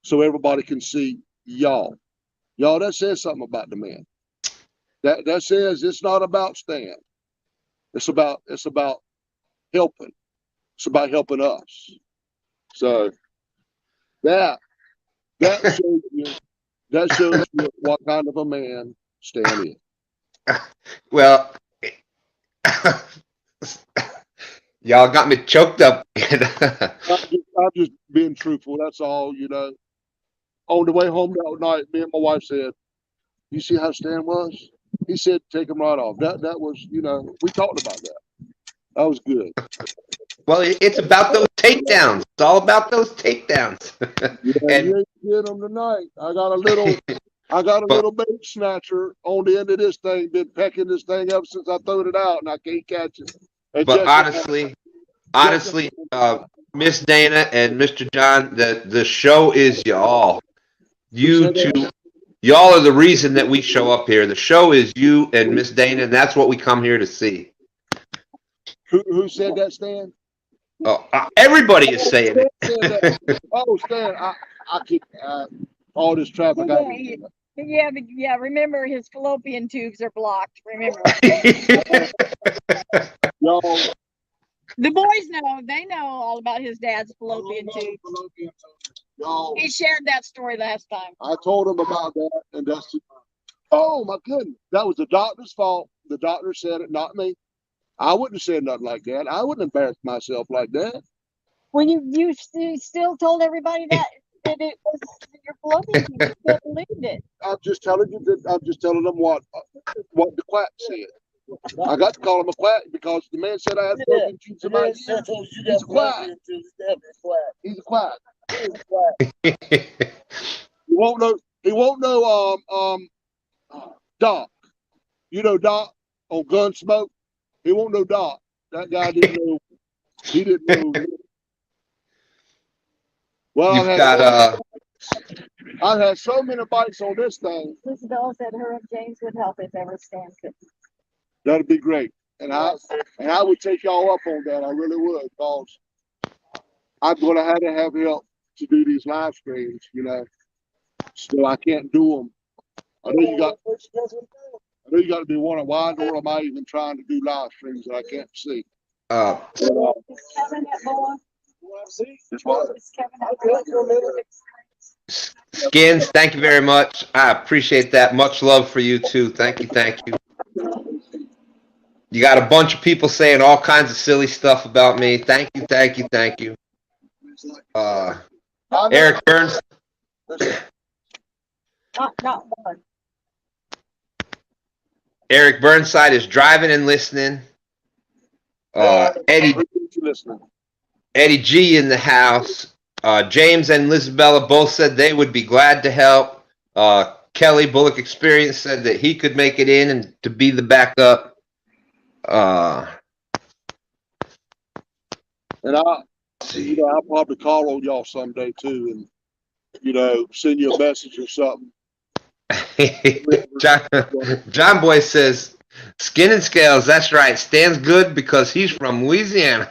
so everybody can see y'all. Y'all, that says something about the man. That says it's not about Stan. It's about helping. It's about helping us. So that shows you what kind of a man Stan is. Well, y'all got me choked up. I'm just being truthful. That's all, On the way home that night, me and my wife said, "You see how Stan was?" He said, "Take him right off." That was, we talked about that. That was good. Well, it's about those takedowns. It's all about those takedowns. Yeah, And you ain't get them tonight. I got a but little bait snatcher on the end of this thing. Been pecking this thing up since I threw it out, and I can't catch it. And but Jessica, honestly, Miss Dana and Mr. John, the show is y'all. who You said two, that? y'all are the reason that we show up here. The show is you and Miss Dana, and that's what we come here to see. Who said that, Stan? Oh, everybody is Oh, saying Stan said that. it. Oh, Stan, I keep all this traffic. Yeah, remember his fallopian tubes are blocked. Remember. Y'all, The boys know, they know all about his dad's fallopian tubes. y'all, He shared that story last time. I told him about that, and that's. Oh my goodness, that was the doctor's fault. The doctor said it, not me. I wouldn't have said nothing like that. I wouldn't embarrass myself like that. Well, you still told everybody that it was your fallopian tube. You still believed it. I'm just telling you that. I'm just telling them what the quack said. I got to call him a quack because the man said I had broken tubes in my ear. He's a quack. He's a quack. He won't know. He won't know. Doc. You know Doc on Gunsmoke. He won't know Doc. That guy didn't know. He didn't know. Well, You've got I've had so many bites on this thing. Isabella said her and James would help if ever Stan could. That'd be great. And I would take y'all up on that. I really would, because I'm gonna have to have help to do these live streams, So I can't do them. I know you got to be wondering why am I even trying to do live streams that I can't see? uh, Is Kevin at Boa? It's what? Is Kevin at Boa? Skins, thank you very much. I appreciate that. Much love for you too. Thank you, thank you. You got a bunch of people saying all kinds of silly stuff about me. Thank you, thank you, thank you. Eric Burns. Not one. Eric Burnside is driving and listening. Eddie G in the house. James and Lisabella both said they would be glad to help. Kelly Bullock Experience said that he could make it in and to be the backup. And I'll probably call on y'all someday too, and send you a message or something. John Boy says, "Skin and scales." That's right. Stan's good because he's from Louisiana.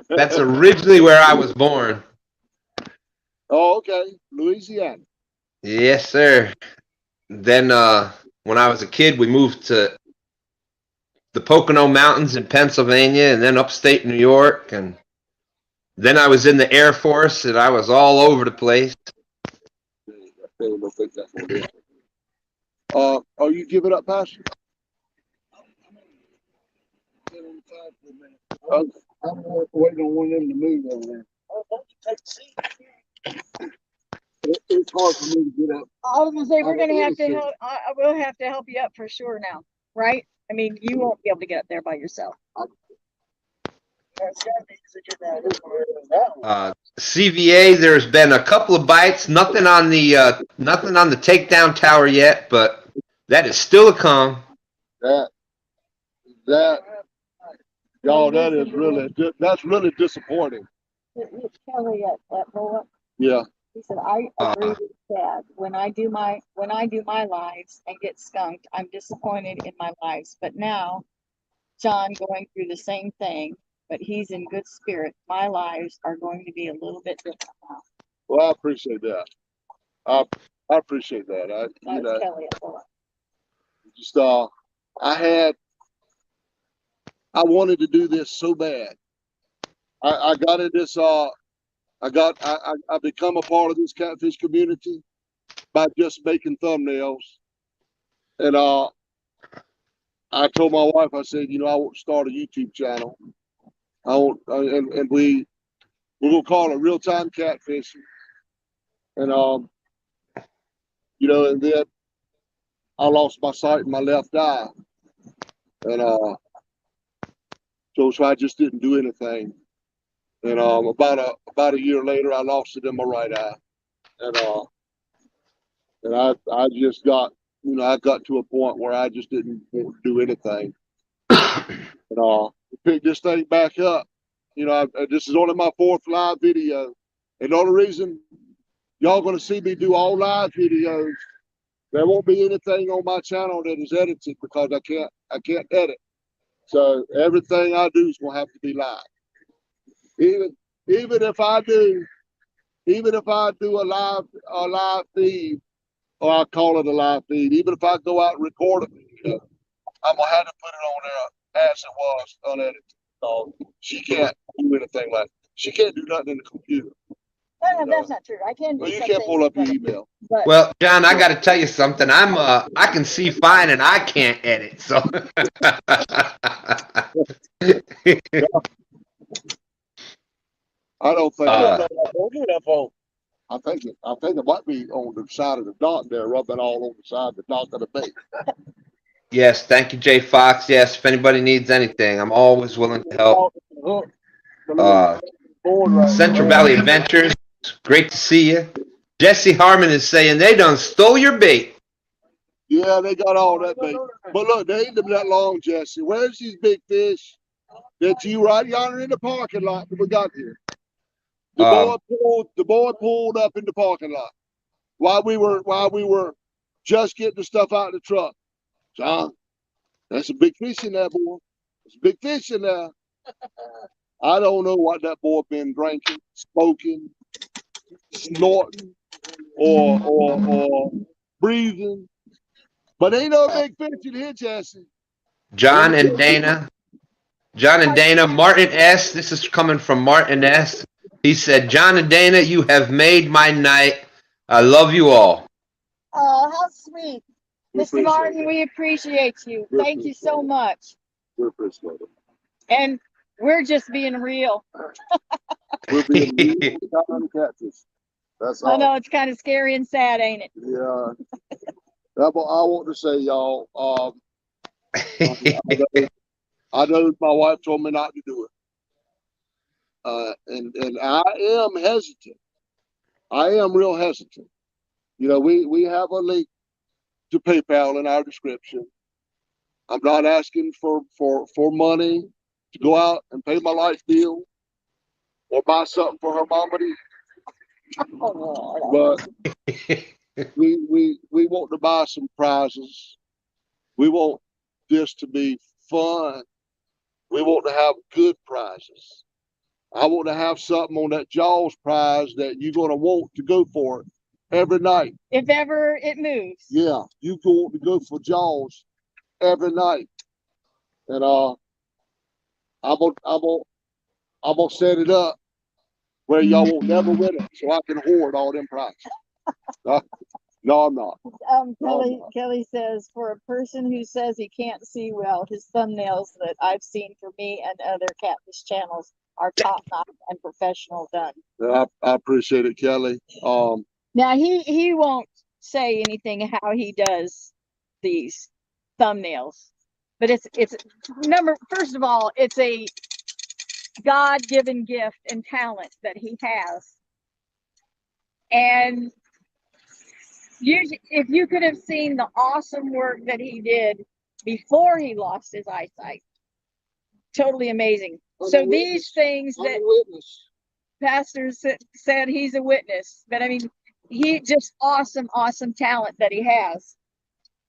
That's originally where I was born. Oh, okay, Louisiana. Yes, sir. Then, when I was a kid, we moved to the Pocono Mountains in Pennsylvania, and then upstate New York, and then I was in the Air Force, and I was all over the place. Are you giving up, Pastor? I'm waiting on one of them to move over there. It's hard for me to get up. I was gonna say we're gonna have to help. I will have to help you up for sure now, right? I mean, you won't be able to get up there by yourself. CVA, there's been a couple of bites, nothing on the takedown tower yet, but that is still a come. Y'all, that's really disappointing. Kelly at Boa. Yeah. He said, I agree with Dad. When I do my lives and get skunked, I'm disappointed in my lives. But now, John going through the same thing, but he's in good spirit. My lives are going to be a little bit different now. Well, I appreciate that. I appreciate that. That's Kelly at Boa. Just I wanted to do this so bad. I got in this I become a part of this catfish community by just making thumbnails. And I told my wife, I said, I want to start a YouTube channel. I want and we're gonna call it Real Time Catfishing. And and then I lost my sight in my left eye. And so I just didn't do anything. And about a year later, I lost it in my right eye. And I just got, I got to a point where I just didn't want to do anything. And pick this thing back up. This is only my 4th live video. And the only reason y'all gonna see me do all live videos, there won't be anything on my channel that is edited because I can't edit. So everything I do is gonna have to be live. Even if I do a live feed, or I call it a live feed, even if I go out and record it, I'm gonna have to put it on there as it was unedited. So she can't do anything like that. She can't do nothing in the computer. No, that's not true. I can do Well, you something, can't pull up your email. but Well, John, I got to tell you something. I can see fine and I can't edit. So I don't think I think it might be on the side of the dock there, rubbing all on the side of the dock of the bait. yes, thank you, Jay Fox. Yes, if anybody needs anything, I'm always willing to help. Central Valley Adventures, great to see you. Jesse Harmon is saying they done stole your bait. Yeah, they got all that bait. But look, they ain't them that long, Jesse. Where's these big fish that you right yonder in the parking lot that we got here? The boy pulled up in the parking lot while we were just getting the stuff out of the truck. John, that's a big fish in there, boy. There's a big fish in there. I don't know what that boy been drinking, smoking, snorting, or breathing. But ain't no big fish in here, Jesse. John and Dana, Martin S. This is coming from Martin S. He said, John and Dana, you have made my night. I love you all. oh, how sweet. Mr. Martin, we appreciate you. Thank you so much. We appreciate it. And we're just being real. We're being real time catfish. That's all. I know it's kind of scary and sad, ain't it? Yeah. I want to say, y'all, I know my wife told me not to do it. And I am hesitant. I am real hesitant. We have a link to PayPal in our description. I'm not asking for money to go out and pay my life bill or buy something for her mama to eat. But we want to buy some prizes. We want this to be fun. We want to have good prizes. I want to have something on that Jaws prize that you're going to want to go for it every night. If ever it moves. Yeah, you want to go for Jaws every night. And I'm gonna set it up where y'all won't never win it, so I can hoard all them prizes. No, I'm not. Kelly says, for a person who says he can't see well, his thumbnails that I've seen for me and other catfish channels are top notch and professional done. I appreciate it, Kelly. Now he won't say anything how he does these thumbnails, but it's first of all, it's a God-given gift and talent that he has. And if you could have seen the awesome work that he did before he lost his eyesight, totally amazing. So these things that Pastor said, he's a witness, but I mean, he just awesome talent that he has.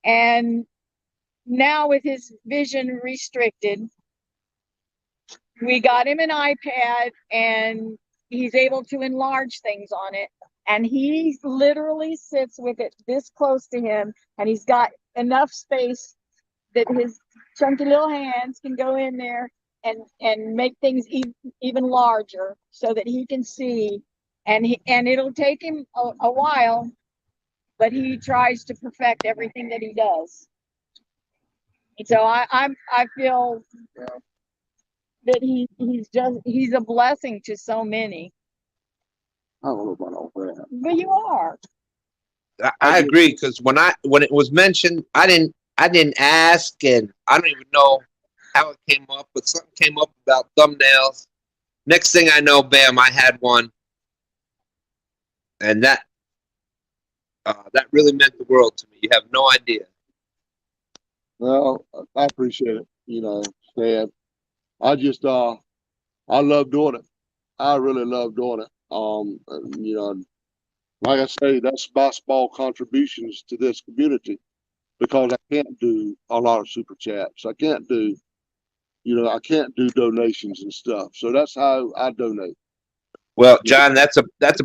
And now with his vision restricted, we got him an iPad and he's able to enlarge things on it. And he literally sits with it this close to him, and he's got enough space that his chunky little hands can go in there and make things even larger so that he can see. And it'll take him a while, but he tries to perfect everything that he does. And so I feel that he's a blessing to so many. I don't know about all that. But you are. I agree, because when it was mentioned, I didn't ask, and I don't even know how it came up, but something came up about thumbnails. Next thing I know, bam, I had one, and that really meant the world to me. You have no idea. Well, I appreciate it. You know, Stan. I just I love doing it. I really love doing it. You know, like I say, that's my small contributions to this community, because I can't do a lot of super chats. I can't do, I can't do donations and stuff. So that's how I donate. Well, John, that's a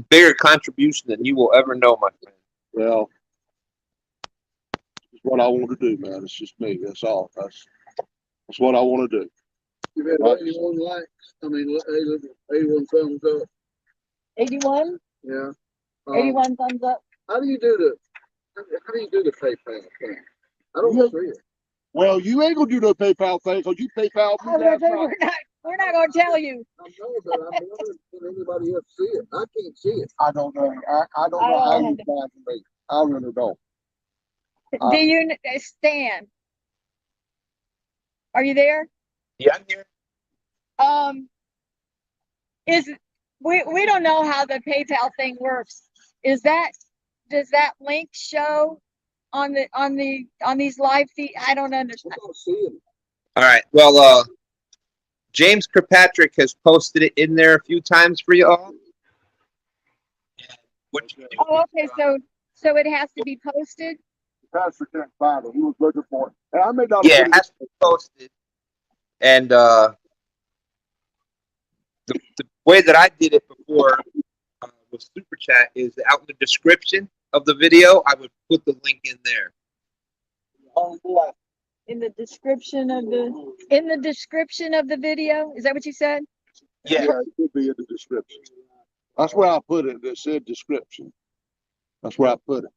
bigger contribution than you will ever know, my friend. Well, it's what I want to do, man. It's just me. That's all. That's what I want to do. You've had 81 likes. 81 thumbs up. 81? Yeah. 81 thumbs up. How do you do the PayPal thing? I don't see it. Well, you ain't gonna do no PayPal thing, because you PayPal me last night. We're not gonna tell you. I know, but I'm wondering, can anybody else see it? I can't see it. I don't know. I don't know how you find me. I really don't. Do you, Stan? Are you there? Yeah, I'm here. We don't know how the PayPal thing works. Does that link show on these live feed? I don't understand. All right. Well, James Kirkpatrick has posted it in there a few times for you all. Oh, okay. So it has to be posted. Pastor can't find it. He was looking for it. And I may not. Yeah, it has to be posted. And the way that I did it before with Super Chat is out in the description of the video, I would put the link in there. In the description of the video. Is that what you said? Yeah. Yeah, it could be in the description. That's where I put it. It said description. That's where I put it.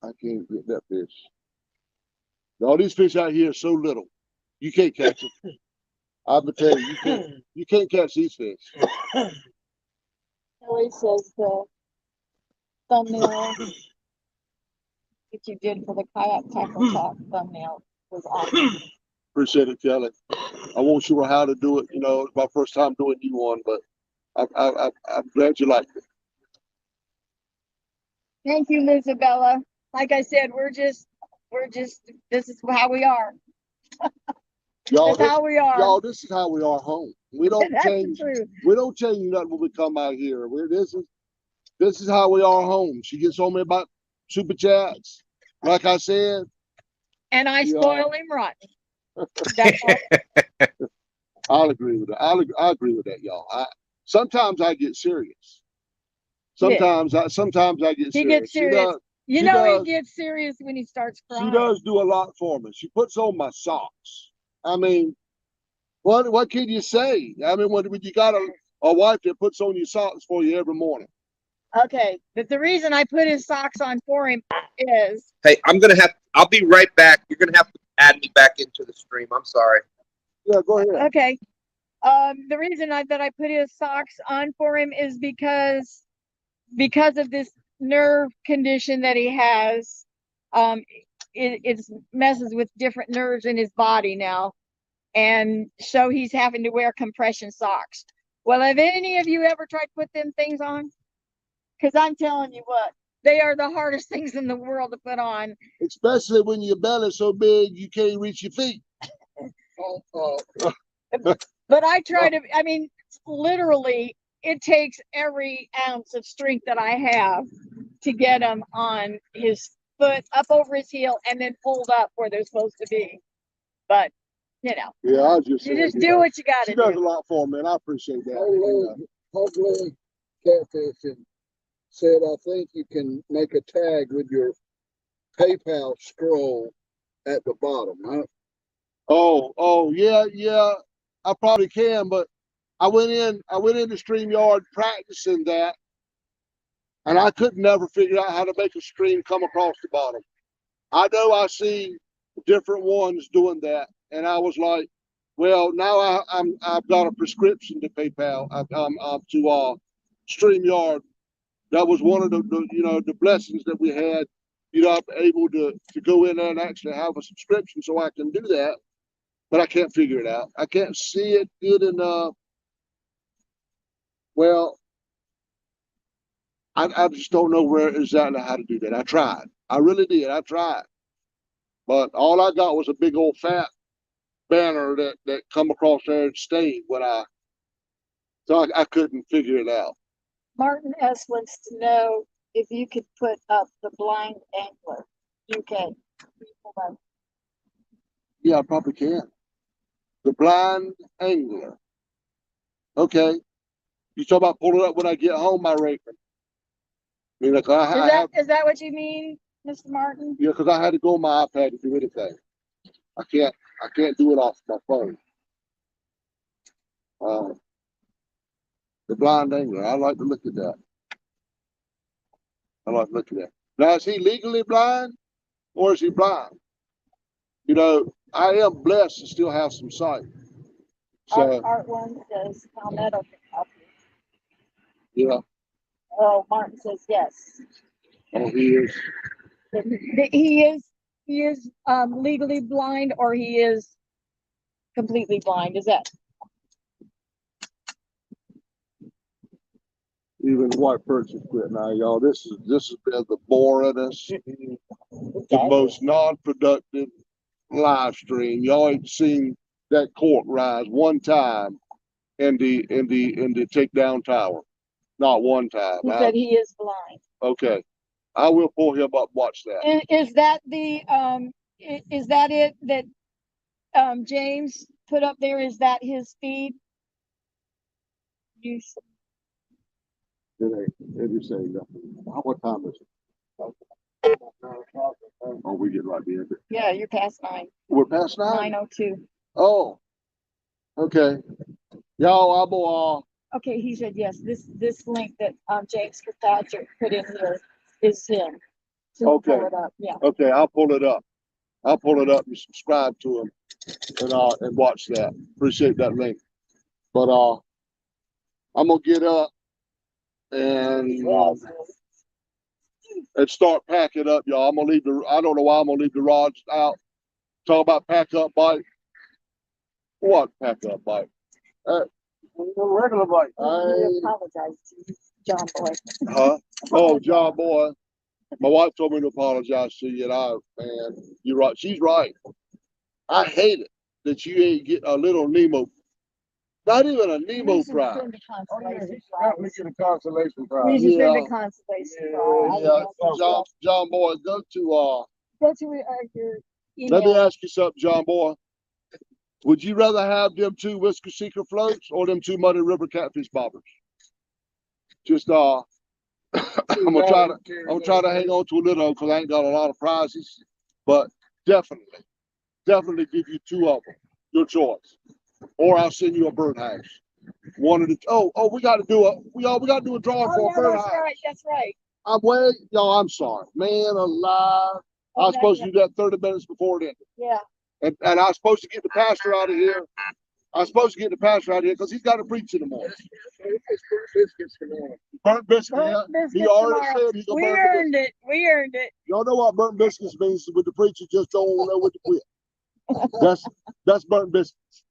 I can't get that fish. All these fish out here are so little. You can't catch them. I'm gonna tell you, you can't catch these fish. Kelly says the thumbnail that you did for the kayak tackle talk thumbnail was awesome. Appreciate it, Kelly. I wasn't sure how to do it. You know, it's my first time doing you one, but I'm glad you liked it. Thank you, Lizabella. Like I said, we're just this is how we are. Y'all, how we are. Y'all, this is how we are home. We don't change. We don't change nothing when we come out here. This is how we are home. She gets on me about super chats, like I said. And I spoil him rotten. I'll agree with that. I agree with that, y'all. Sometimes I get serious. Sometimes I get serious. He gets serious. He gets serious when he starts crying. She does do a lot for me. She puts on my socks. I mean, what can you say? I mean, when you got a wife that puts on your socks for you every morning. Okay, but the reason I put his socks on for him is. Hey, I'll be right back. You're gonna have to add me back into the stream. I'm sorry. Yeah, go ahead. Okay. The reason that I put his socks on for him is because of this nerve condition that he has. It messes with different nerves in his body now, and so he's having to wear compression socks. Well, have any of you ever tried to put them things on? Because I'm telling you what, they are the hardest things in the world to put on. Especially when your belly's so big you can't reach your feet. But I try to, I mean, literally, it takes every ounce of strength that I have to get him on his foot, up over his heel, and then pulled up where they're supposed to be. But, you know. Yeah, I was just saying, just do what you got to do. She does a lot for me, and I appreciate that. Hopefully, Catfishing said, I think you can make a tag with your PayPal scroll at the bottom. Oh, yeah. I probably can, but I went into StreamYard practicing that, and I could never figure out how to make a stream come across the bottom. I know I see different ones doing that, and I was like, well, now I've got a prescription to PayPal. I'm to StreamYard. That was one of the blessings that we had. I'm able to go in there and actually have a subscription, so I can do that. But I can't figure it out. I can't see it good enough. Well, I just don't know where exactly how to do that. I tried. I really did. I tried. But all I got was a big old fat banner that come across there and stayed so I couldn't figure it out. Martin S. wants to know if you could put up the blind angler. UK. Yeah, I probably can. The blind angler. Okay. You talk about pulling it up when I get home, I reckon. I mean, like Is that what you mean, Mr. Martin? Yeah, because I had to go on my iPad to do anything. I can't do it off my phone. The blind angler. I like to look at that. I like to look at that. Now, is he legally blind or is he blind? I am blessed to still have some sight. So, Art One says Palmetto can help yeah. you. Oh, Martin says yes. Oh, he is. He is legally blind, or he is completely blind. Is that? Even white person quit now, y'all. This has been the boringest, the most non-productive live stream. Y'all ain't seen that cork rise one time in the takedown tower. Not one time. He said he is blind. Okay. I will pull him up, watch that. Is that it that James put up there? Is that his feed? You It is saying nothing. What time is it? Oh, we get right in. Yeah, you're past 9. We're past 9? 9:02. Oh, okay. Y'all, I will, Okay, he said yes. This link that James Kirkpatrick put in here is him. So Okay. pull it up. Yeah. Okay, I'll pull it up. I'll pull it up and subscribe to him and watch that. Appreciate that link. But I'm gonna get up and start packing up, y'all. I don't know why I'm gonna leave the rods out. Talk about pack up bike. What pack up bike? Regular bike. I apologize to John Boy. Huh? Oh, John Boy. My wife told me to apologize to you, and man, you're right. She's right. I hate it that you ain't get a little Nemo. Not even a Nemo prize. We get a consolation prize. We just did the consolation prize. Yeah. John Boy, go to your email. Let me ask you something, John Boy. Would you rather have them 2 Whisker Seeker floats or them 2 Muddy River Catfish bobbers? Just I'm gonna try to hang on to a little because I ain't got a lot of prizes, but definitely give you 2 of them. Your choice, or I'll send you a birdhouse. One of the we got to do a drawing for a birdhouse. That's right. I'm sorry, man alive. I was supposed to do that 30 minutes before it ended. Yeah. And I was supposed to get the pastor out of here. Because he's got to preach in the morning. Burnt biscuits. He already said he's gonna burn the biscuits. We earned it. Y'all know what burnt biscuits means with the preacher just don't know what to quit. That's burnt biscuits.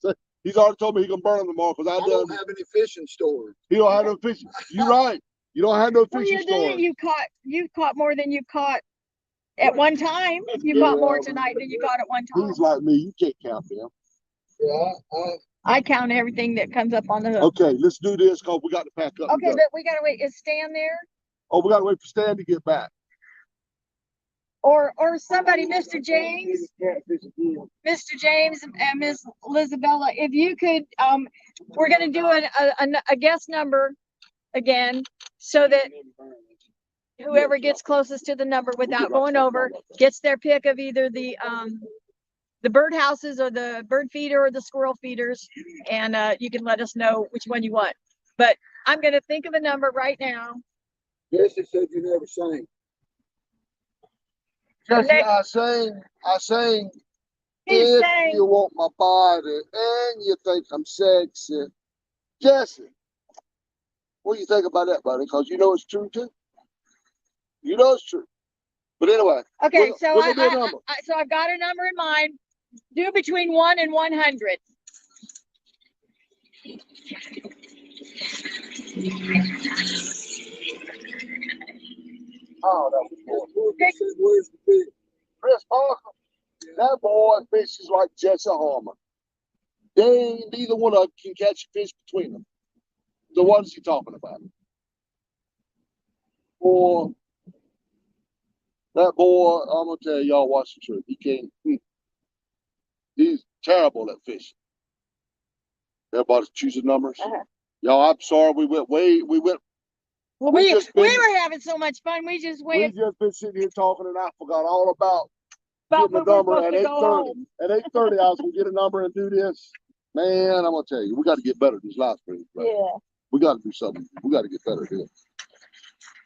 He's already told me he can burn them tomorrow because I don't have any fishing stories. He don't have no fishing. You're right. You don't have no fishing stories. You caught more than you caught at one time. You caught more tonight than you caught at one time. He's like me. You can't count them. Yeah, I count everything that comes up on the hook. Okay, let's do this because we got to pack up. Okay, but we gotta wait. Is Stan there? Oh, we got to wait for Stan to get back. Or somebody, Mr. James and Miss Lizabella, if you could, we're gonna do a guest number again, so that whoever gets closest to the number without going over gets their pick of either the the bird houses or the bird feeder or the squirrel feeders, and you can let us know which one you want. But I'm going to think of a number right now. Jesse said you never sang. Jesse, I sang. If you want my body and you think I'm sexy, Jesse, what do you think about that, buddy? Because you know it's true too. You know it's true. But anyway. Okay, so I've got a number in mind. Do between 1 and 100. Oh, that was Chris Parker. That boy fishes like Jesse Harmon. Neither one of them can catch a fish between them. So what is he talking about? Boy, that boy, I'm gonna tell y'all what's the truth. He can't. He's terrible at fishing. Everybody's choosing numbers. Y'all, I'm sorry. We went. Well, we were having so much fun. We just We just been sitting here talking, and I forgot all about getting a number at 8:30. At 8:30, I was gonna get a number and do this. Man, I'm gonna tell you, we got to get better at these live streams. Right? Yeah. We got to do something. We got to get better at this.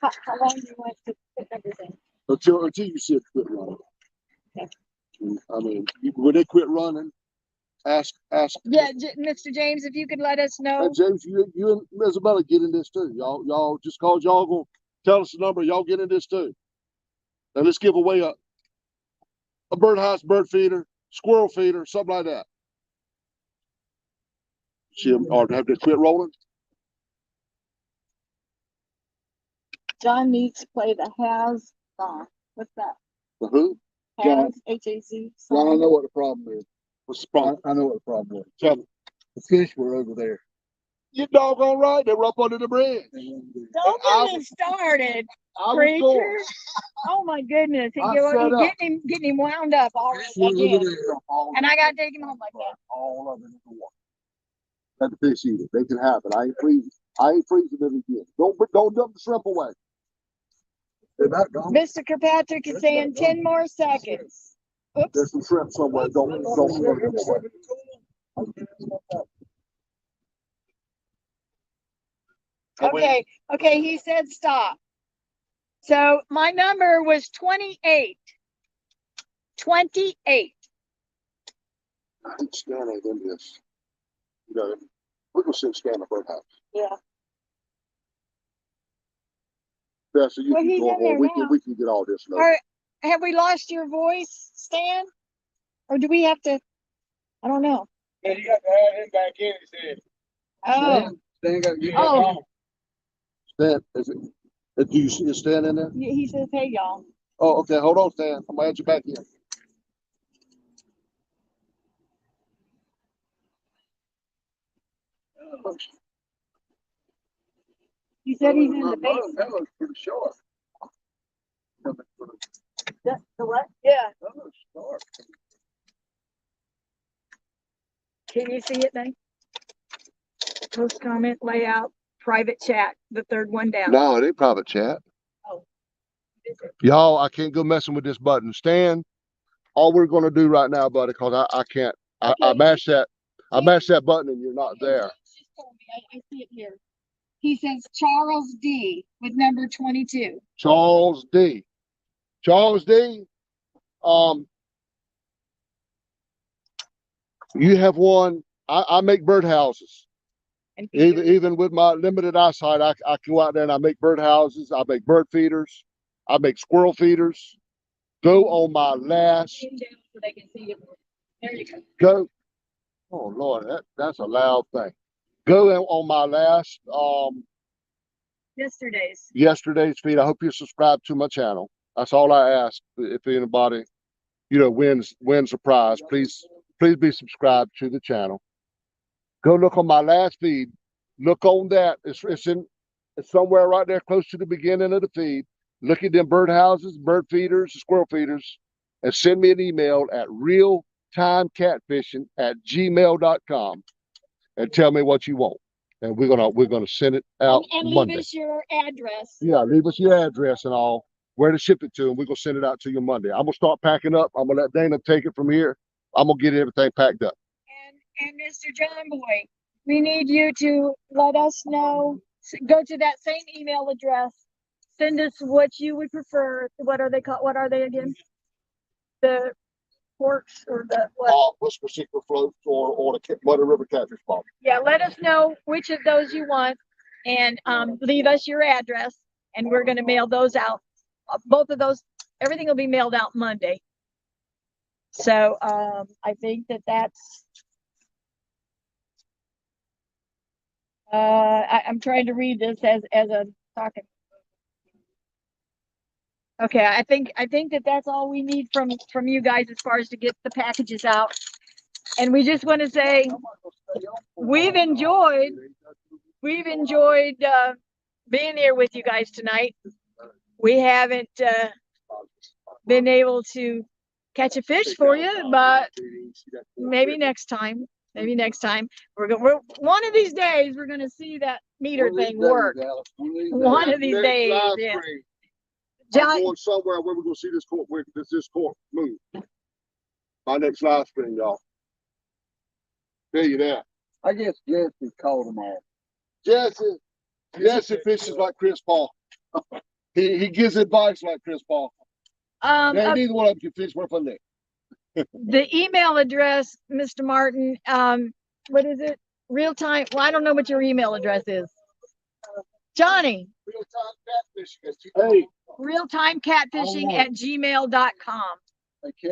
How long do you want to put numbers in? Until you see it quit running. Okay. I mean, when they quit running, ask. Yeah, Mr. James, if you could let us know. And James, you and Isabella get in this too. Y'all just cause y'all gonna tell us the number, y'all get in this too. Now let's give away a birdhouse, bird feeder, squirrel feeder, something like that. Or have they quit rolling? John needs to play the Has song. What's that? The who? Has, H-A-Z song. John, I know what the problem is. What's the problem? I know what the problem is. Tell me. The fish were over there. You doggone right. They were up under the bridge. Don't get me started, preacher. Oh my goodness. Getting him wound up already again. And I gotta take him home like that. All of it in the water. Let the fish eat it. They can have it. I ain't freezing it again. Don't dump the shrimp away. Mr. Kirkpatrick is saying 10 more seconds. Oops. There's some shrimp somewhere. Don't put it away. Okay, he said stop. So my number was 28. 28. I think Stan ain't in this. You know, we're gonna send Stan a birdhouse. Yeah. Yeah, so you can go home. We can get all this. Have we lost your voice, Stan? Or do we have to? I don't know. Yeah, you got to have him back in, he said. Oh. Stan got to get home. Stan, do you see Stan in there? He says, hey, y'all. Oh, okay. Hold on, Stan. I'm going to add you back in. He said he's in the basement. That looks pretty short. The what? Yeah. That looks short. Can you see it, then? Post, comment, layout, private chat, the third one down. No, it ain't private chat. Oh. Y'all, I can't go messing with this button. Stan, all we're going to do right now, buddy, because I can't. Okay. I mashed that button and you're not there. I see it here. He says Charles D with number 22. Charles D. Charles D. You have one. I make birdhouses. Even with my limited eyesight, I can go out there and I make birdhouses. I make bird feeders. I make squirrel feeders. Go on my last. So they can see it. There you go. Go. Oh Lord, that's a loud thing. Go on my last yesterday's feed. I hope you subscribe to my channel. That's all I ask. If anybody, wins a prize, please be subscribed to the channel. Go look on my last feed. Look on that. It's somewhere right there close to the beginning of the feed. Look at them birdhouses, bird feeders, squirrel feeders, and send me an email at realtimecatfishing@gmail.com and tell me what you want. And we're gonna send it out Monday. Leave us your address. Yeah, leave us your address and all, where to ship it to, and we're gonna send it out to you Monday. I'm gonna start packing up. I'm gonna let Dana take it from here, I'm gonna get everything packed up. And Mr. John Boy, we need you to let us know. Go to that same email address. Send us what you would prefer. What are they called? What are they again? The porks or the what? Whisper secret floats or the Muddy River Catfish Bar. Yeah, let us know which of those you want, and leave us your address, and we're going to mail those out. Both of those, everything will be mailed out Monday. So I think that's. I'm trying to read this as I'm talking. Okay, I think that that's all we need from you guys as far as to get the packages out. And we just want to say we've enjoyed being here with you guys tonight. We haven't been able to catch a fish for you, but maybe next time. Maybe next time we're one of these days we're gonna see that meter thing work. One of these days, yeah. I'm going somewhere where we're gonna see this court move. My next live stream, y'all. Tell you that. I guess Jesse called them all. Jesse fishes like Chris Paul. He gives advice like Chris Paul. Neither one of them can fish worth a lick. The email address, Mr. Martin, what is it? Real time. Well, I don't know what your email address is. Johnny. Hey. realtimecatfishing@gmail.com.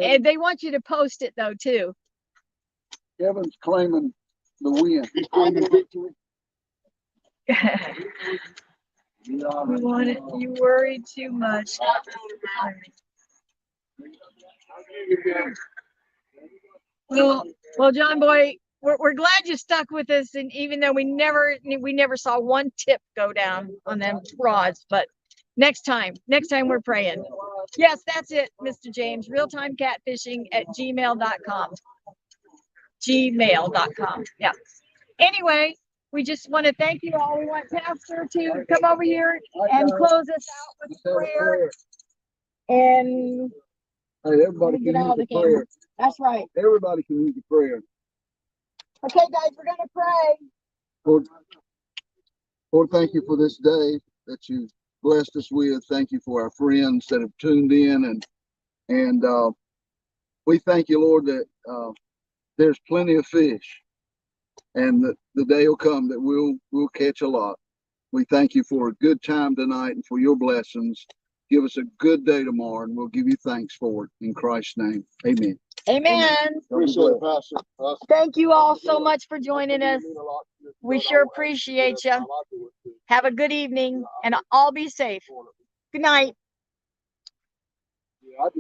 And they want you to post it though too. Kevin's claiming the win. He's claiming victory. You worried too much. Well, John Boy, we're glad you stuck with us, and even though we never saw one tip go down on them rods, but next time we're praying. Yes, that's it, Mr. James. realtimecatfishing@gmail.com. gmail.com. Yeah. Anyway, we just want to thank you all. We want Pastor to come over here and close us out with prayer. And hey, everybody can use the prayer. That's right. Everybody can use the prayer. Okay, guys, we're gonna pray. Lord, thank you for this day that you blessed us with. Thank you for our friends that have tuned in, and we thank you, Lord, that there's plenty of fish, and the day will come that we'll catch a lot. We thank you for a good time tonight and for your blessings. Give us a good day tomorrow, and we'll give you thanks for it. In Christ's name, amen. Amen. Appreciate it, Pastor. Thank you all so much for joining us. We sure appreciate you. Have a good evening, and all be safe. Good night.